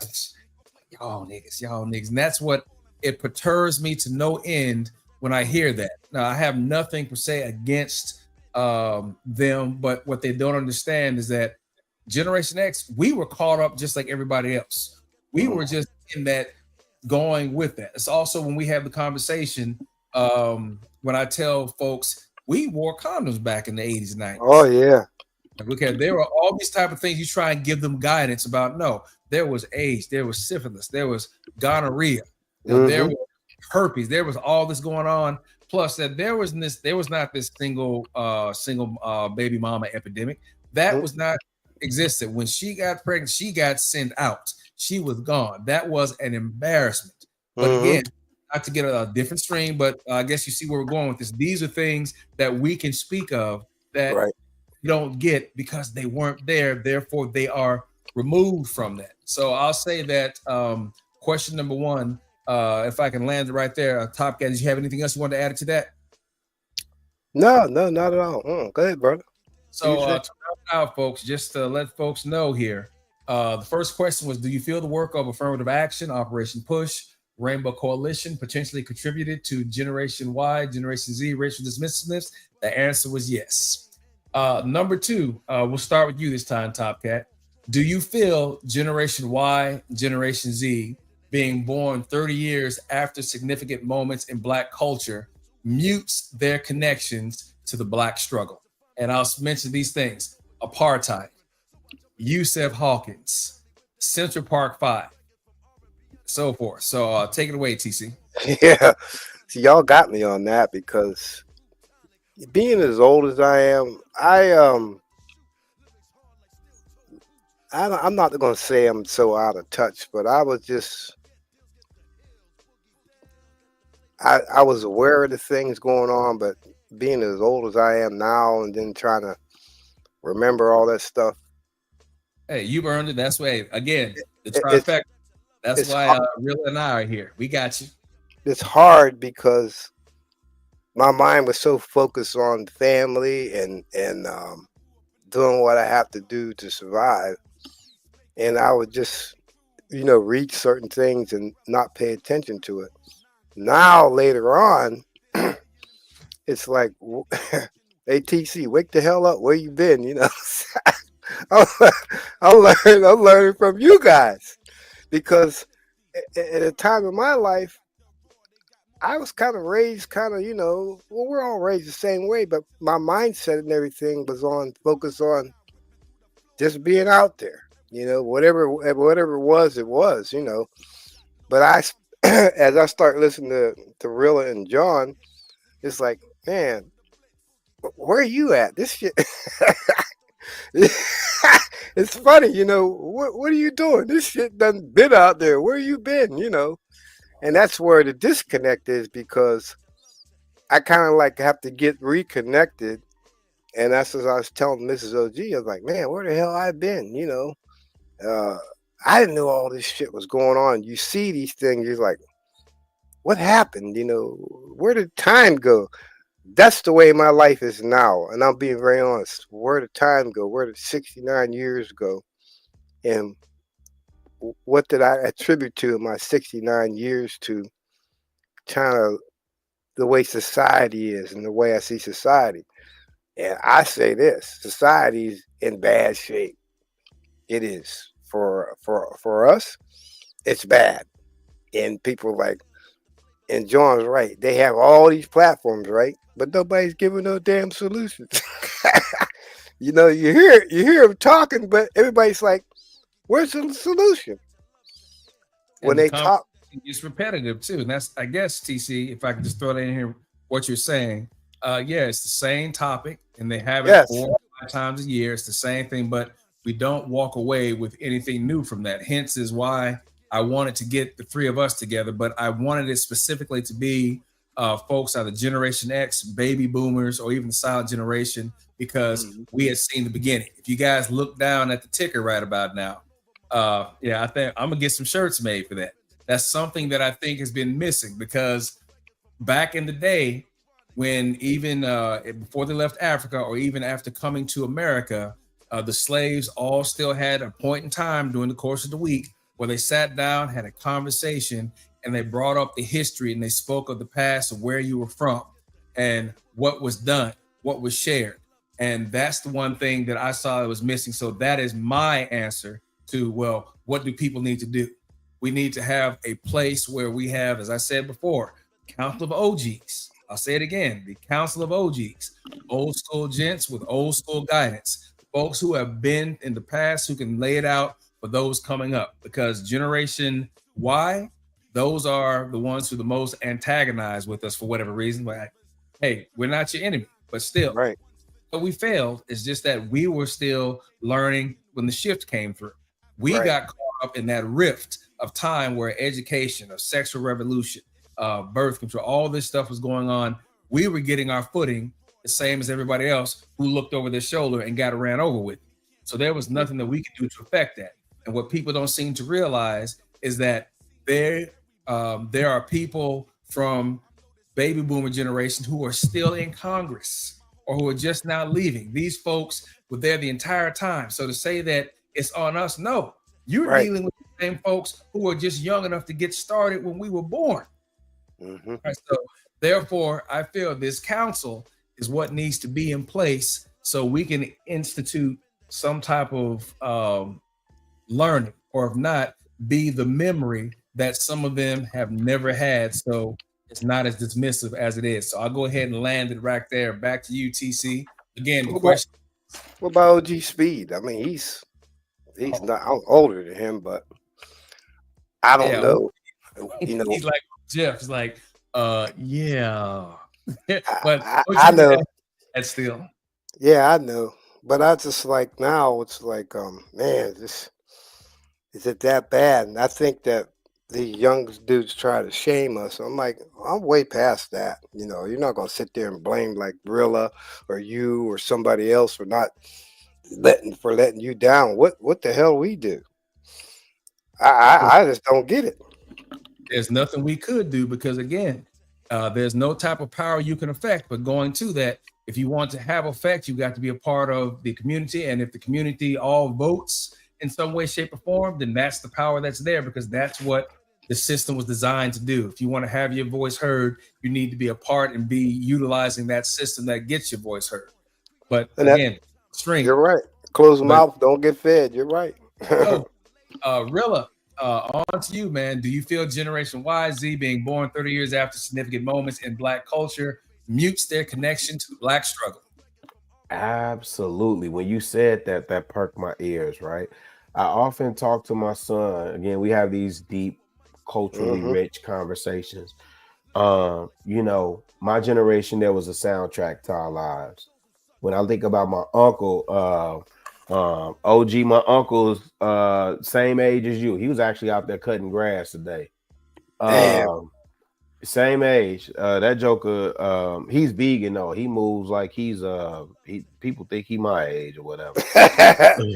y'all niggas. And that's what it perturbs me to no end when I hear that. Now, I have nothing per se against them, but what they don't understand is that Generation X, we were caught up just like everybody else. We were just in that going with that. It's also when we have the conversation, when I tell folks, we wore condoms back in the 80s and 90s. Oh, yeah. Okay, there were all these type of things you try and give them guidance about. No, there was AIDS, there was syphilis, there was gonorrhea, there was herpes, there was all this going on. Plus, that there was not this single baby mama epidemic that was not existed. When she got pregnant, she got sent out. She was gone. That was an embarrassment. But again, not to get a different stream, but I guess you see where we're going with this. These are things that we can speak of that you don't get because they weren't there. Therefore, they are removed from that. So I'll say that question number one, if I can land it right there, Top Cat, did you have anything else you want to add to that? No, not at all. Go ahead, brother. So to round out, folks, just to let folks know here, the first question was, do you feel the work of affirmative action, Operation Push, Rainbow Coalition potentially contributed to Generation Y, Generation Z racial dismissiveness? The answer was yes. Number two, we'll start with you this time, Top Cat. Do you feel Generation Y, Generation Z being born 30 years after significant moments in Black culture mutes their connections to the Black struggle? And I'll mention these things: apartheid, Yusef Hawkins, Central Park 5, so forth. So take it away, TC. Yeah. See, y'all got me on that because being as old as I am, I'm not going to say I'm so out of touch, but I was just I was aware of the things going on, but being as old as I am now and then trying to remember all that stuff. Hey, you've earned it. That's why, again, the It's trifecta. That's it's why Rilla and I are here. We got you. it's hard because my mind was so focused on family and doing what I have to do to survive, and I would just read certain things and not pay attention to it. Now later on, it's like, hey TC, wake the hell up! Where you been? I'm, I'm learning from you guys because at a time in my life, I was kind of raised, well, we're all raised the same way, but my mindset and everything was on focus on just being out there, whatever it was. But as I start listening to Rilla and John, it's like, man, where are you at? This shit. It's funny, what are you doing? This shit done been out there. Where you been, And that's where the disconnect is because I kind of like have to get reconnected. And that's as I was telling Mrs. OG, I was like, man, where the hell I been? I didn't know all this shit was going on. You see these things, you're like, what happened? Where did time go? That's the way my life is now. And I'm being very honest. Where did time go? Where did 69 years go? And what did I attribute to my 69 years to kind of the way society is and the way I see society? And I say this, society's in bad shape. It is. For us, it's bad. And people like, and John's right, they have all these platforms, right? But nobody's giving no damn solutions. You hear them talking, but everybody's like, where's the solution? When they talk, it's repetitive too. And that's, I guess, TC, if I can just throw that in here, what you're saying. Yeah, it's the same topic, and they have it 4 or 5 times a year. It's the same thing, but we don't walk away with anything new from that. Hence is why I wanted to get the 3 of us together, but I wanted it specifically to be folks either Generation X, baby boomers, or even the silent generation, because we had seen the beginning. If you guys look down at the ticker right about now, I think I'm gonna get some shirts made for that. That's something that I think has been missing, because back in the day, when even before they left Africa, or even after coming to America, the slaves all still had a point in time during the course of the week where they sat down, had a conversation, and they brought up the history, and they spoke of the past, of where you were from and what was done, what was shared. And that's the one thing that I saw that was missing. So that is my answer to, well, what do people need to do? We need to have a place where we have, as I said before, Council of OGs. I'll say it again, the Council of OGs, Oldskool Gents with Oldskool Guidance, folks who have been in the past, who can lay it out for those coming up, because Generation Y, those are the ones who are the most antagonized with us for whatever reason. But hey, we're not your enemy, but still, right. But we failed. It's just that we were still learning when the shift came through. We got caught up in that rift of time where education, of sexual revolution, birth control, all this stuff was going on. We were getting our footing the same as everybody else who looked over their shoulder and got ran over with. So there was nothing that we could do to affect that. And what people don't seem to realize is that there are people from baby boomer generation who are still in Congress, or who are just now leaving. These folks were there the entire time. So to say that it's on us, no. You're dealing with the same folks who are just young enough to get started when we were born. Right, so therefore, I feel this council is what needs to be in place so we can institute some type of learning, or if not, be the memory that some of them have never had. So it's not as dismissive as it is. So I'll go ahead and land it right there. Back to you, TC. Again, the question. What about OG Speed? I mean, he's not, I'm older than him, but I don't know. You know, He's like Jeff. He's like, yeah. But I know. that's still. Yeah, I know. But I just like now it's like, man, this is it that bad? And I think that these young dudes try to shame us. I'm like, I'm way past that. You know, you're not gonna sit there and blame like Rilla or you or somebody else for not letting you down. What the hell we do? I just don't get it. There's nothing we could do because again, there's no type of power you can affect. But going to that, if you want to have effect, you got to be a part of the community. And if the community all votes in some way, shape, or form, then that's the power that's there because that's what the system was designed to do. If you want to have your voice heard, you need to be a part and be utilizing that system that gets your voice heard. But And again, strength. you're right. Closed But mouth don't get fed. You're right. so, Rilla, on to you, man. Do you feel Generation Y, Z being born 30 years after significant moments in Black culture mutes their connection to the Black struggle? Absolutely. When you said that, that perked my ears, right? I often talk to my son. Again, we have these deep, culturally rich conversations. You know, my generation, there was a soundtrack to our lives. When I think about my uncle, OG, my uncle's same age as you. He was actually out there cutting grass today. Damn. Same age. That joker, he's vegan though. He moves like he's people think he my age or whatever.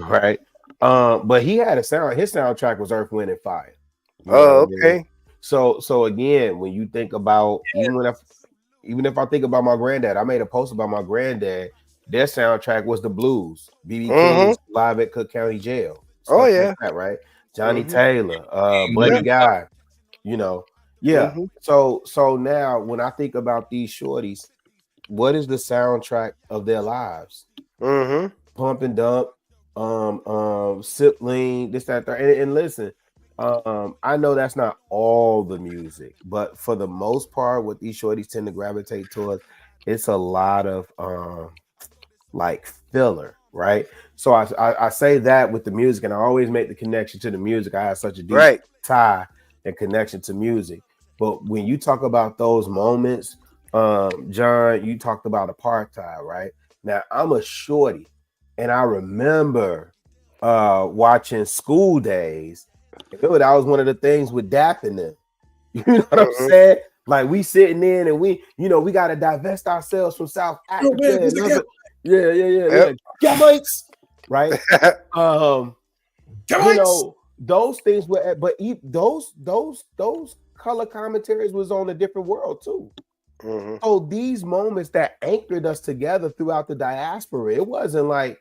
Right. But he had his soundtrack was Earth, Wind, and Fire. You know Oh, what I mean? okay. So again, when you think about even if I think about my granddad, I made a post about my granddad. Their soundtrack was the blues. B.B. King's Live at Cook County Jail. Oh Stuff yeah. like that, right? Johnny Taylor, Buddy Living Guy, you know. Yeah. So now when I think about these shorties, what is the soundtrack of their lives? Pump and Dump, Sip Lean, this, that, third. And listen, I know that's not all the music, but for the most part, what these shorties tend to gravitate towards, it's a lot of like filler, right? So I say that with the music, and I always make the connection to the music. I have such a deep tie and connection to music. But when you talk about those moments, John, you talked about apartheid, right? Now I'm a shorty, and I remember watching School Days. Remember, that was one of the things with dapping them. You know what I'm saying? Like we sitting in and we got to divest ourselves from South Africa. Yeah. Gambites, right? You know, those things were, but those color commentaries was on a different world too. So these moments that anchored us together throughout the diaspora, it wasn't like,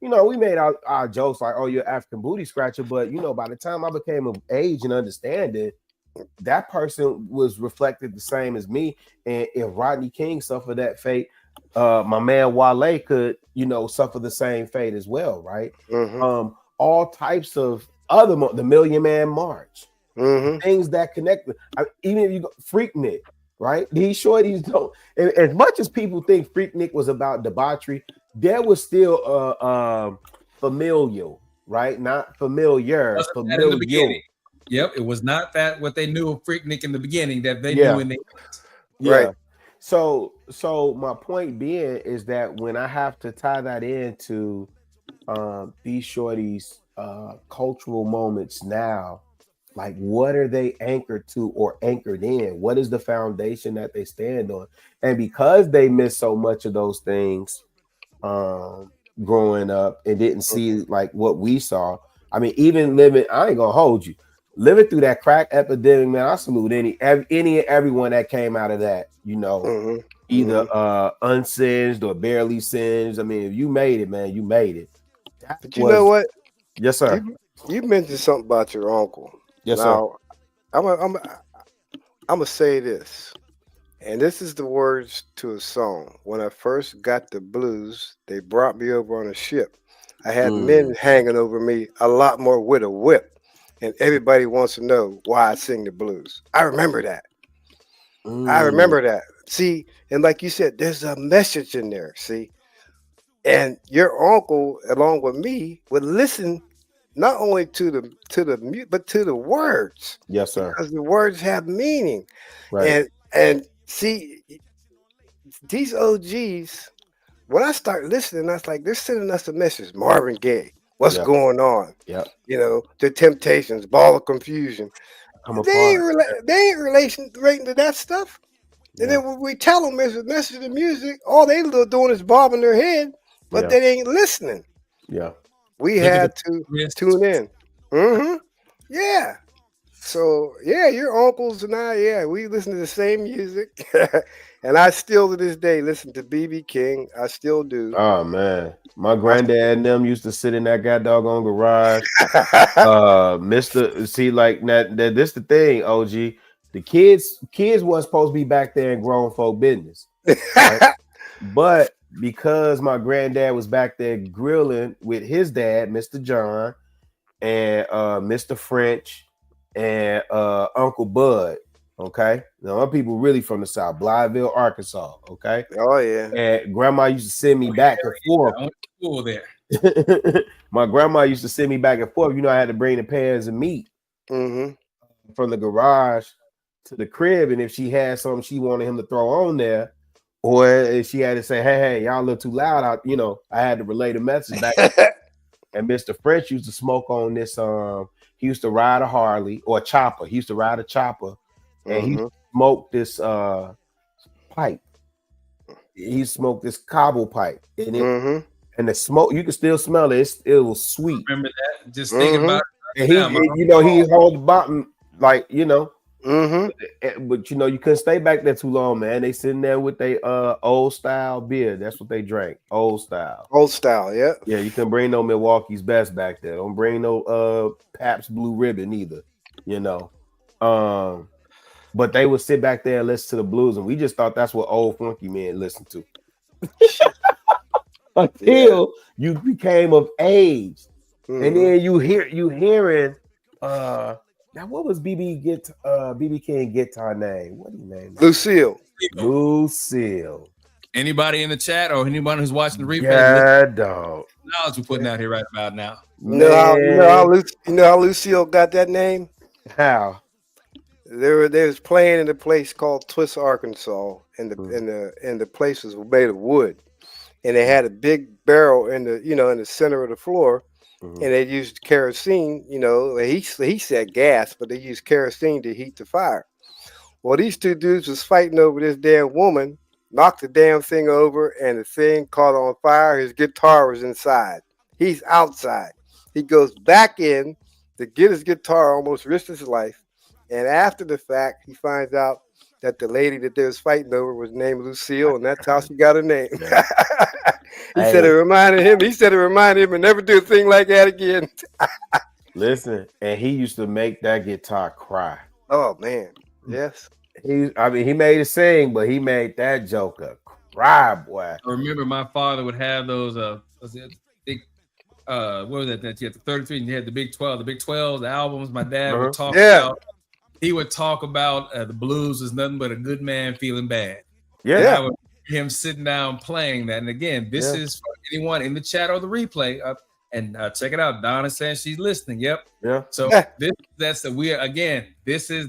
we made our jokes like, oh, you're African booty scratcher, but by the time I became of age and understanding, that person was reflected the same as me. And if Rodney King suffered that fate, my man Wale could, suffer the same fate as well, right? All types of other, the Million Man March, things that connect with, even if you go Freaknik, right? These shorties don't, as much as people think Freaknik was about debauchery, there was still familial, right? Not familiar, familial. Yep, it was not that what they knew of Freaknik in the beginning that they knew in the right. So my point being is that when I have to tie that into these shorties cultural moments now, like what are they anchored to or anchored in? What is the foundation that they stand on? And because they miss so much of those things growing up and didn't see like what we saw. I mean, even living, I ain't gonna hold you. Living through that crack epidemic, man, I salute any and everyone that came out of that, either unsinged or barely singed. I mean, if you made it, man, you made it. But you know what? Yes, sir. You mentioned something about your uncle. Yes, now, sir. I'm gonna say this, and this is the words to a song. When I first got the blues, they brought me over on a ship. I had men hanging over me, a lot more with a whip. And everybody wants to know why I sing the blues. I remember that. I remember that. See, and like you said, there's a message in there. See, and your uncle, along with me, would listen not only to the but to the words. Yes, sir. Because the words have meaning. Right. And see, these OGs, when I start listening, I was like, they're sending us a message. Marvin Gaye, what's Yep. going on? Yep. You know, the Temptations, Ball of Confusion. Come apart. They ain't relating to that stuff. And Yeah. then when we tell them there's a message in music, all they doing is bobbing their head, but Yeah. they ain't listening. Yeah. We had to tune in. Mm-hmm. Yeah. So yeah, your uncles and I, yeah, we listen to the same music, and I still to this day listen to BB King. I still do. Oh man, my granddad and them used to sit in that goddamn garage. Mister, see, like that. This the thing, OG. The kids wasn't supposed to be back there in grown folk business, right? But because my granddad was back there grilling with his dad, Mr. John, and Mr. French, and Uncle Bud. Okay, now my people really from the South, Blytheville, Arkansas. Okay. Oh yeah. And grandma used to send me back and forth. I went to school there. My grandma used to send me back and forth. You know, I had to bring the pans of meat from the garage to the crib, and if she had something she wanted him to throw on there, or if she had to say, "Hey, y'all look too loud," I had to relay the message back. And Mr. French used to smoke on this. He used to ride a Harley or a chopper. He used to ride a chopper, and he smoked this pipe. He smoked this cobble pipe, and and the smoke, you can still smell it. It was sweet. Remember that? Just thinking about it. And he hold the bottom, like but you couldn't stay back there too long, man. They sitting there with their old style beer. That's what they drank. Old style. Yeah. Yeah, you couldn't bring no Milwaukee's Best back there. Don't bring no Pabst Blue Ribbon either. But they would sit back there and listen to the blues, and we just thought that's what old funky men listened to. Until you became of age. And then you hearing now what was BB King guitar name? What do you name? Lucille. Anybody in the chat or anyone who's watching the replay? Yeah, dog. Knowledge we're putting out here right about now. You know how Lucille got that name? How? They was playing in a place called Twist, Arkansas, and the place was made of wood, and they had a big barrel in the center of the floor, and they used kerosene. He said gas, but they used kerosene to heat the fire. Well, these two dudes was fighting over this damn woman, knocked the damn thing over, and the thing caught on fire. His guitar was inside. He's outside. He goes back in to get his guitar, almost risked his life. And after the fact, he finds out that the lady that they was fighting over was named Lucille, and that's how she got her name. He said it reminded him. He said it reminded him and never do a thing like that again. Listen, and he used to make that guitar cry. Oh man, yes. He made it sing, but he made that joker cry, boy. I remember my father would have those big what was that? You had the 33 and you had the Big 12. The Big 12, the albums my dad would talk about. He would talk about the blues is nothing but a good man feeling bad. Yeah. I would hear him sitting down playing that. And again, this is for anyone in the chat or the replay. And check it out. Donna saying she's listening. Yep. Yeah. So this is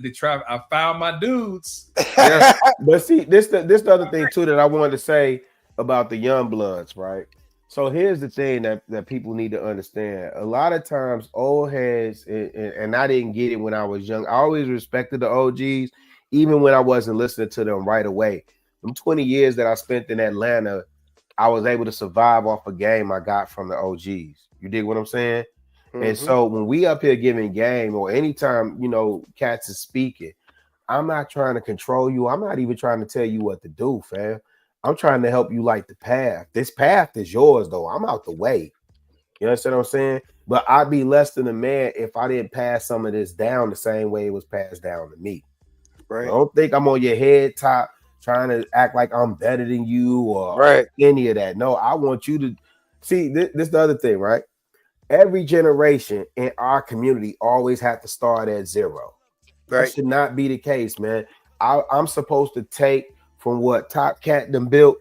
the trap. I found my dudes. Yeah. But see, this the other thing too that I wanted to say about the young bloods, right? So here's the thing that people need to understand. A lot of times old heads, and I didn't get it when I was young. I always respected the OGs, even when I wasn't listening to them right away. Them 20 years that I spent in Atlanta, I was able to survive off a game I got from the OGs. You dig what I'm saying? And so when we up here giving game, or anytime, cats is speaking, I'm not trying to control you. I'm not even trying to tell you what to do, fam. I'm trying to help you light the path. This path is yours, though. I'm out the way. You understand what I'm saying? But I'd be less than a man if I didn't pass some of this down the same way it was passed down to me. Right? I don't think I'm on your head top trying to act like I'm better than you or any of that. No, I want you to see this is the other thing, right? Every generation in our community always have to start at zero. Right. That should not be the case, man. I'm supposed to take from what Top Cat done built.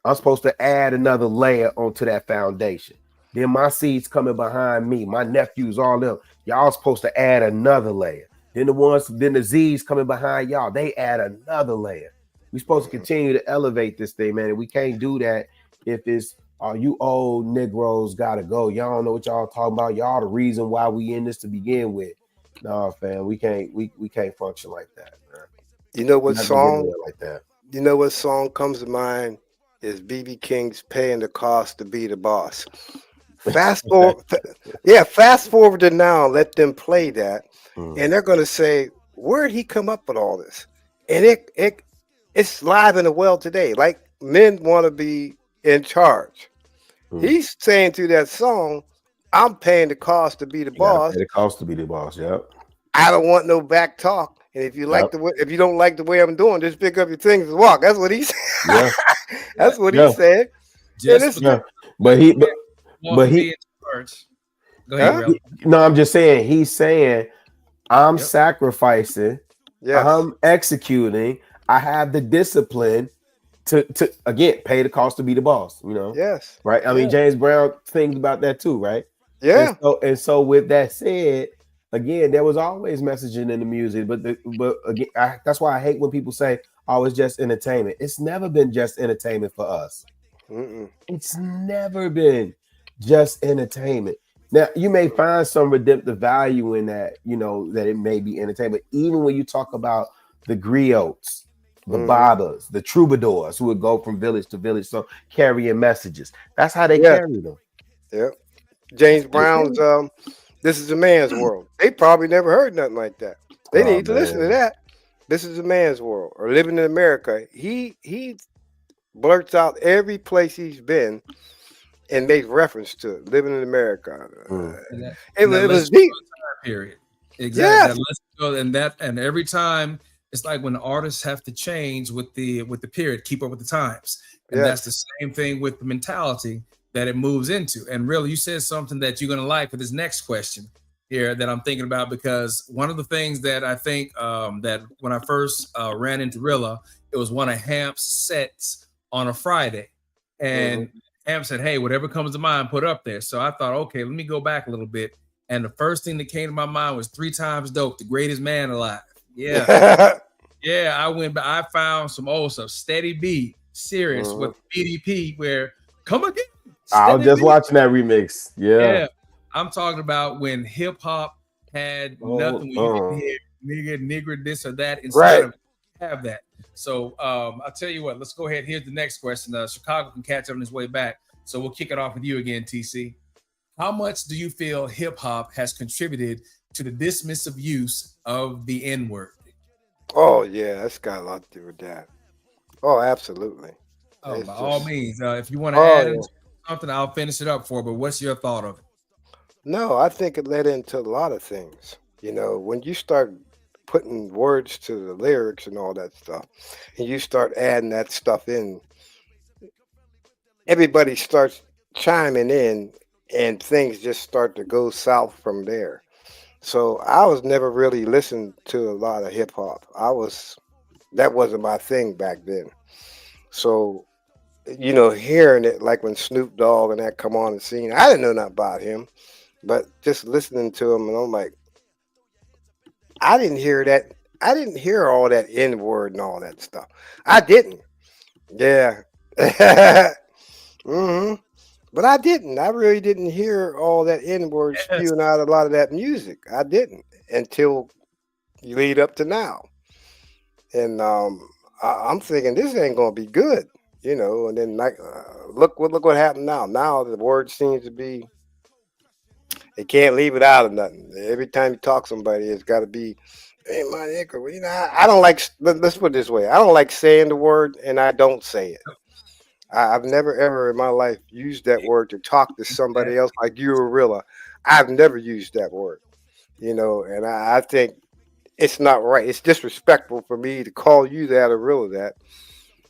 I'm supposed to add another layer onto that foundation. Then my seeds coming behind me, my nephews, all them. Y'all supposed to add another layer. Then the Z's coming behind y'all, they add another layer. We supposed to continue to elevate this thing, man. And we can't do that if it's you old Negroes gotta go. Y'all don't know what y'all talking about. Y'all the reason why we in this to begin with. No, fam, we can't function like that, man. You know what song? Like that. You know what song comes to mind is BB King's "Paying the Cost to Be the Boss." Fast forward, fast forward to now. Let them play that, and they're going to say, "Where did he come up with all this?" And it's live in the well today. Like, men want to be in charge. He's saying through that song, "I'm paying the cost to be the boss. Pay the cost to be the boss." Yep. I don't want no back talk. And if you if you don't like the way I'm doing, just pick up your things and walk. That's what he said. Yeah. That's what he said. But he Go ahead, no, I'm just saying, he's saying, I'm sacrificing, I'm executing, I have the discipline to again pay the cost to be the boss, you know. Yes. Right. I mean, James Brown thinks about that too, right? Yeah. And so with that said, again, there was always messaging in the music, but again, that's why I hate when people say, "Oh, it's just entertainment." It's never been just entertainment for us. It's never been just entertainment. Now, you may find some redemptive value in that, you know, that it may be entertainment. Even when you talk about the griots, the bobbers, the troubadours who would go from village to village, so carrying messages. That's how they carry them. Yeah. James Brown's "This Is a Man's World." They probably never heard nothing like that. They need to listen to that. "This Is a Man's World" or "Living in America." He blurts out every place he's been and makes reference to it. Living in America. It was deep. Period. Exactly. Yes. And every time it's like when the artists have to change with the period, keep up with the times. And that's the same thing with the mentality that it moves into. And really, you said something that you're going to like for this next question here that I'm thinking about, because one of the things that I think that when I first ran into Rilla, it was one of Hamp's sets on a Friday. And Hamp said, "Hey, whatever comes to mind, put up there." So I thought, okay, let me go back a little bit. And the first thing that came to my mind was 3 Times Dope, the greatest man alive. Yeah. Yeah, I went, but I found some old stuff, Steady B, Serious with BDP, where come again. I was just watching that remix. Yeah. I'm talking about when hip hop had nothing. You hear nigger this or that instead of have that. So I'll tell you what, let's go ahead. Here's the next question. Chicago can catch up on his way back. So we'll kick it off with you again, TC. How much do you feel hip hop has contributed to the dismissive use of the N-word? Oh, yeah, that's got a lot to do with that. Oh, absolutely. Oh, by all means. If you want to add something, I'll finish it up for you. But what's your thought of it? No, I think it led into a lot of things. You know, when you start putting words to the lyrics and all that stuff, and you start adding that stuff in, everybody starts chiming in, and things just start to go south from there. So I was never really listening to a lot of hip hop. That wasn't my thing back then. So, you know, hearing it like when Snoop Dogg and that come on the scene, I didn't know nothing about him, but just listening to him, and I'm like, I didn't hear that. I didn't hear all that N-word and all that stuff. I didn't. Yeah. But I didn't. I really didn't hear all that N-word spewing out a lot of that music. I didn't until you lead up to now. And I'm thinking this ain't gonna be good, you know. And then like, look what happened now. Now the word seems to be, they can't leave it out of nothing. Every time you talk to somebody, it's got to be, "Hey, my nigga." You know, I don't like. Let's put it this way: I don't like saying the word, and I don't say it. I've never ever in my life used that word to talk to somebody else like "you a Rilla." I've never used that word, you know, and I think it's not right. It's disrespectful for me to call you that or Rilla that.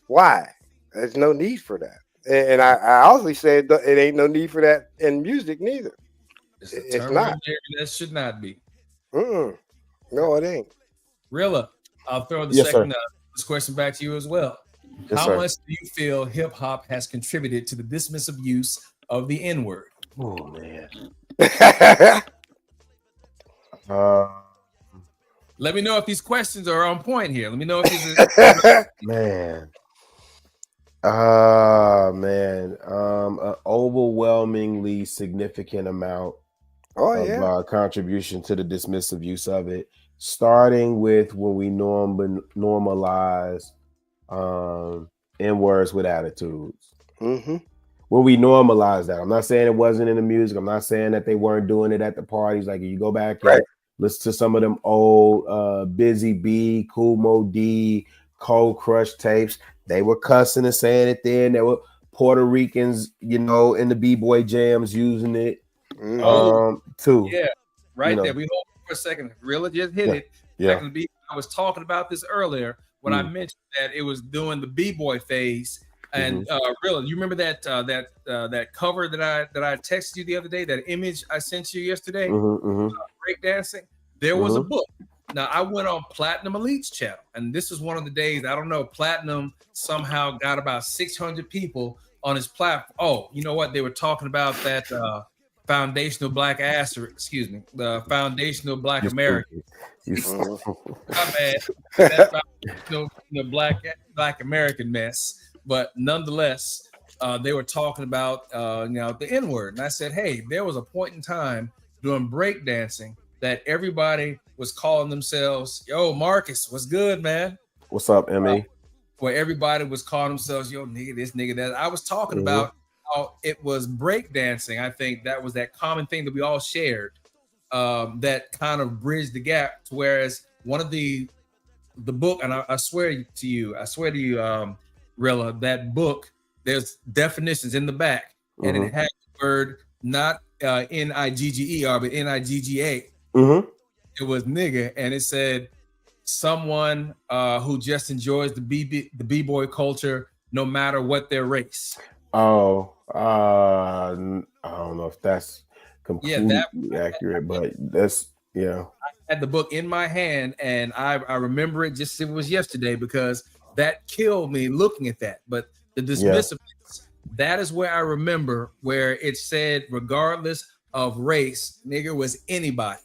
Why? There's no need for that. And I also say it ain't no need for that in music neither. It's not. That should not be. No, it ain't. Rilla, I'll throw the second this question back to you as well. How much do you feel hip hop has contributed to the dismissive use of the N-word? Oh man. Let me know if these questions are on point here. Let me know if these are Man. Man. An overwhelmingly significant amount of contribution to the dismissive use of it, starting with when we normalize N-words with attitudes. Mm-hmm. When we normalize that. I'm not saying it wasn't in the music. I'm not saying that they weren't doing it at the parties. Like, if you go back and listen to some of them old Busy B, Cool Mo D, Cold Crush tapes, they were cussing and saying it then. There were Puerto Ricans, you know, in the B-boy jams using it too. Yeah, right, you know. there. We hold it for a second. Rilla just hit it. Yeah. I was talking about this earlier when I mentioned that it was doing the B-boy phase. And Rilla, you remember that cover that I texted you the other day, that image I sent you yesterday, breakdancing? There was a book. Now, I went on Platinum Elite's channel, and this is one of the days, I don't know, Platinum somehow got about 600 people on his platform. Oh, you know what? They were talking about that foundational black the foundational black American. My bad. That foundational black American mess. But nonetheless, they were talking about the N-word. And I said, hey, there was a point in time doing breakdancing that everybody was calling themselves, yo, Marcus, what's good, man? What's up, Emmy? Where everybody was calling themselves, yo, nigga, this, nigga, that. I was talking about how it was breakdancing. I think that was that common thing that we all shared that kind of bridged the gap. Whereas one of the book, and I swear to you, Rilla, that book, there's definitions in the back, and it had the word not N-I-G-G-E-R, but N-I-G-G-A. It was nigga, and it said someone who just enjoys the b-boy culture, no matter what their race. I don't know if that's completely accurate, but that's I had the book in my hand, and I remember it it was yesterday, because that killed me looking at that. But the dismissiveness, that is where I remember where it said, regardless of race, nigger was anybody,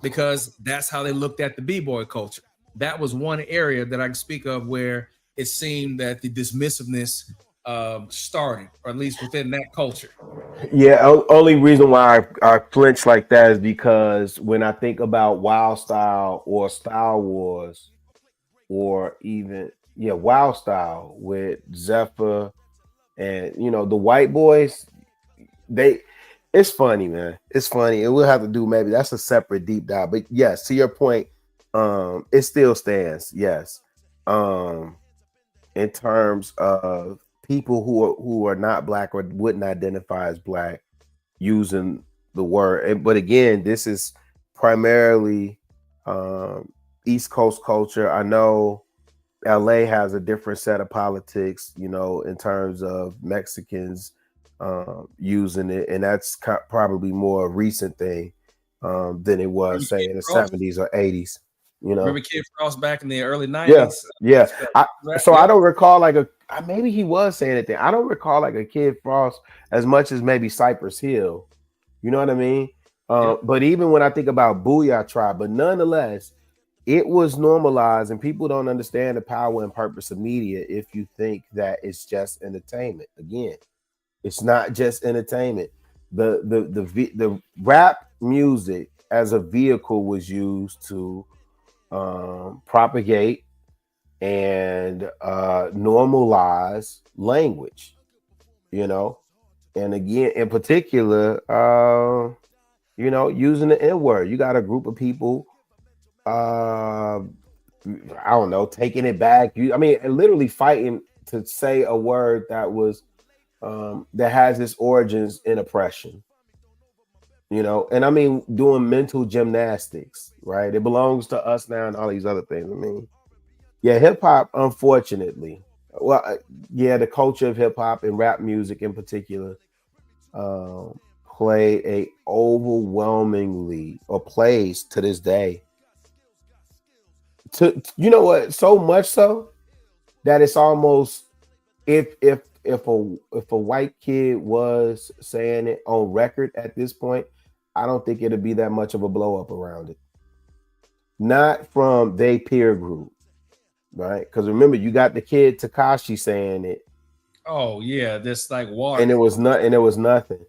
because that's how they looked at the b-boy culture. That was one area that I can speak of where it seemed that the dismissiveness started, or at least within that culture. Yeah, only reason why I flinch like that is because when I think about Wild Style or Style Wars, or even Wild Style with Zephyr and the white boys, it's funny, man. It's funny, and we'll have to do, maybe that's a separate deep dive. But yes, to your point, it still stands. Yes, in terms of people who are not black or wouldn't identify as black using the word. But again, this is primarily East Coast culture. I know LA has a different set of politics, in terms of Mexicans using it, and that's probably more a recent thing than it was, say, in the 70s or 80s. Remember Kid Frost back in the early 90s? Yeah. I don't recall maybe he was saying it then. I don't recall like a Kid Frost as much as maybe Cypress Hill. You know what I mean? But even when I think about Booyah Tribe, but nonetheless, it was normalized, and people don't understand the power and purpose of media if you think that it's just entertainment. Again, it's not just entertainment. The rap music as a vehicle was used to propagate and normalize language, and again, in particular, using the N-word. You got a group of people, I don't know, taking it back. Literally fighting to say a word that was that has its origins in oppression. And doing mental gymnastics, right? It belongs to us now, and all these other things. Hip hop, unfortunately, the culture of hip hop and rap music in particular, play a overwhelmingly, or plays to this day, so much so that it's almost, if if a white kid was saying it on record at this point, I don't think it'd be that much of a blow up around it. Not from their peer group, right? Because remember, you got the kid Takashi saying it. Oh yeah, that's like water. And it was not, and it was nothing.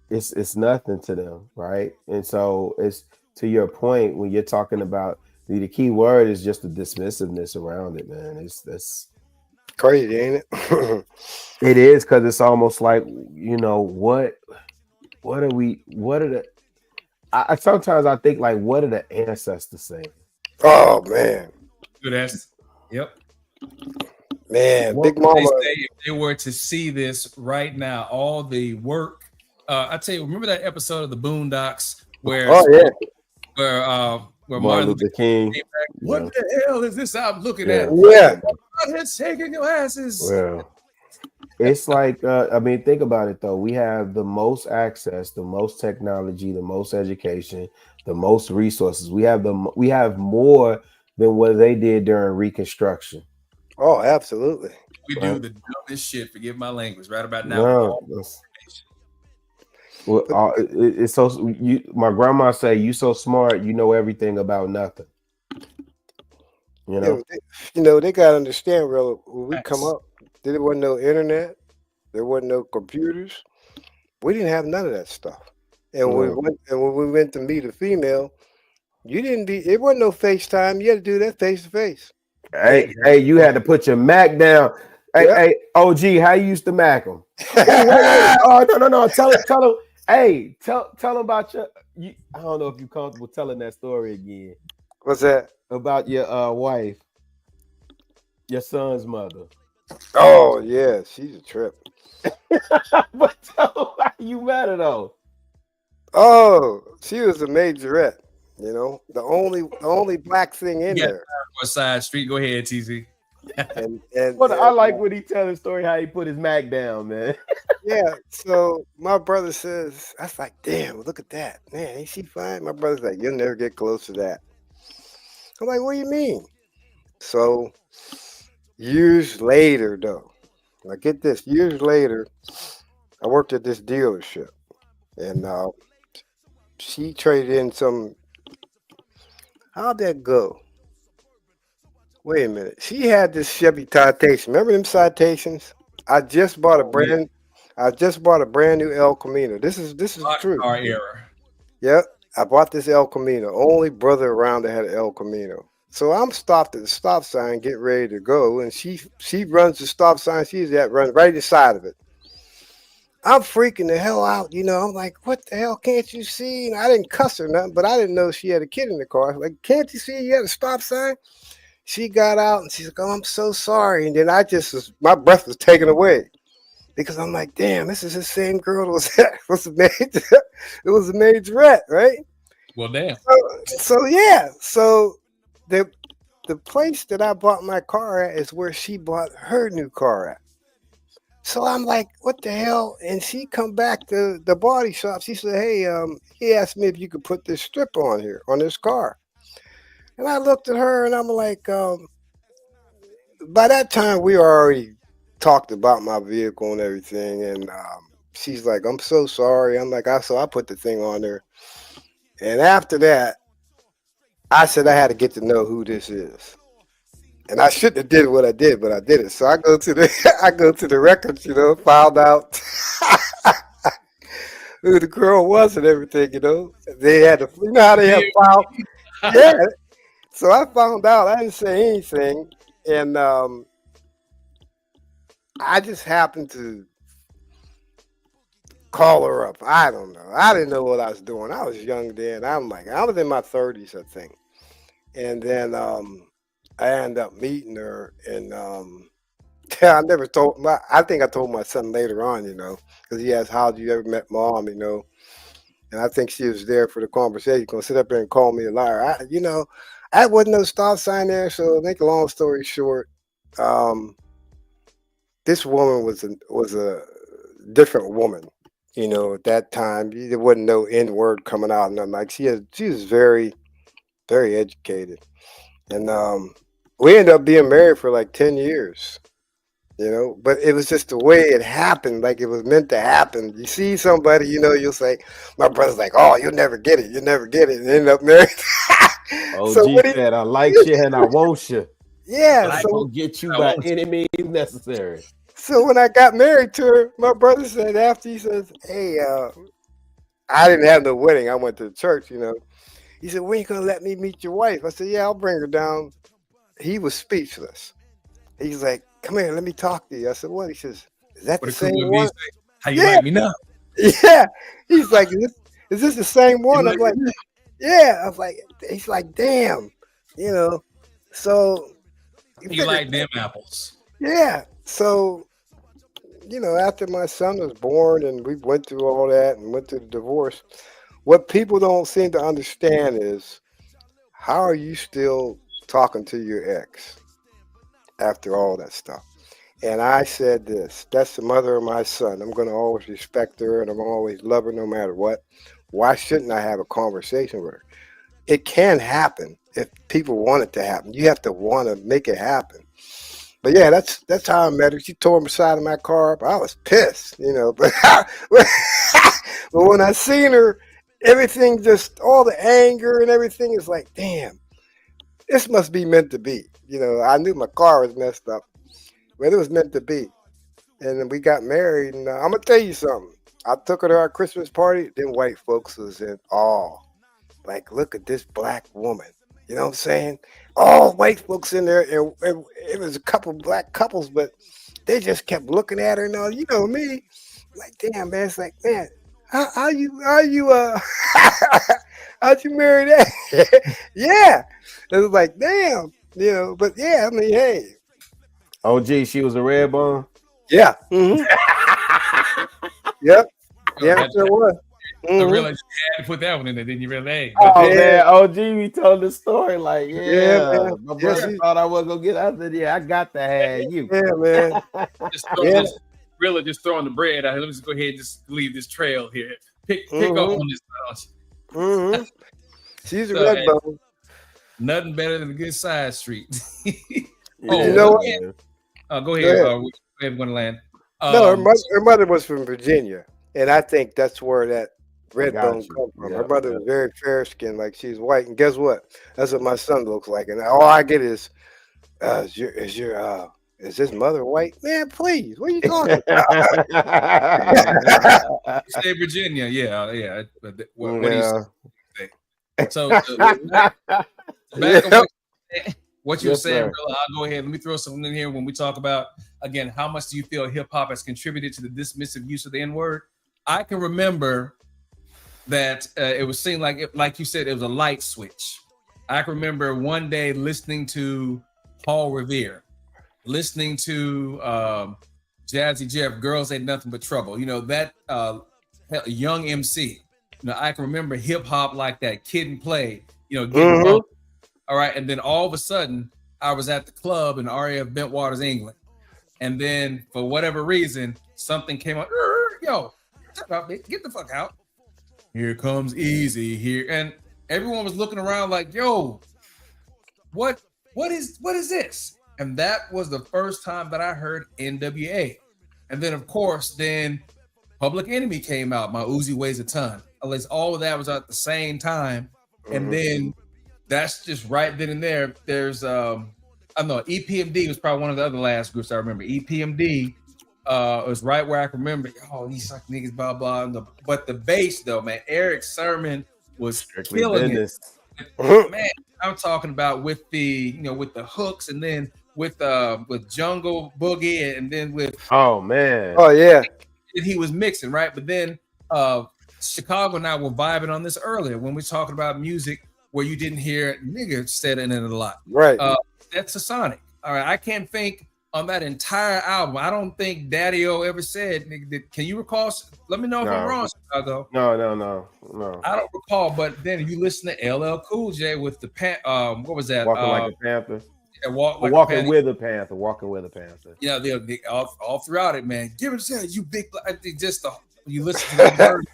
It's nothing to them, right? And so it's to your point when you're talking about the key word is just the dismissiveness around it, man. It's that's crazy, ain't it? it is because it's almost like what are the I sometimes I think like what are the ancestors saying? Oh man, Good ass. Yep. Man, What Big would they Mama. say if they were to see this right now? All the work. I tell you, remember that episode of the Boondocks where where Martin Luther King came back, what the hell is this I'm looking at? Yeah. It's taking your asses. Well, it's like I mean, think about it though. We have the most access, the most technology, the most education, the most resources. We have more than what they did during Reconstruction. Oh, absolutely. We do the dumbest shit. Forgive my language. Right about now. No, well, it's so my grandma say you so smart, you know everything about nothing. You know, they gotta understand, real. When we come up, there wasn't no internet, there wasn't no computers. We didn't have none of that stuff. And when we went to meet a female, it wasn't no FaceTime. You had to do that face to face. Hey, you had to put your Mac down. Hey, OG, how you used to Mac them? Oh, no. Tell him. Hey, tell him about I don't know if you're comfortable telling that story again. What's that? About your wife, your son's mother. Oh yeah, she's a trip. But tell him how you met her though. Oh, she was a majorette. The only black thing in there. West Side Street. Go ahead, TZ. and I like when he tells the story how he put his Mac down, man. Yeah. So my brother says, I was like, damn, look at that. Man, ain't she fine? My brother's like, you'll never get close to that. I'm like, what do you mean? So years later, though, now get this, years later, I worked at this dealership and she traded in some. How'd that go? Wait a minute. She had this Chevy Citation. Remember them Citations? I just bought a brand new El Camino. This is the truth. Our era. Yep. I bought this El Camino. Only brother around that had an El Camino. So I'm stopped at the stop sign, getting ready to go, and she runs the stop sign. She's running right inside of it. I'm freaking the hell out, I'm like, what the hell can't you see? And I didn't cuss her nothing, but I didn't know she had a kid in the car. Like, can't you see you had a stop sign? She got out and she's like, oh, I'm so sorry. And then my breath was taken away because I'm like, damn, this is the same girl that was a majorette, right? Well, damn. So yeah. So the place that I bought my car at is where she bought her new car at. So I'm like, what the hell? And she come back to the body shop. She said, hey, he asked me if you could put this strip on here, on this car. And I looked at her and I'm like, by that time we already talked about my vehicle and everything. And she's like, I'm so sorry. I'm like, so I put the thing on there. And after that, I said I had to get to know who this is. And I shouldn't have did what I did, but I did it. So I go to the records, found out who the girl was and everything, They had to, how they have filed. Yeah. So I found out. I didn't say anything, and I just happened to call her up. I don't know. I didn't know what I was doing. I was young then. I was in my 30s, I think. And then I ended up meeting her, and I never told I think I told my son later on, because he asked, "How you ever met Mom?" And I think she was there for the conversation. Gonna sit up there and call me a liar. I wasn't no stop sign there. So to make a long story short, this woman was a different woman. At that time, there wasn't no N-word coming out. Nothing like she was very, very educated. And we ended up being married for like 10 years. You know, but it was just the way it happened, like it was meant to happen. You see somebody, you know, you'll say, my brother's like, oh, you'll never get it, and end up married. So OG what said, I like you and I want you. yeah, Like, I'm so gonna get you I by want any means necessary. so when I got married to her, my brother said after he says, hey, I didn't have no wedding. I went to the church, you know. He said, when you gonna let me meet your wife? I said, yeah, I'll bring her down. He was speechless. He's like, come here, let me talk to you. I said, what? He says, is that what the it could same be. one? Say, how you Yeah, like me now? yeah. He's like, is this the same You one? I'm like like, me now? yeah. I was like, he's like, damn, you know. So you You figure, like them apples? yeah. So, you know, after my son was born and we went through all that and went through the divorce, what people don't seem to understand is how are you still talking to your ex after all that stuff? And I said this, that's the mother of my son. I'm going to always respect her and I'm always love her no matter what. Why shouldn't I have a conversation with her? It can happen if people want it to happen. You have to want to make it happen. But yeah, that's how I met her. She tore the side of my car up. I was pissed, you know. But but when I seen her, everything just all the anger and everything is like, damn, this must be meant to be. You know, I knew my car was messed up, but it was meant to be. And then we got married. And I'm gonna tell you something. I took her to our Christmas party. Then white folks was in awe. Like, look at this black woman. You know what I'm saying? All white folks in there, and it was a couple black couples, but they just kept looking at her and all. You know me, like, damn man. It's like, man, how you how'd you marry that? Yeah, it was like, damn, you know. But yeah, I mean, hey, OG, she was a red bone. yeah, yep, Oh, yeah, sure was. I hmm realized you had to put that one in there, didn't you? Really? Hey, good Oh deal. Yeah, man, OG, we told the story like, yeah, yeah, man. my Yeah, brother she, thought I wasn't gonna get. I said, yeah, I got to have you. yeah, man. Yeah. Just really just throwing the bread out here. Let me just go ahead and just leave this trail here. Pick up hmm on this house. hmm She's a So red hey, bone. nothing better than a good side street. But you Oh, know Yeah, what? again, man. go Go ahead. ahead. Go ahead, Wonderland. No, Um, her mother was from Virginia, and I think that's where that red bone Got you. come from. Her Yeah, mother yeah. was very fair skinned, like she's white. And guess what? That's what my son looks like. And all I get is his mother white? Man, please, what are you talking about? say Virginia, yeah. But what do you Yeah. say? So back on Yeah. what you were Yes, saying, sir. Rilla, I'll go ahead. Let me throw something in here when we talk about again how much do you feel hip hop has contributed to the dismissive use of the N word. I can remember that it was seemed like you said, it was a light switch. I can remember one day listening to Paul Revere, listening to Jazzy Jeff, Girls Ain't Nothing But Trouble. You know, that young MC. You know, I can remember hip hop like that, Kid and Play, you know, getting hmm bumped. All right. And then all of a sudden, I was at the club in RAF Bentwaters, England. And then for whatever reason, something came on. Yo, shut up, get the fuck out. Here comes Easy here. And everyone was looking around like, yo, what is this? And that was the first time that I heard NWA. And then of course, then Public Enemy came out. My Uzi weighs a ton. At least all of that was at the same time. And hmm then that's just right then and there. There's I don't know, EPMD was probably one of the other last groups I remember. EPMD was right where I can remember. Oh, these suck niggas, blah blah. But the bass though, man, Eric Sermon was Strictly killing it. business. Man, I'm talking about with the with the hooks, and then with Jungle Boogie, and then with Oh man. Oh yeah. he was mixing right. But then Chicago and I were vibing on this earlier when we are talking about music where you didn't hear nigga said in it a lot. Right. That's a Sonic. All right, I can't think on that entire album. I don't think Daddy-O ever said. Nigga, can you recall? Let me know if I'm wrong, Chicago. No. I don't recall, but then you listen to LL Cool J with the what was that? Walking like a panther. Walking with a panther. Walking with a panther. Yeah, they all throughout it, man. Give it a chance, you big. I think just you listen to that verse,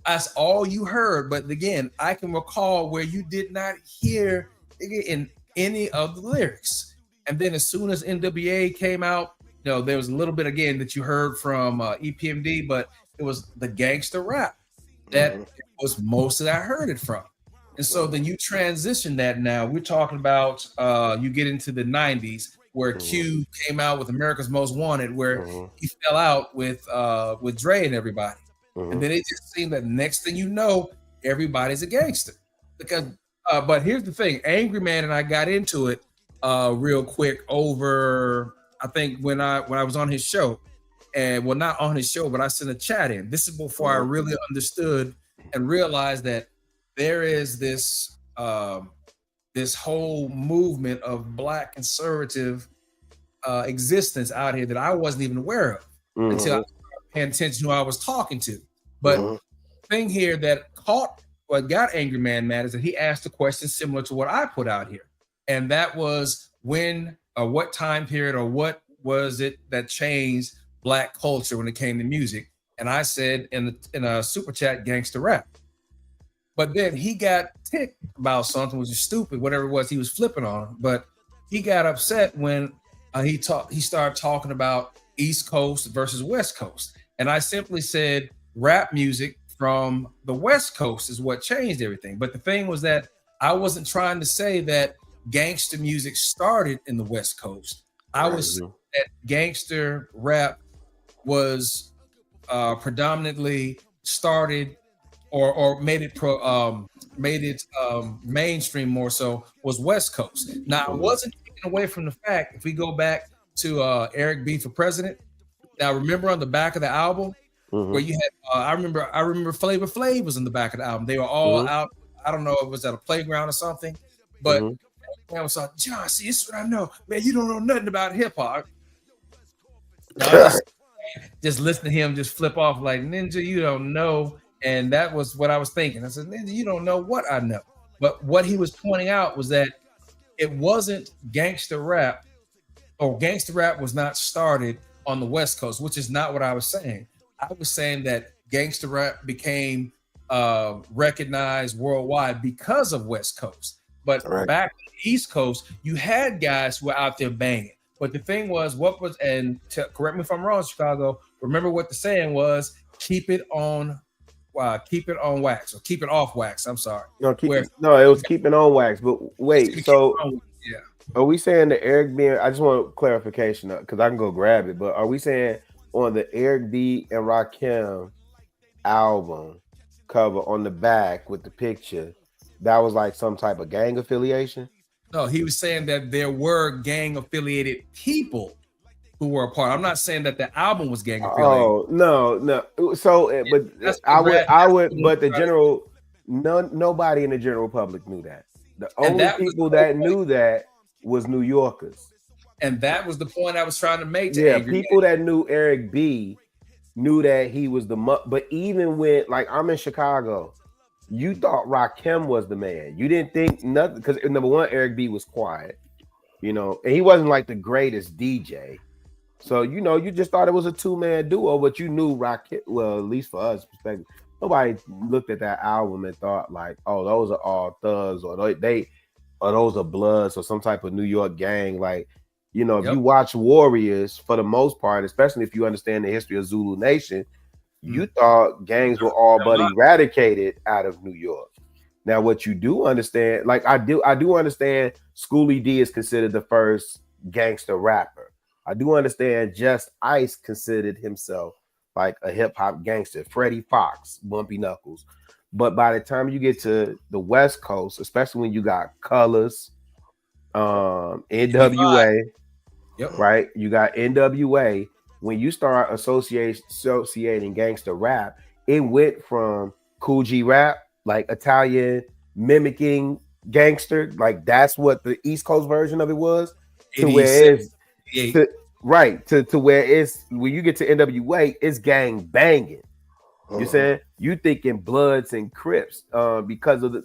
that's all you heard. But again, I can recall where you did not hear in any of the lyrics. And then as soon as NWA came out, there was a little bit again that you heard from EPMD, but it was the gangster rap that was most that I heard it from. And so then you transition that. Now we're talking about you get into the 90s where Q came out with America's Most Wanted, where he fell out with Dre and everybody. And then it just seemed that next thing you know, everybody's a gangster. Because but here's the thing, Angry Man and I got into it real quick over, I think when I was on his show, and well, not on his show, but I sent a chat in. This is before I really understood and realized that there is this this whole movement of Black conservative existence out here that I wasn't even aware of until I started paying attention to who I was talking to. But the thing here that caught what got Angry Man mad is that he asked a question similar to what I put out here, and that was when or what time period or what was it that changed Black culture when it came to music. And I said in a super chat, gangster rap. But then he got ticked about something, which is stupid, whatever it was he was flipping on. But he got upset when he started talking about East Coast versus West Coast. And I simply said rap music from the West Coast is what changed everything. But the thing was that I wasn't trying to say that gangster music started in the West Coast. I was saying that gangster rap was predominantly started or made it mainstream more so was West Coast. Now, I wasn't taken away from the fact, if we go back to Eric B for President. Now, remember on the back of the album where you had, I remember Flavor Flav was in the back of the album. They were all out. I don't know if it was at a playground or something, but I was like, John, see, this is what I know. Man, you don't know nothing about hip hop. Just listen to him just flip off like, Ninja, you don't know. And that was what I was thinking. I said, Ninja, you don't know what I know. But what he was pointing out was that it wasn't gangster rap, or gangster rap was not started on the West Coast, which is not what I was saying. I was saying that gangster rap became recognized worldwide because of West Coast. But back on the East Coast, you had guys who were out there banging. But the thing was, correct me if I'm wrong, Chicago, remember what the saying was, keep it on wax, or keep it off wax. I'm sorry. No, it was keeping on wax. But wait, so are we saying the Eric B? I just want clarification because I can go grab it. But are we saying on the Eric B and Rakim album cover on the back with the picture, that was like some type of gang affiliation? No, he was saying that there were gang affiliated people who were a part. I'm not saying that the album was gang affiliated. Oh, no. So, but but the general, nobody in the general public knew that. The only people that knew that was New Yorkers. And that was the point I was trying to make. People that knew Eric B knew that he was but even when, like, I'm in Chicago, you thought Rakim was the man. You didn't think nothing, because number one, Eric B was quiet, and he wasn't like the greatest DJ. So, you just thought it was a two-man duo, but you knew Rakim, well, at least for us perspective, nobody looked at that album and thought like, oh, those are all thugs, or those are Bloods, or some type of New York gang. Like, if you watch Warriors, for the most part, especially if you understand the history of Zulu Nation, you thought gangs were all but eradicated out of New York. Now, what you do understand, like I do understand Schoolie D is considered the first gangster rapper. I do understand Just Ice considered himself like a hip hop gangster. Freddie Fox, Bumpy Knuckles. But by the time you get to the West Coast, especially when you got Colors, NWA, right? You got NWA. When you start associating gangster rap, it went from Cool G rap, like Italian mimicking gangster, like that's what the East Coast version of it was, to where it's to where it's, when you get to NWA, it's gang banging. You saying you thinking Bloods and Crips because of the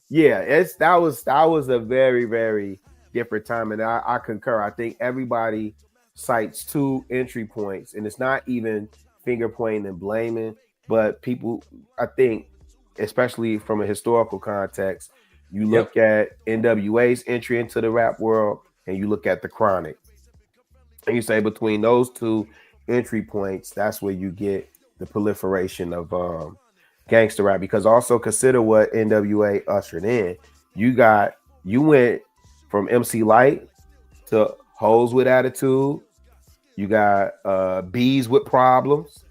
that was a very, very different time, and I concur. I think everybody cites two entry points, and it's not even finger pointing and blaming, but people, I think, especially from a historical context, you look at NWA's entry into the rap world and you look at the Chronic. And you say between those two entry points, that's where you get the proliferation of gangster rap. Because also consider what NWA ushered in. You went from MC Light to Hoes with Attitude. You got Bees with Problems.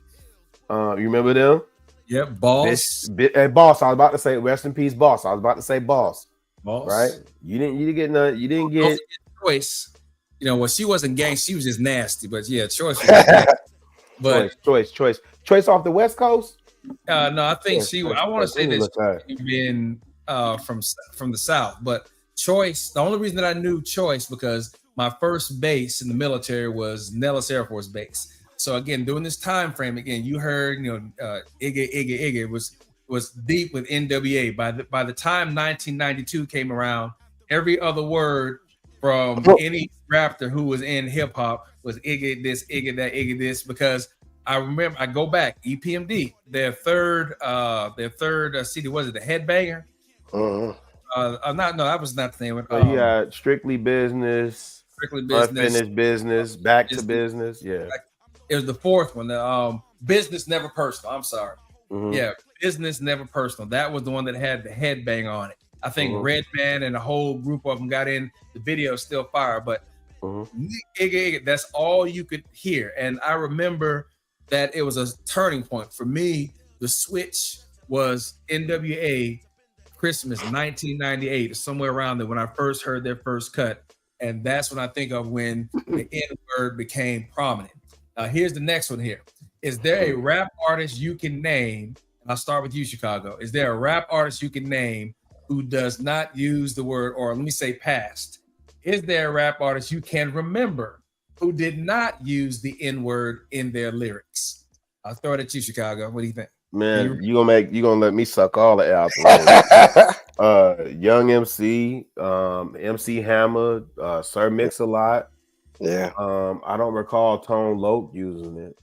You remember them? Yep, Boss. Boss. I was about to say rest in peace, Boss. I was about to say Boss. Boss. Right? You didn't get none. You didn't get Choice. You know, well, she wasn't gang, she was just nasty. But yeah, Choice. But Choice off the West Coast. No, I think I want to say that she's been from the South, but Choice. The only reason that I knew Choice because my first base in the military was Nellis Air Force Base. So again, during this time frame, again, you heard Iggy was deep with NWA. By the time 1992 came around, every other word from any rapper who was in hip hop was Iggy this, Iggy that, Iggy this, because I remember I go back EPMD, their third CD, was it the Headbanger? That was not the name. You got Strictly Business, Unfinished Business, Back to Business. Yeah, it was the fourth one. The Business Never Personal. I'm sorry. Mm-hmm. Yeah, Business Never Personal. That was the one that had the headbang on it. I think Redman and a whole group of them got in. The video is still fire, but that's all you could hear. And I remember that it was a turning point for me. The switch was NWA Christmas 1998, somewhere around there when I first heard their first cut. And that's when I think of when the N-word became prominent. Now, here's the next one here. Is there a rap artist you can name? And I'll start with you, Chicago. Is there a rap artist you can name who does not use the word, or let me say past? Is there a rap artist you can remember who did not use the N-word in their lyrics? I'll throw it at you, Chicago. What do you think? Man, you gonna let me suck all the air out the way. Young MC, MC Hammer, Sir Mix-a-Lot. Yeah. I don't recall Tone Loc using it.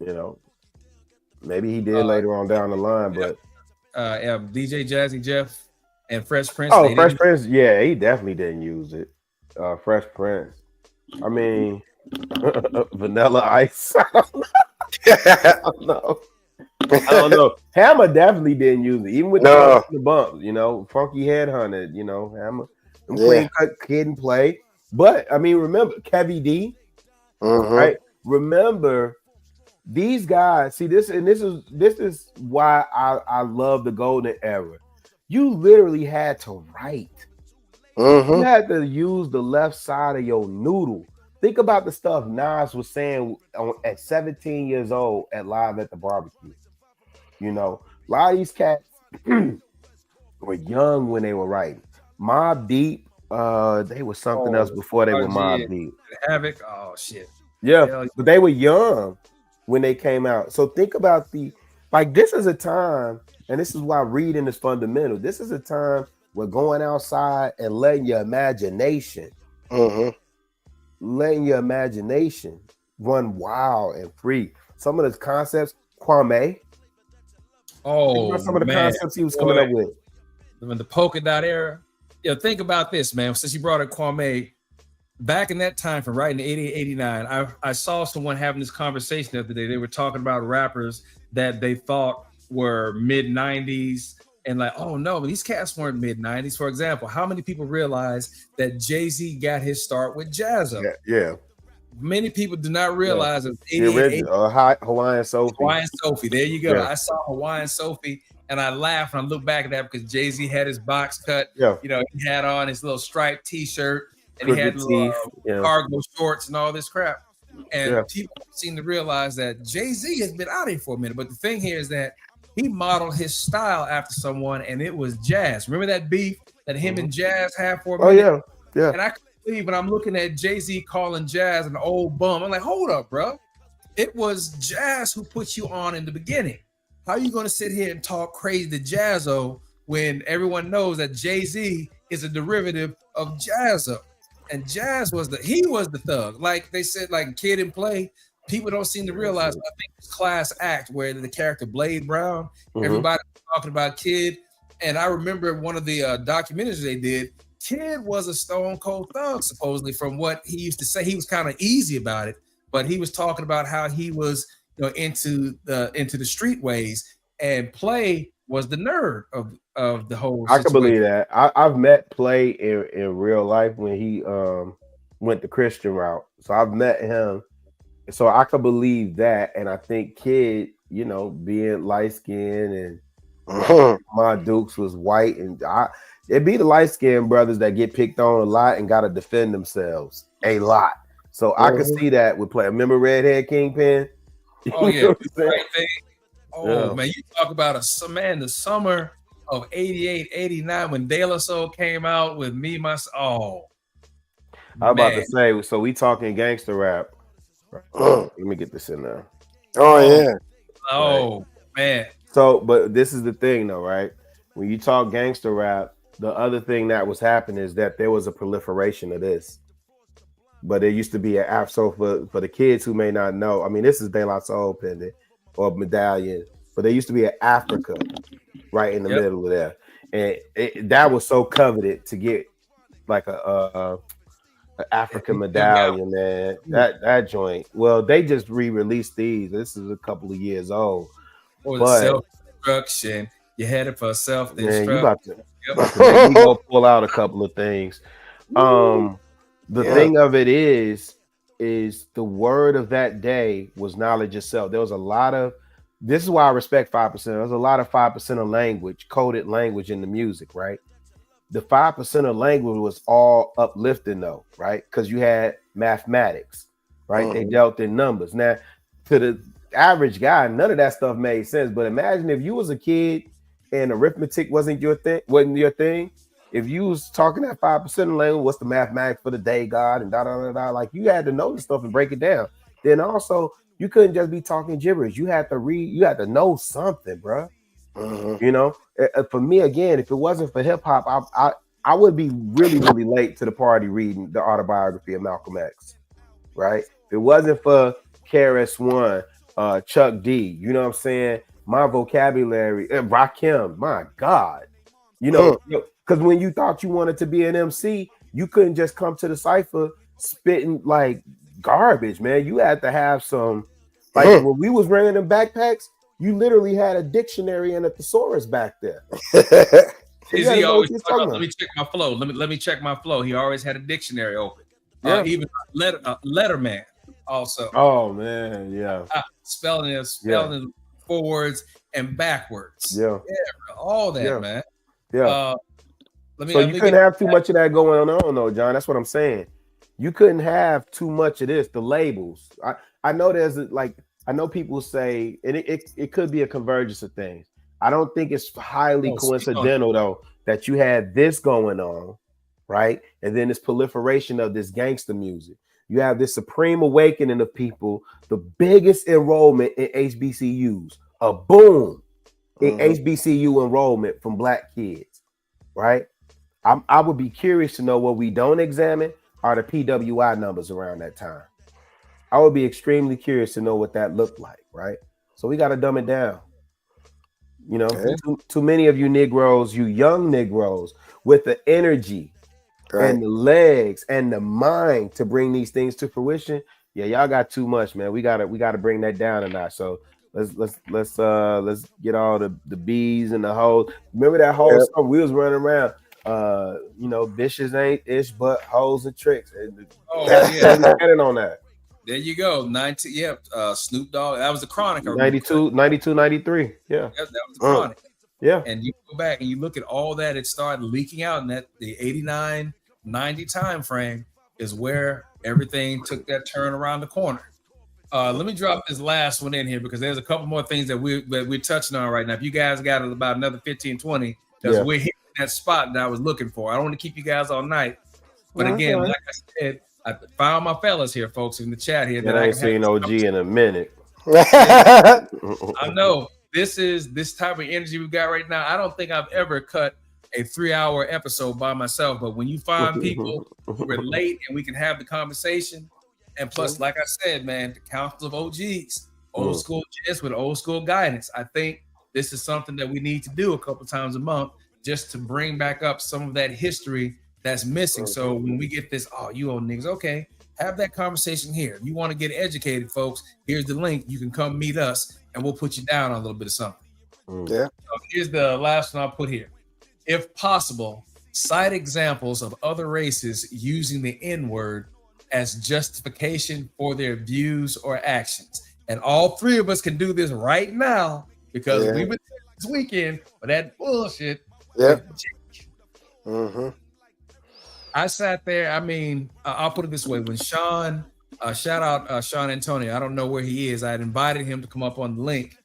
You know, maybe he did later on down the line, but DJ Jazzy Jeff and Fresh Prince. Oh, Fresh Prince, yeah, he definitely didn't use it. Fresh Prince. I mean, Vanilla Ice. I don't know. Hammer definitely didn't use it, even with the bumps. You know, Funky Headhunter. You know, Hammer. Playing Kid and Play. But I mean, remember Kevy D, right? Remember these guys. See this, and this is why I love the golden era. You literally had to write. You had to use the left side of your noodle. Think about the stuff Nas was saying at 17 years old at Live at the Barbecue. You know, a lot of these cats were young when they were writing. Mobb Deep. They were something else before they were Mobb Deep. Havoc. Oh shit. Yeah, but they were young when they came out. So think about this is a time, and this is why reading is fundamental. This is a time where going outside and letting your imagination run wild and free. Some of those concepts, Kwame. Some of the concepts he was coming up with. In the polka dot era. Think about this, man. Since you brought up Kwame, back in that time from writing 88, 89, I saw someone having this conversation the other day. They were talking about rappers that they thought were mid-90s and like, oh no, these cats weren't mid-90s. For example, how many people realize that Jay-Z got his start with Jazzo? Yeah. Many people do not realize it was Hawaiian Sophie. Hawaiian Sophie. There you go. Yeah. I saw Hawaiian Sophie. And I laugh and I look back at that because Jay-Z had his box cut. Yeah. You know, he had on his little striped t-shirt and he had little cargo shorts and all this crap. And people seem to realize that Jay-Z has been out here for a minute. But the thing here is that he modeled his style after someone, and it was Jazz. Remember that beef that him and Jazz had for a minute? Oh, yeah. And I couldn't believe when I'm looking at Jay-Z calling Jazz an old bum. I'm like, hold up, bro. It was Jazz who put you on in the beginning. How are you going to sit here and talk crazy to Jazzo when everyone knows that Jay-Z is a derivative of Jazzo? And Jazz was the thug. Like they said, like Kid and Play, people don't seem to realize, I think it's Class Act where the character Blade Brown, everybody was talking about Kid. And I remember one of the documentaries they did, Kid was a stone cold thug, supposedly, from what he used to say. He was kind of easy about it, but he was talking about how he was, into the street ways, and Play was the nerd of the whole I can situation. believe that. I've met Play in real life when he went the Christian route. So I've met him. So I could believe that. And I think Kid, being light skinned and my Dukes was white, and it'd be the light skinned brothers that get picked on a lot and gotta defend themselves a lot. So I could see that with Play. Remember Redhead Kingpin? Oh yeah, right thing. Oh man, you talk about the summer of 88, 89 when De La Soul came out with Me, Myself. Oh, I'm about to say, so we talking gangster rap. Let me get this in there. Oh man. So, but this is the thing though, right? When you talk gangster rap, the other thing that was happening is that there was a proliferation of this. But there used to be an so for the kids who may not know, I mean, this is De La Soul pendant or medallion, but there used to be an Africa right in the middle of there. And that was so coveted to get like a African medallion, man. That joint. Well, they just re-released these. This is a couple of years old. Or self-destruction. You're headed for self-destruction. Man, you about to make me go pull out a couple of things. The thing of it is the word of that day was knowledge itself. There was a lot of, this is why I respect 5%. There's a lot of 5% of language, coded language in the music, right? The 5% of language was all uplifting though, right? Because you had mathematics, right? They dealt in numbers. Now, to the average guy, none of that stuff made sense. But imagine if you was a kid and arithmetic wasn't your thing. If you was talking that 5% of language, what's the mathematics for the day, God, and da. Like you had to know the stuff and break it down. Then also you couldn't just be talking gibberish. You had to read. You had to know something, bro. For me, again, if it wasn't for hip hop, I would be really, really late to the party reading the autobiography of Malcolm X, right? If it wasn't for KRS-One, Chuck D, you know what I'm saying? My vocabulary, Rakim, my God, because when you thought you wanted to be an MC, you couldn't just come to the cipher spitting like garbage, man. You had to have some, like when we was wearing them backpacks, you literally had a dictionary and a thesaurus back there. He always let me check my flow. Let me check my flow. He always had a dictionary open. Even Letterman also. Oh man, yeah. Spelling forwards and backwards. All that, man. So you couldn't have too much of that going on, though, John. That's what I'm saying. You couldn't have too much of this. The labels. I know I know people say, and it could be a convergence of things. I don't think it's highly coincidental though that you had this going on, right? And then this proliferation of this gangster music. You have this supreme awakening of people, the biggest enrollment in HBCUs, a boom in HBCU enrollment from Black kids, right? I would be curious to know what we don't examine are the PWI numbers around that time. I would be extremely curious to know what that looked like, right? So we got to dumb it down. Too many of you Negroes, you young Negroes with the energy and the legs and the mind to bring these things to fruition. Yeah, y'all got too much, man. We gotta bring that down a notch. So let's get all the bees and the hoes. Remember that whole song we was running around. Bitches ain't ish but hoes and tricks. Depending on that. There you go. 19. Snoop Dogg. That was the Chronic. 92, 93. Yeah. That was the Chronic. Yeah. And you go back and you look at all that, it started leaking out, and that the 89, 90 time frame is where everything took that turn around the corner. Let me drop this last one in here because there's a couple more things that we're touching on right now. If you guys got about another 15, 20, because we're hitting that spot that I was looking for. I don't want to keep you guys all night. But again, like I said, I found my fellas here, folks, in the chat here. That I ain't seen OG in a minute. I know this type of energy we got right now. I don't think I've ever cut a 3-hour episode by myself. But when you find people who relate and we can have the conversation, and plus, like I said, man, the council of OGs, Oldskool Gents with Oldskool Guidance. I think this is something that we need to do a couple times a month just to bring back up some of that history that's missing. So when we get this, oh, you old niggas, okay, have that conversation here. You want to get educated, folks? Here's the link. You can come meet us, and we'll put you down on a little bit of something. Yeah. So here's the last one I'll put here. If possible, cite examples of other races using the N-word as justification for their views or actions. And all three of us can do this right now because we've been this weekend for that bullshit. Yeah. I sat there. I mean, I'll put it this way: when Sean, shout out Sean Antonio. I don't know where he is. I had invited him to come up on the link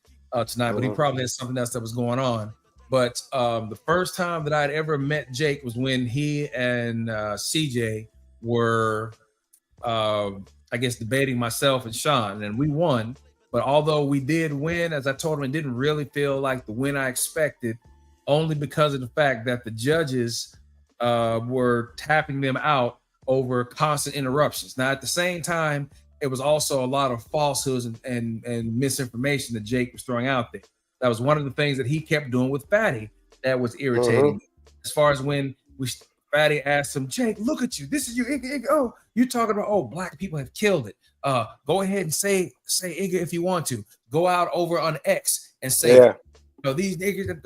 tonight, but he probably has something else that was going on. But the first time that I'd ever met Jake was when he and CJ were, I guess, debating myself and Sean, and we won. But although we did win, as I told him, it didn't really feel like the win I expected, only because of the fact that the judges were tapping them out over constant interruptions. Now, at the same time, it was also a lot of falsehoods and misinformation that Jake was throwing out there. That was one of the things that he kept doing with Fatty that was irritating me. As far as when Fatty asked him, Jake, look at you. This is you. Oh, you're talking about, black people have killed it. Go ahead and say Igga if you want to. Go out over on X and say, these niggas,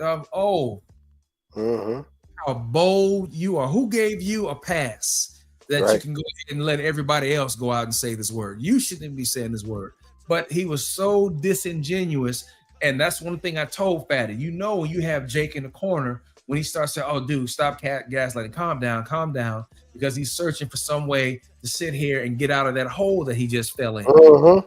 how bold you are. Who gave you a pass that you can go ahead and let everybody else go out and say this word? You shouldn't be saying this word. But he was so disingenuous. And that's one thing I told Fatty. When you have Jake in the corner, when he starts saying, oh, dude, stop gaslighting, calm down, because he's searching for some way to sit here and get out of that hole that he just fell in. To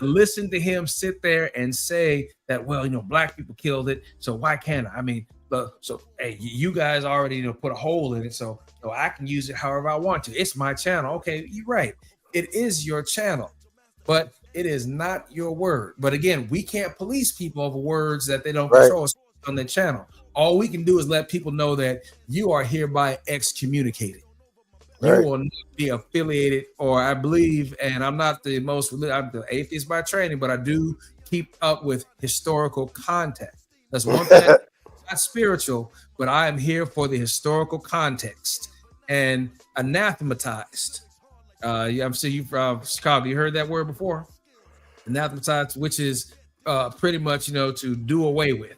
listen to him sit there and say that, black people killed it, so why can't I? I mean, so hey, you guys already put a hole in it, so I can use it however I want to. It's my channel. Okay, you're right. It is your channel, but it is not your word. But again, we can't police people over words that they don't control on their channel. All we can do is let people know that you are hereby excommunicated. You will not be affiliated, or I believe, and I'm not the most, I'm the atheist by training, but I do keep up with historical context. That's one thing. Not spiritual, but I am here for the historical context. And anathematized. I'm sure you from Chicago. You heard that word before? Anathematized, which is pretty much, to do away with.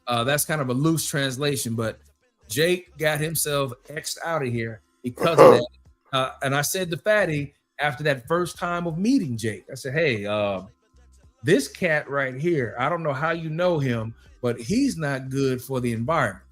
That's kind of a loose translation, but Jake got himself X'd out of here because of that. And I said to Fatty after that first time of meeting Jake, I said, hey, this cat right here, I don't know how you know him, but he's not good for the environment.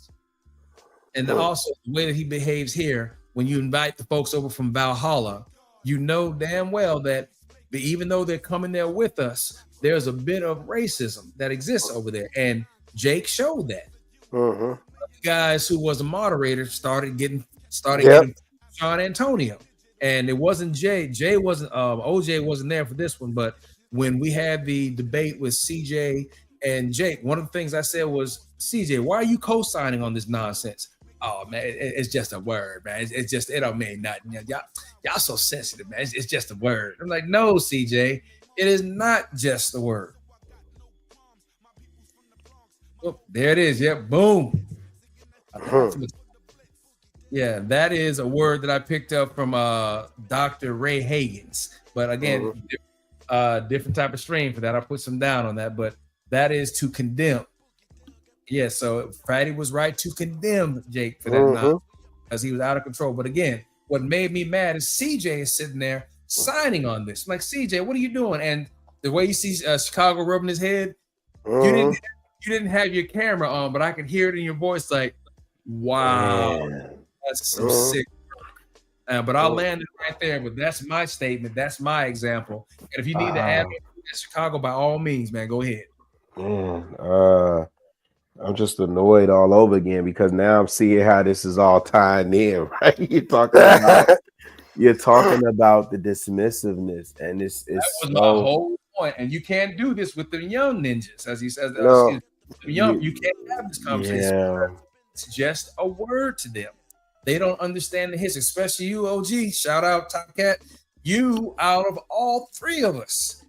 And also the way that he behaves here, when you invite the folks over from Valhalla, you know damn well that even though they're coming there with us, there's a bit of racism that exists over there. And Jake showed that. The guys who was a moderator started getting Sean Antonio. And it wasn't Jay. Jay wasn't, OJ wasn't there for this one, but when we had the debate with CJ and Jake, one of the things I said was, CJ, why are you co-signing on this nonsense? Oh man, it's just a word, man. It's just, it don't mean nothing. Y'all so sensitive, man. It's just a word. I'm like, no, CJ, it is not just a word. Oh, there it is. Yep, boom. Yeah, that is a word that I picked up from Dr. Ray Hagen's. But again, different type of strain for that. I put some down on that, but that is to condemn. Yeah, so Fatty was right to condemn Jake for that because he was out of control. But again, what made me mad is CJ is sitting there signing on this. I'm like, CJ, what are you doing? And the way you see Chicago rubbing his head, you didn't have your camera on, but I could hear it in your voice like, wow, that's some sick work. But I'll land it right there. But that's my statement. That's my example. And if you need to add Chicago, by all means, man, go ahead. I'm just annoyed all over again because now I'm seeing how this is all tying in, right? You're talking about the dismissiveness, and that was my whole point. And you can't do this with the young ninjas, as he says. You can't have this conversation. Yeah. It's just a word to them. They don't understand the history, especially you, OG. Shout out, Top Cat. You, out of all three of us,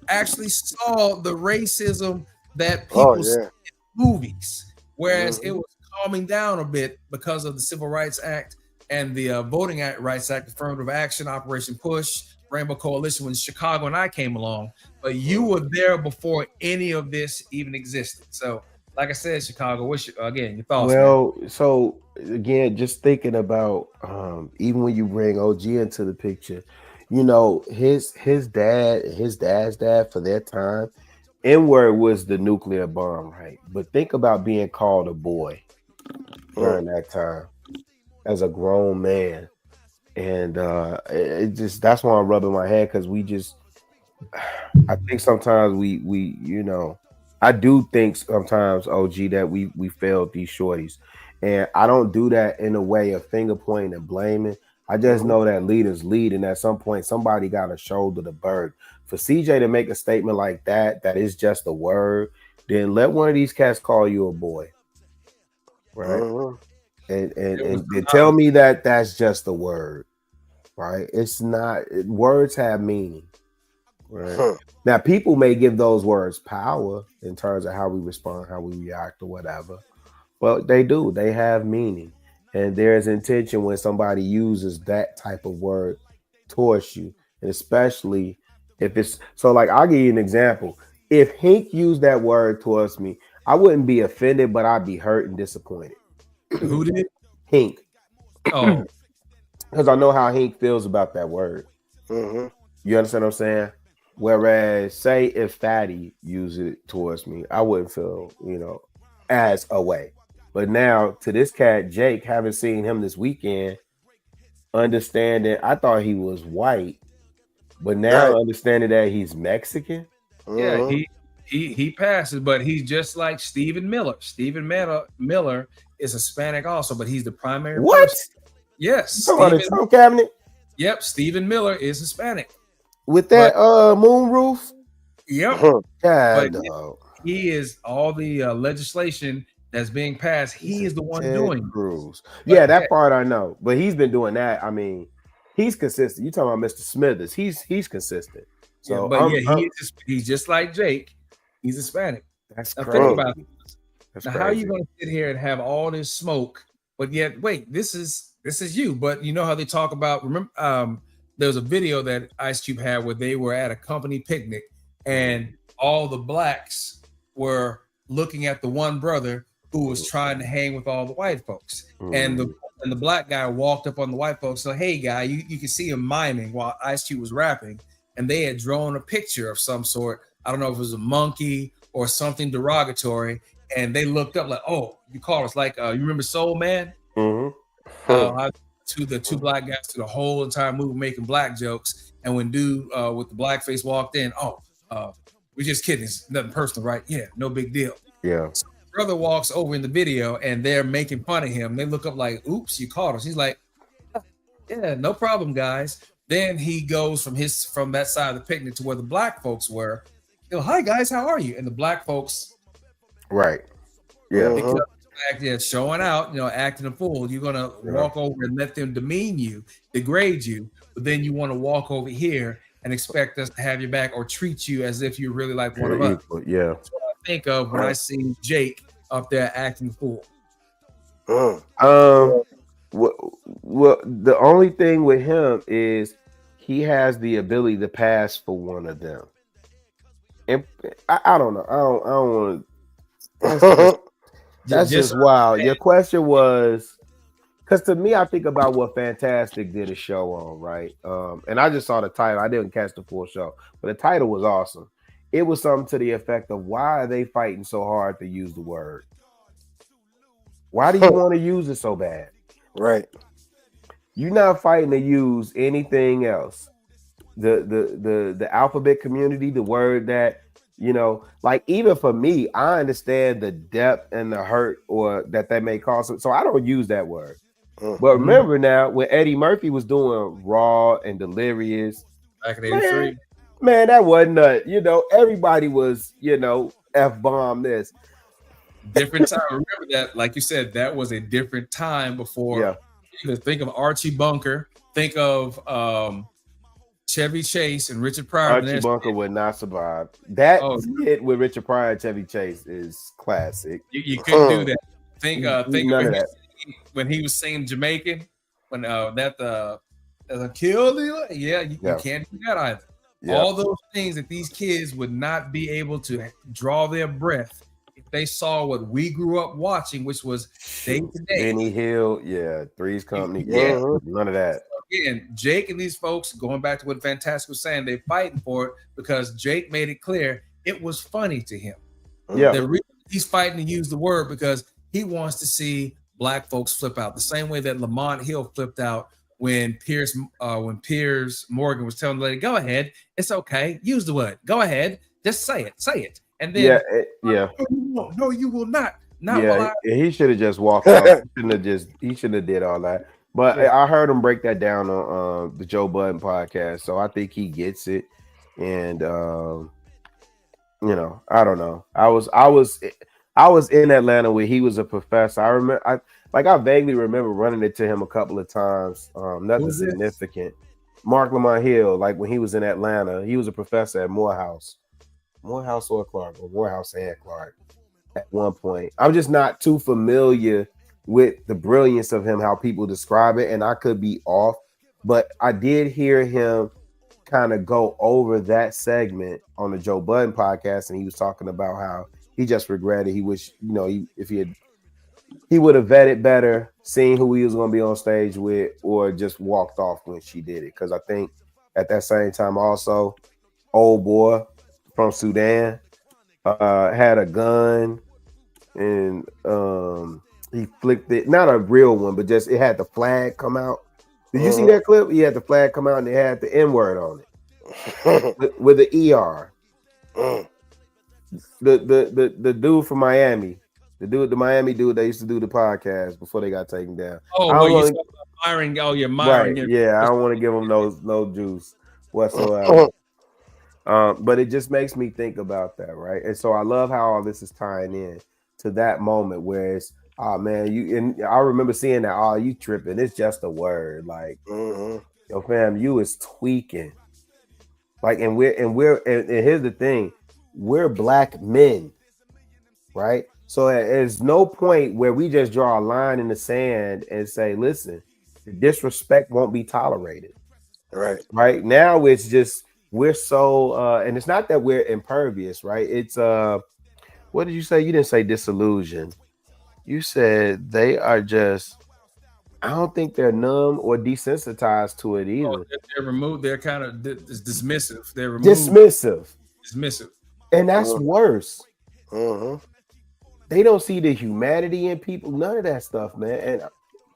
actually saw the racism that people see in movies, whereas it was calming down a bit because of the Civil Rights Act. and the Voting Rights Act, Affirmative Action, Operation Push, Rainbow Coalition when Chicago and I came along. But you were there before any of this even existed. So, like I said, Chicago, what's your thoughts? Well, man? So again, just thinking about even when you bring OG into the picture, you know, his dad's dad for their time, N-word was the nuclear bomb, right? But think about being called a boy during that time as a grown man. And it just, that's why I'm rubbing my head, because I think sometimes we you know, I do think sometimes, OG, that we failed these shorties. And I don't do that in a way of finger pointing and blaming. I just know that leaders lead, and at some point somebody got to shoulder the burden. For CJ to make a statement like that is just a word, then let one of these cats call you a boy. Right? And tell me that that's just a word. Right? It's not. Words have meaning. Right. Now, people may give those words power in terms of how we respond, how we react, or whatever. But they do. They have meaning, and there's intention when somebody uses that type of word towards you, and especially if it's so. Like, I'll give you an example. If H.E.N.R.Y used that word towards me, I wouldn't be offended, but I'd be hurt and disappointed. Who did? H.E.N.R.Y. Oh, because I know how H.E.N.R.Y feels about that word. You understand what I'm saying? Whereas, say if Fatty used it towards me, I wouldn't feel, you know, as away. But now to this cat, Jake, haven't seen him this weekend, understanding, I thought he was white, but now understanding that he's Mexican. Yeah, he passes, but he's just like Stephen Miller. Stephen Miller is Hispanic also, but he's the primary person. Yes. Stephen, Trump cabinet? Yep, Stephen Miller is Hispanic. With that moon roof? Yep. God, he is all the legislation that's being passed. He is the one doing Cruz. Yeah, that part I know. But he's been doing that. I mean, he's consistent. You talking about Mr. Smithers. He's consistent. So he's just like Jake. He's Hispanic. That's now, crazy. Think about this. Now, how are you going to sit here and have all this smoke, but yet wait, this is you. But you know how they talk about, remember, there was a video that Ice Cube had where they were at a company picnic and all the blacks were looking at the one brother who was trying to hang with all the white folks. And the black guy walked up on the white folks. So, hey, guy, you can see him miming while Ice Cube was rapping. And they had drawn a picture of some sort. I don't know if it was a monkey or something derogatory. And they looked up like, oh, you call us like, you remember Soul Man? To the two black guys to the whole entire movie making black jokes. And when dude with the blackface walked in, we're just kidding. It's nothing personal, right? Yeah, no big deal. Yeah. So brother walks over in the video and they're making fun of him. They look up like, oops, you caught us. He's like, yeah, no problem, guys. Then he goes from that side of the picnic to where the black folks were. Hi guys, how are you? And the black folks, right? Yeah. Showing out, acting a fool. You're gonna walk over and let them demean you, degrade you, but then you want to walk over here and expect us to have your back or treat you as if you're really like one of us. Yeah. That's what I think of when I see Jake up there acting fool. Well, the only thing with him is he has the ability to pass for one of them. And I don't know. I don't want to. That's just wild. Your question was, because to me, I think about what Fantastic did a show on, right? And I just saw the title. I didn't catch the full show, but the title was awesome. It was something to the effect of, why are they fighting so hard to use the word? Why do you want to use it so bad? Right. You're not fighting to use anything else. The alphabet community, the word that, like, even for me, I understand the depth and the hurt or that may cause. So I don't use that word. But remember now, when Eddie Murphy was doing Raw and Delirious back in '83, man, that wasn't everybody was, F-bomb this. Different time. Remember that, like you said, that was a different time before. Yeah. Think of Archie Bunker. Think of Chevy Chase and Richard Pryor. Archie Bunker would not survive. That hit with Richard Pryor and Chevy Chase is classic. You couldn't do that. Think none of that. when he was singing Jamaican. when kill the you can't do that either. All those things that these kids would not be able to draw their breath if they saw what we grew up watching, which was day to day. Benny Hill, Three's Company, none of that. Again, Jake and these folks, going back to what Fantastic was saying, they fighting for it because Jake made it clear it was funny to him. Yeah, the reason he's fighting to use the word because he wants to see black folks flip out the same way that Lamont Hill flipped out when Piers Morgan was telling the lady, "Go ahead, it's okay, use the word, go ahead, just say it," and then no, you will not. He should have just walked off. He shouldn't have did all that. But I heard him break that down on the Joe Budden podcast, so I think he gets it. And I don't know. I was in Atlanta where he was a professor. I vaguely remember running into him a couple of times. Nothing significant. Mark Lamont Hill, like when he was in Atlanta, he was a professor at Morehouse or Clark, or Morehouse and Clark at one point. I'm just not too familiar with the brilliance of him, how people describe it, and I could be off, but I did hear him kind of go over that segment on the Joe Budden podcast, and he was talking about how he just regretted, he wish, he would have vetted better, seen who he was going to be on stage with, or just walked off when she did it. Because I think at that same time also, old boy from Sudan had a gun, and he flicked it, not a real one, but just it had the flag come out. Did you see that clip? He had the flag come out and it had the N-word on it with the ER. The dude from Miami, the Miami dude that used to do the podcast before they got taken down. You're Myron. You're Myron. Right. Yeah, I don't want to give him no juice whatsoever. But it just makes me think about that, right? And so I love how all this is tying in to that moment where it's, oh man, I remember seeing that, oh, you tripping, it's just a word. Like, yo, fam, you is tweaking. Like, and here's the thing, we're black men, right? So there's no point where we just draw a line in the sand and say, listen, the disrespect won't be tolerated. Right now, it's just, we're so, and it's not that we're impervious, right? It's, what did you say? You didn't say disillusioned. You said they are just, I don't think they're numb or desensitized to it either. They're removed. They're kind of dismissive. They're removed. Dismissive. And that's worse. They don't see the humanity in people. None of that stuff, man. And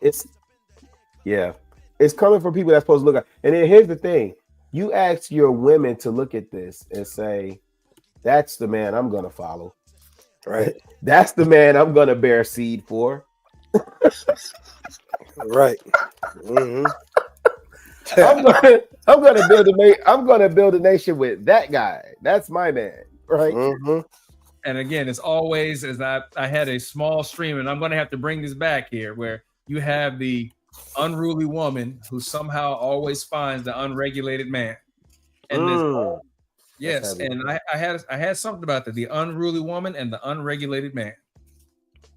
it's coming from people that's supposed to look at. And then here's the thing. You ask your women to look at this and say, that's the man I'm going to follow. Right. That's the man I'm going to bear seed for. Right. I'm going to build a nation with that guy. That's my man. Right. And again, it's always, as I had a small stream, and I'm going to have to bring this back here, where you have the unruly woman who somehow always finds the unregulated man. And yes, and I had something about that, the unruly woman and the unregulated man.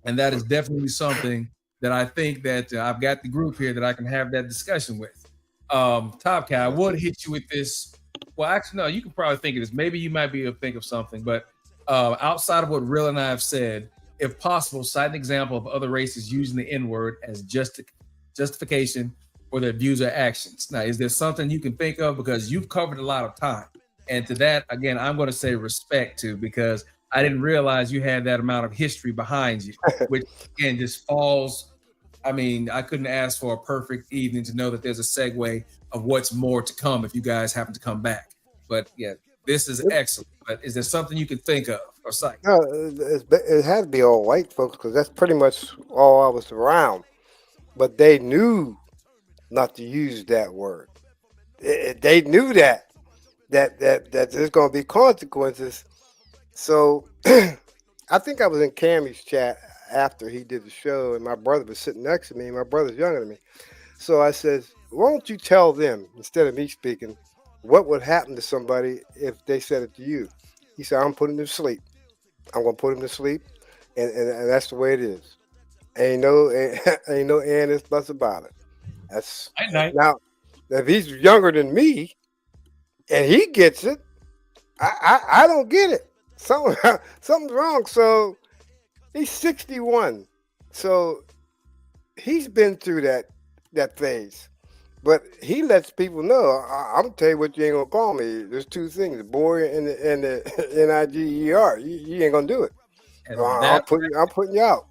And that is definitely something that I think that I've got the group here that I can have that discussion with. Top Cat, I would hit you with this. Well, actually, no, you can probably think of this. Maybe you might be able to think of something, but outside of what Rill and I have said, if possible, cite an example of other races using the N-word as justification for their views or actions. Now, is there something you can think of? Because you've covered a lot of time. And to that, again, I'm going to say respect to, because I didn't realize you had that amount of history behind you, which again just falls. I mean, I couldn't ask for a perfect evening to know that there's a segue of what's more to come if you guys happen to come back. But yeah, this is excellent. But is there something you can think of or cite? No, it had to be all white folks, because that's pretty much all I was around. But they knew not to use that word. They knew that there's going to be consequences. So I think I was in Cammy's chat after he did the show, and my brother was sitting next to me. My brother's younger than me. So I said, why don't you tell them, instead of me speaking, what would happen to somebody if they said it to you? He said, I'm putting them to sleep. I'm going to put them to sleep, and that's the way it is. Ain't no and it's buts about it. That's Night. now if he's younger than me and he gets it, I don't get it. Something's wrong. So he's 61. So he's been through that phase. But he lets people know. I'm gonna tell you what you ain't gonna call me. There's two things: the boy and the NIGER. You ain't gonna do it. And I'm putting you out.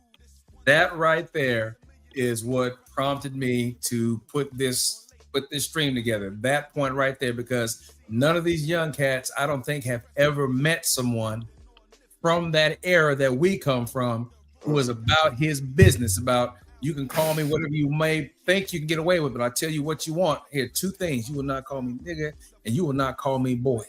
That right there is what prompted me to put this stream together. That point right there, because none of these young cats, I don't think, have ever met someone from that era that we come from who was about his business, about you can call me whatever you may think you can get away with, but I'll tell you what you want. Here, two things. You will not call me nigga, and you will not call me boy.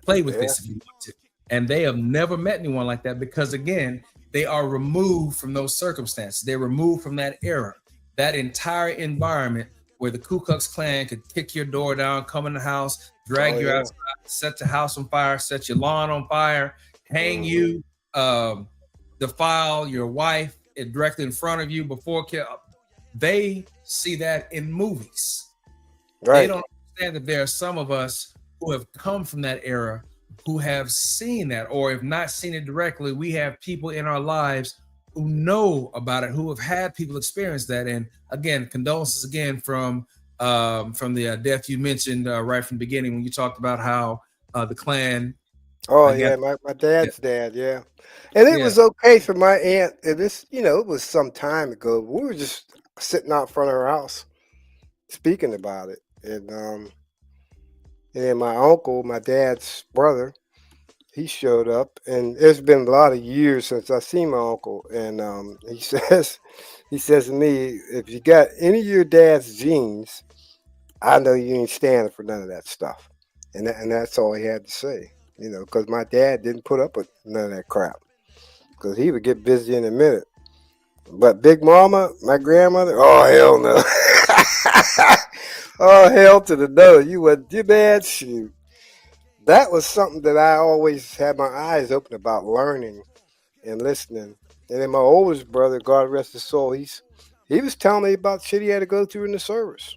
Play with this if you want to. And they have never met anyone like that because, again, they are removed from those circumstances. They're removed from that era, that entire environment where the Ku Klux Klan could kick your door down, come in the house, drag you outside, set your house on fire, set your lawn on fire, hang you, defile your wife directly in front of you before they see that in movies. Right. They don't understand that there are some of us who have come from that era who have seen that, or if not seen it directly, we have people in our lives who know about it, who have had people experience that. And again, condolences again from the death you mentioned right from the beginning when you talked about how the Klan. Oh yeah, my dad's dad, yeah. And it was okay for my aunt. And this, it was some time ago. We were just sitting out front of her house speaking about it. And then my uncle, my dad's brother, he showed up, and it's been a lot of years since I seen my uncle. And he says to me, if you got any of your dad's genes, I know you ain't standing for none of that stuff. And that's all he had to say, because my dad didn't put up with none of that crap, because he would get busy in a minute. But Big Mama, my grandmother, oh hell no. Oh hell to the no. You wouldn't do that. Shoot. That was something that I always had my eyes open about, learning and listening. And then my oldest brother, God rest his soul, he was telling me about shit he had to go through in the service.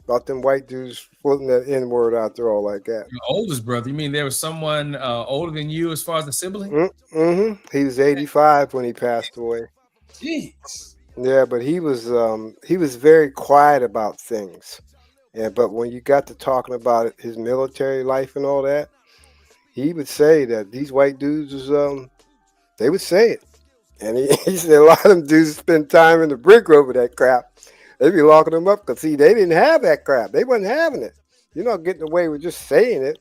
About them white dudes floating that N-word out there all like that. Your oldest brother? You mean there was someone older than you as far as the sibling? Mm-hmm. He was 85 when he passed away. Jeez. Yeah, but he was very quiet about things. But when you got to talking about his military life and all that, he would say that these white dudes was they would say it. And he said a lot of them dudes spend time in the brick over that crap. They'd be locking them up because, see, they didn't have that crap. They wasn't having it. You're not getting away with just saying it.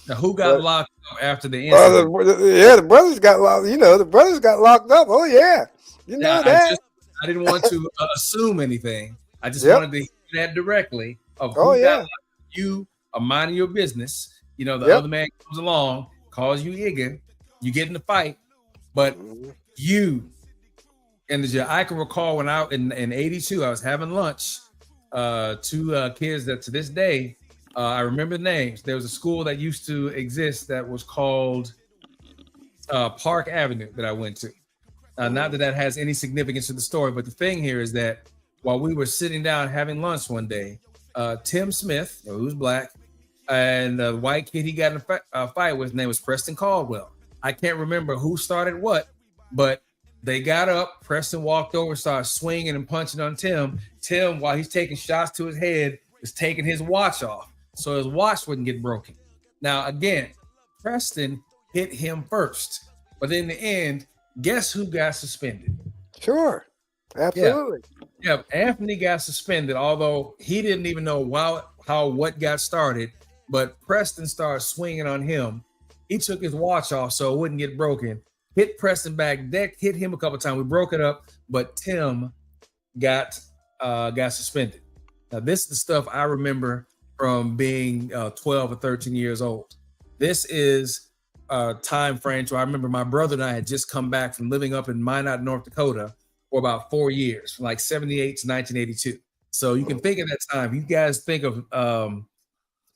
Now, who got locked up after the incident? The brothers got locked. The brothers got locked up. Oh, yeah. You know that. I didn't want to assume anything. I just wanted to hear that directly of who got locked up. You are minding your business. The other man comes along, calls you Igga, you get in the fight, but you and I can recall when in 82, I was having lunch, two kids that to this day, I remember the names. There was a school that used to exist that was called Park Avenue that I went to. Not that has any significance to the story, but the thing here is that while we were sitting down having lunch one day, Tim Smith, who's black, and the white kid he got in a fight with, his name was Preston Caldwell. I can't remember who started what, but they got up. Preston walked over, started swinging and punching on Tim. Tim, while he's taking shots to his head, is taking his watch off so his watch wouldn't get broken. Now, again, Preston hit him first, but in the end, guess who got suspended? Sure, absolutely. Yeah, Anthony got suspended, although he didn't even know what got started. But Preston started swinging on him. He took his watch off so it wouldn't get broken. Hit Preston back, hit him a couple of times. We broke it up, but Tim got suspended. Now, this is the stuff I remember from being 12 or 13 years old. This is a time frame where I remember my brother and I had just come back from living up in Minot, North Dakota for about 4 years, from like 78 to 1982. So you can think of that time. You guys think of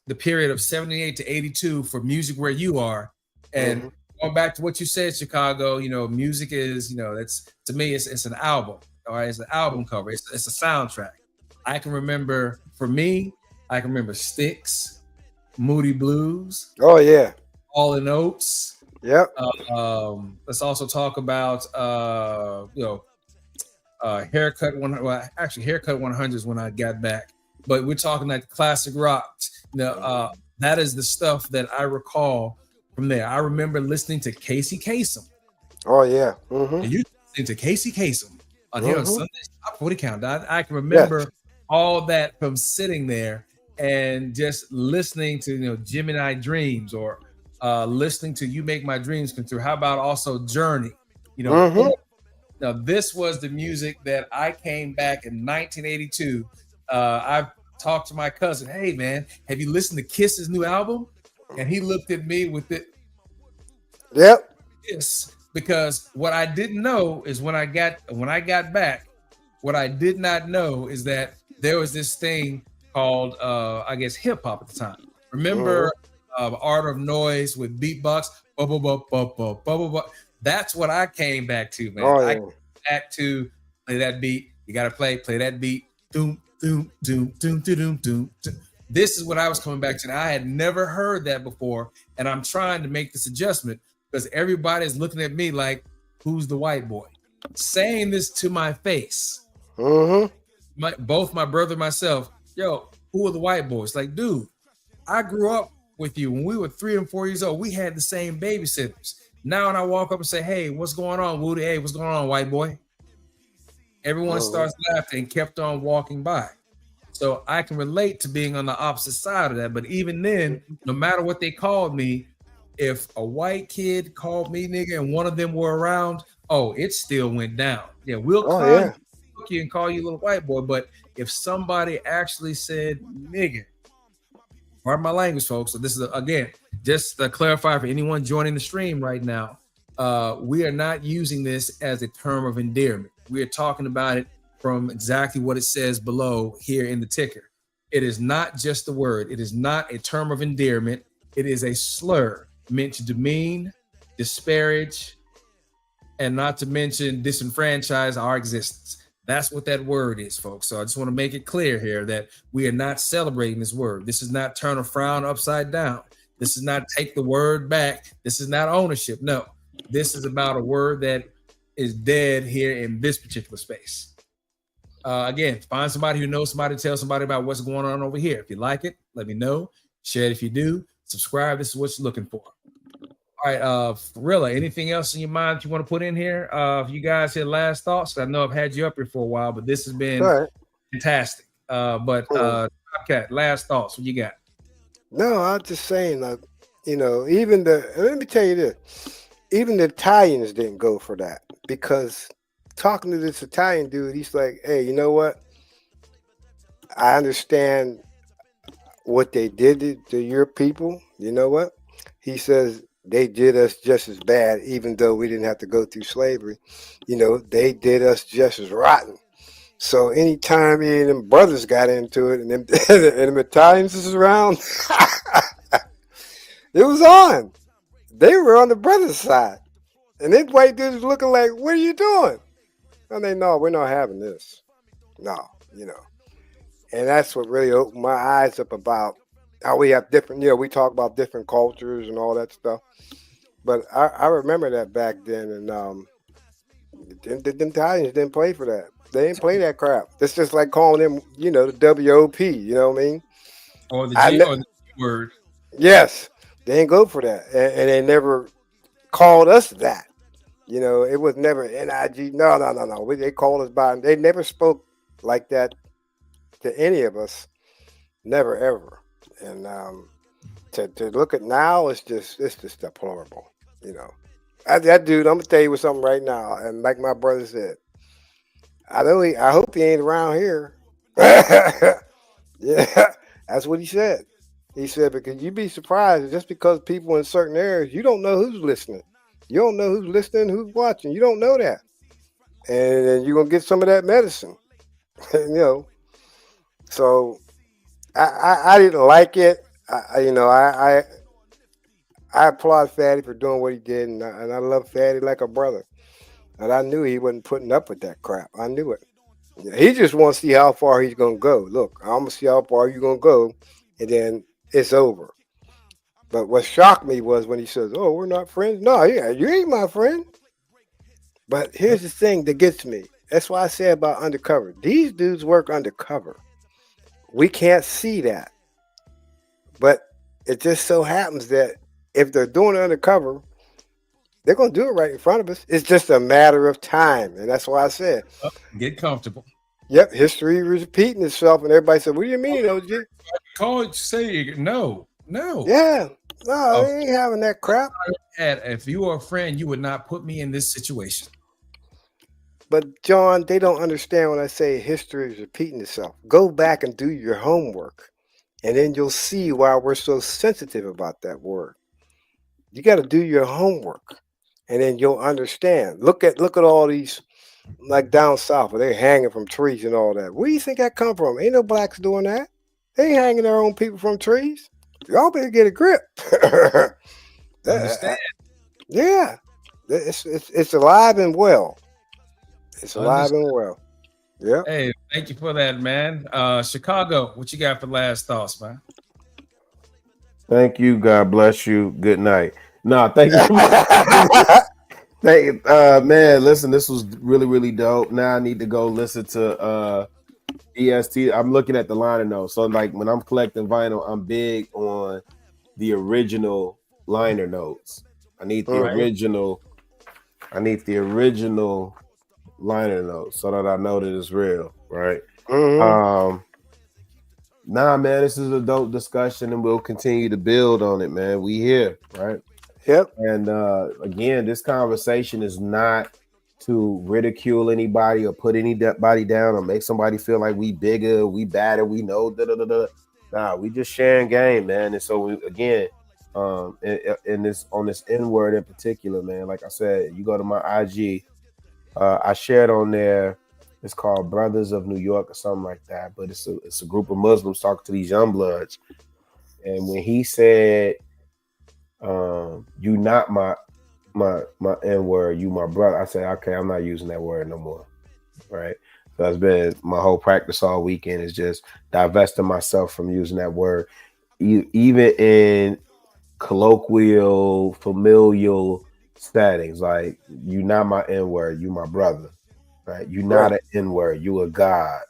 the period of 78 to 82 for music where you are. And going back to what you said, Chicago, music is, that's, to me, it's an album. All right, it's an album cover. It's a soundtrack. I can remember, for me, I can remember Styx, Moody Blues, Oh yeah. All in Oats. Yep. Let's also talk about haircut one. Well, actually, haircut 100s when I got back. But we're talking like classic rock. That is the stuff that I recall from there. I remember listening to Casey Kasem. Oh yeah. Mm-hmm. And you listening to Casey Kasem on here on Sunday Top 40 Count. I can remember all that from sitting there and just listening to Gemini Dreams or listening to You Make My Dreams Come True. How about also Journey? Now this was the music that I came back in 1982. I talked to my cousin, hey man, have you listened to Kiss's new album? And he looked at me with it. Yep. Yes, because what I didn't know is when I got back, what I did not know is that there was this thing called I guess hip hop at the time. Remember Art of Noise with beatbox? That's what I came back to, man. I came back to play that beat. You gotta play that beat. Doom, doom, doom, doom, doom, doom, doom. This is what I was coming back to. And I had never heard that before. And I'm trying to make this adjustment because everybody's looking at me like, who's the white boy? Saying this to my face. Both my brother and myself, yo, who are the white boys? Like, dude, I grew up with you when we were 3 and 4 years old. We had the same babysitters. Now when I walk up and say, hey, what's going on, Woody? Hey, what's going on, white boy? Everyone starts laughing and kept on walking by. So I can relate to being on the opposite side of that. But even then, no matter what they called me, if a white kid called me nigga and one of them were around, it still went down. Yeah, we'll clown you and call you little white boy. But if somebody actually said nigga, pardon my language, folks. So this is, again, just to clarify for anyone joining the stream right now, we are not using this as a term of endearment. We are talking about it from exactly what it says below here in the ticker. It is not just a word. It is not a term of endearment. It is a slur meant to demean, disparage, and not to mention disenfranchise our existence. That's what that word is, folks. So I just want to make it clear here that we are not celebrating this word. This is not turn a frown upside down. This is not take the word back. This is not ownership. No, this is about a word that is dead here in this particular space. Again, find somebody who knows somebody, tell somebody about what's going on over here. If you like it, let me know. Share it if you do. Subscribe. This is what you're looking for. All right, Rilla, anything else in your mind that you want to put in here? If you guys had last thoughts, I know I've had you up here for a while, but this has been fantastic. Cat, last thoughts, what you got? No, I'm just saying, let me tell you this, even the Italians didn't go for that, because talking to this Italian dude, he's like, hey, you know what? I understand what they did to your people. You know what? He says, they did us just as bad, even though we didn't have to go through slavery. They did us just as rotten. So anytime any of them brothers got into it and them Italians is around, it was on. They were on the brother's side. And this white dude is looking like, what are you doing? And they, no, we're not having this. No, And that's what really opened my eyes up about how we have different, we talk about different cultures and all that stuff. But I remember that back then, and the Italians didn't play for that. They didn't play that crap. It's just like calling them, the WOP, you know what I mean? Or the G word. Yes, they didn't go for that. And they never called us that. It was never NIG. No. They called us by, they never spoke like that to any of us. Never, ever. And to look at now, it's just deplorable. That dude, I'm gonna tell you something right now, and like my brother said, I hope he ain't around here. Yeah, that's what he said. He said, because you'd be surprised, just because people in certain areas, you don't know who's listening. You don't know who's listening, who's watching. You don't know that, and then you're gonna get some of that medicine. So I didn't like it. I applaud Fatty for doing what he did, and I love Fatty like a brother. And I knew he wasn't putting up with that crap. I knew it. He just wants to see how far he's gonna go. Look, I'm gonna see how far you're gonna go, and then it's over. But what shocked me was when he says, "Oh, we're not friends." No, yeah, you ain't my friend. But here's the thing that gets me. That's why I say about undercover. These dudes work undercover. We can't see that. But it just so happens that if they're doing it undercover, they're going to do it right in front of us. It's just a matter of time. And that's why I said, Get comfortable. yep, history is repeating itself. And everybody said, what do you mean, OG? Say no. Yeah. No, they ain't having that crap. If you were a friend, you would not put me in this situation. But John, they don't understand when I say history is repeating itself. Go back and do your homework. And then you'll see why we're so sensitive about that word. You got to do your homework. And then you'll understand. Look at all these, like down south, where they're hanging from trees and all that. Where do you think that come from? Ain't no blacks doing that. They ain't hanging their own people from trees. Y'all better get a grip. Understand? Yeah, it's alive and well. It's alive and well. Yeah. Hey, thank you for that, man. Chicago, what you got for last thoughts, man? Thank you. God bless you. Good night. No, thank you. Man, listen, this was really, really dope. Now I need to go listen to EST. I'm looking at the liner notes. So like when I'm collecting vinyl, I'm big on the original liner notes. I need the original. I need the original liner notes so that I know that it's real, right? Nah, man, this is a dope discussion, and we'll continue to build on it, man. We here, right? Yep. And again, this conversation is not to ridicule anybody or put anybody down or make somebody feel like we bigger, we badder, we know. Nah, we just sharing game, man. And so we, again, in this on this N-word in particular, man. Like I said, you go to my IG, I shared on there. It's called Brothers of New York or something like that. But it's a group of Muslims talking to these young bloods. And when he said, "You not my N-word, you my brother," I said, "Okay, I'm not using that word no more." Right. So that's been my whole practice all weekend, is just divesting myself from using that word, even in colloquial, familial settings. Like, you not my N-word, you my brother. Right? You not an N-word, you a God.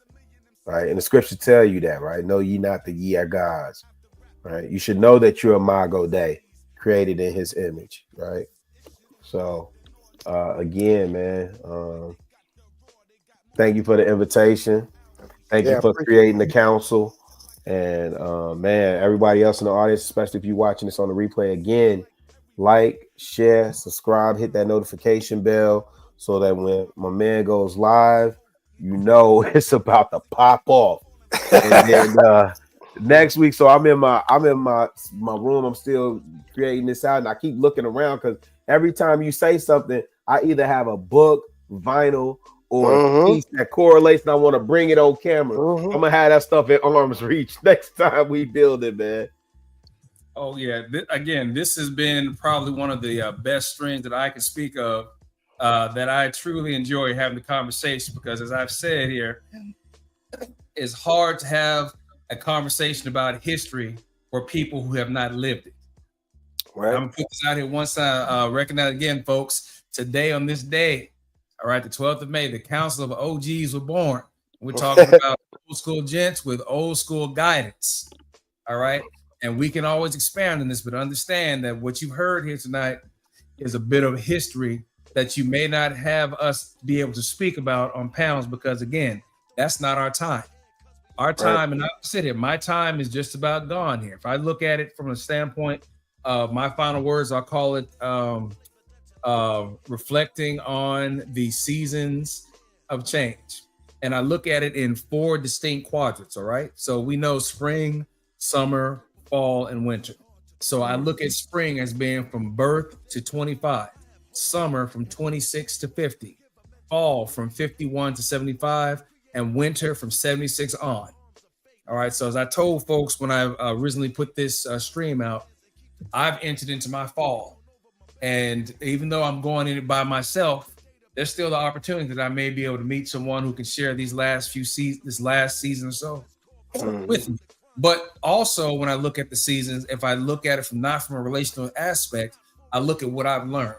Right? And the scripture tell you that, right? Know ye not that ye are gods. Right? You should know that you're a Imago Dei, created in his image, right? So again, man, thank you for the invitation. Thank you for creating the council. And man, everybody else in the audience, especially if you're watching this on the replay, again, like, share, subscribe, hit that notification bell so that when my man goes live, you know it's about to pop off. And then next week, so I'm in my room. I'm still creating this out, and I keep looking around because every time you say something, I either have a book, vinyl, or a piece that correlates, and I want to bring it on camera. I'm gonna have that stuff at arm's reach next time we build it, man. Oh yeah, again, this has been probably one of the best streams that I can speak of. That I truly enjoy having the conversation, because, as I've said here, it's hard to have a conversation about history for people who have not lived it. Right. I'm gonna put this out here once I recognize again, folks. Today, on this day, all right, the 12th of May, the Council of OGs were born. We're talking about Oldskool Gents with Oldskool Guidance. All right. And we can always expand on this, but understand that what you've heard here tonight is a bit of history that you may not have us be able to speak about on panels, because, again, that's not our time. Our time, and I sit here, my time is just about gone here. If I look at it from a standpoint of my final words, I'll call it reflecting on the seasons of change. And I look at it in 4 distinct quadrants, all right? So we know spring, summer, fall, and winter. So I look at spring as being from birth to 25, summer from 26 to 50, fall from 51 to 75, and winter from 76 on. All right, so as I told folks when I originally put this stream out, I've entered into my fall. And even though I'm going in it by myself, there's still the opportunity that I may be able to meet someone who can share these last few seasons, this last season or so with me. But also when I look at the seasons, if I look at it from not from a relational aspect, I look at what I've learned.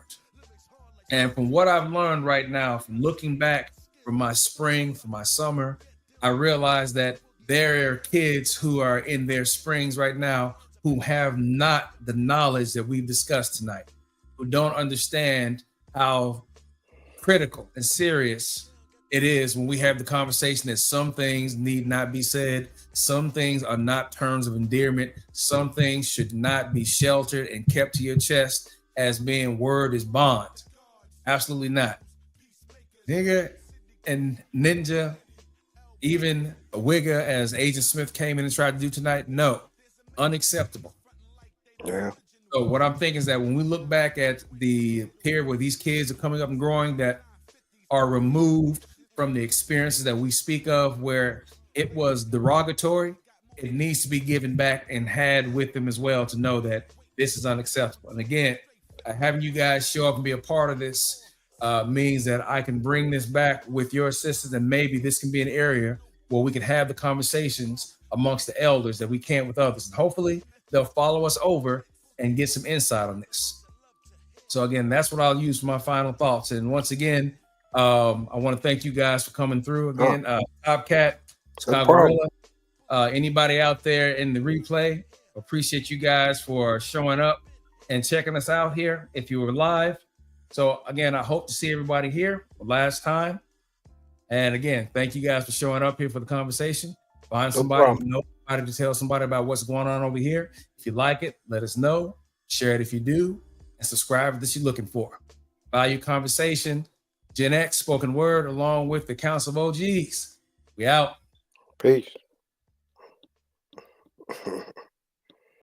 And from what I've learned right now, from looking back from my spring, from my summer, I realize that there are kids who are in their springs right now who have not the knowledge that we've discussed tonight, who don't understand how critical and serious it is when we have the conversation that some things need not be said, some things are not terms of endearment, some things should not be sheltered and kept to your chest as being word is bond. Absolutely not. Nigga and ninja, even a wigger as Agent Smith came in and tried to do tonight, no, unacceptable. Yeah. So what I'm thinking is that when we look back at the period where these kids are coming up and growing that are removed from the experiences that we speak of where it was derogatory, it needs to be given back and had with them as well to know that this is unacceptable. And again, having you guys show up and be a part of this means that I can bring this back with your assistance, and maybe this can be an area where we can have the conversations amongst the elders that we can't with others. And hopefully they'll follow us over and get some insight on this. So again, that's what I'll use for my final thoughts. And once again, I want to thank you guys for coming through again. Top Cat, ChicagoRilla, anybody out there in the replay, appreciate you guys for showing up and checking us out here if you were live. So again, I hope to see everybody here for last time. And again, thank you guys for showing up here for the conversation. Find somebody, know somebody to tell somebody about what's going on over here. If you like it, let us know. Share it if you do, and subscribe if this you're looking for. Value conversation, Gen X, spoken word, along with the Council of OGs. We out. Peace.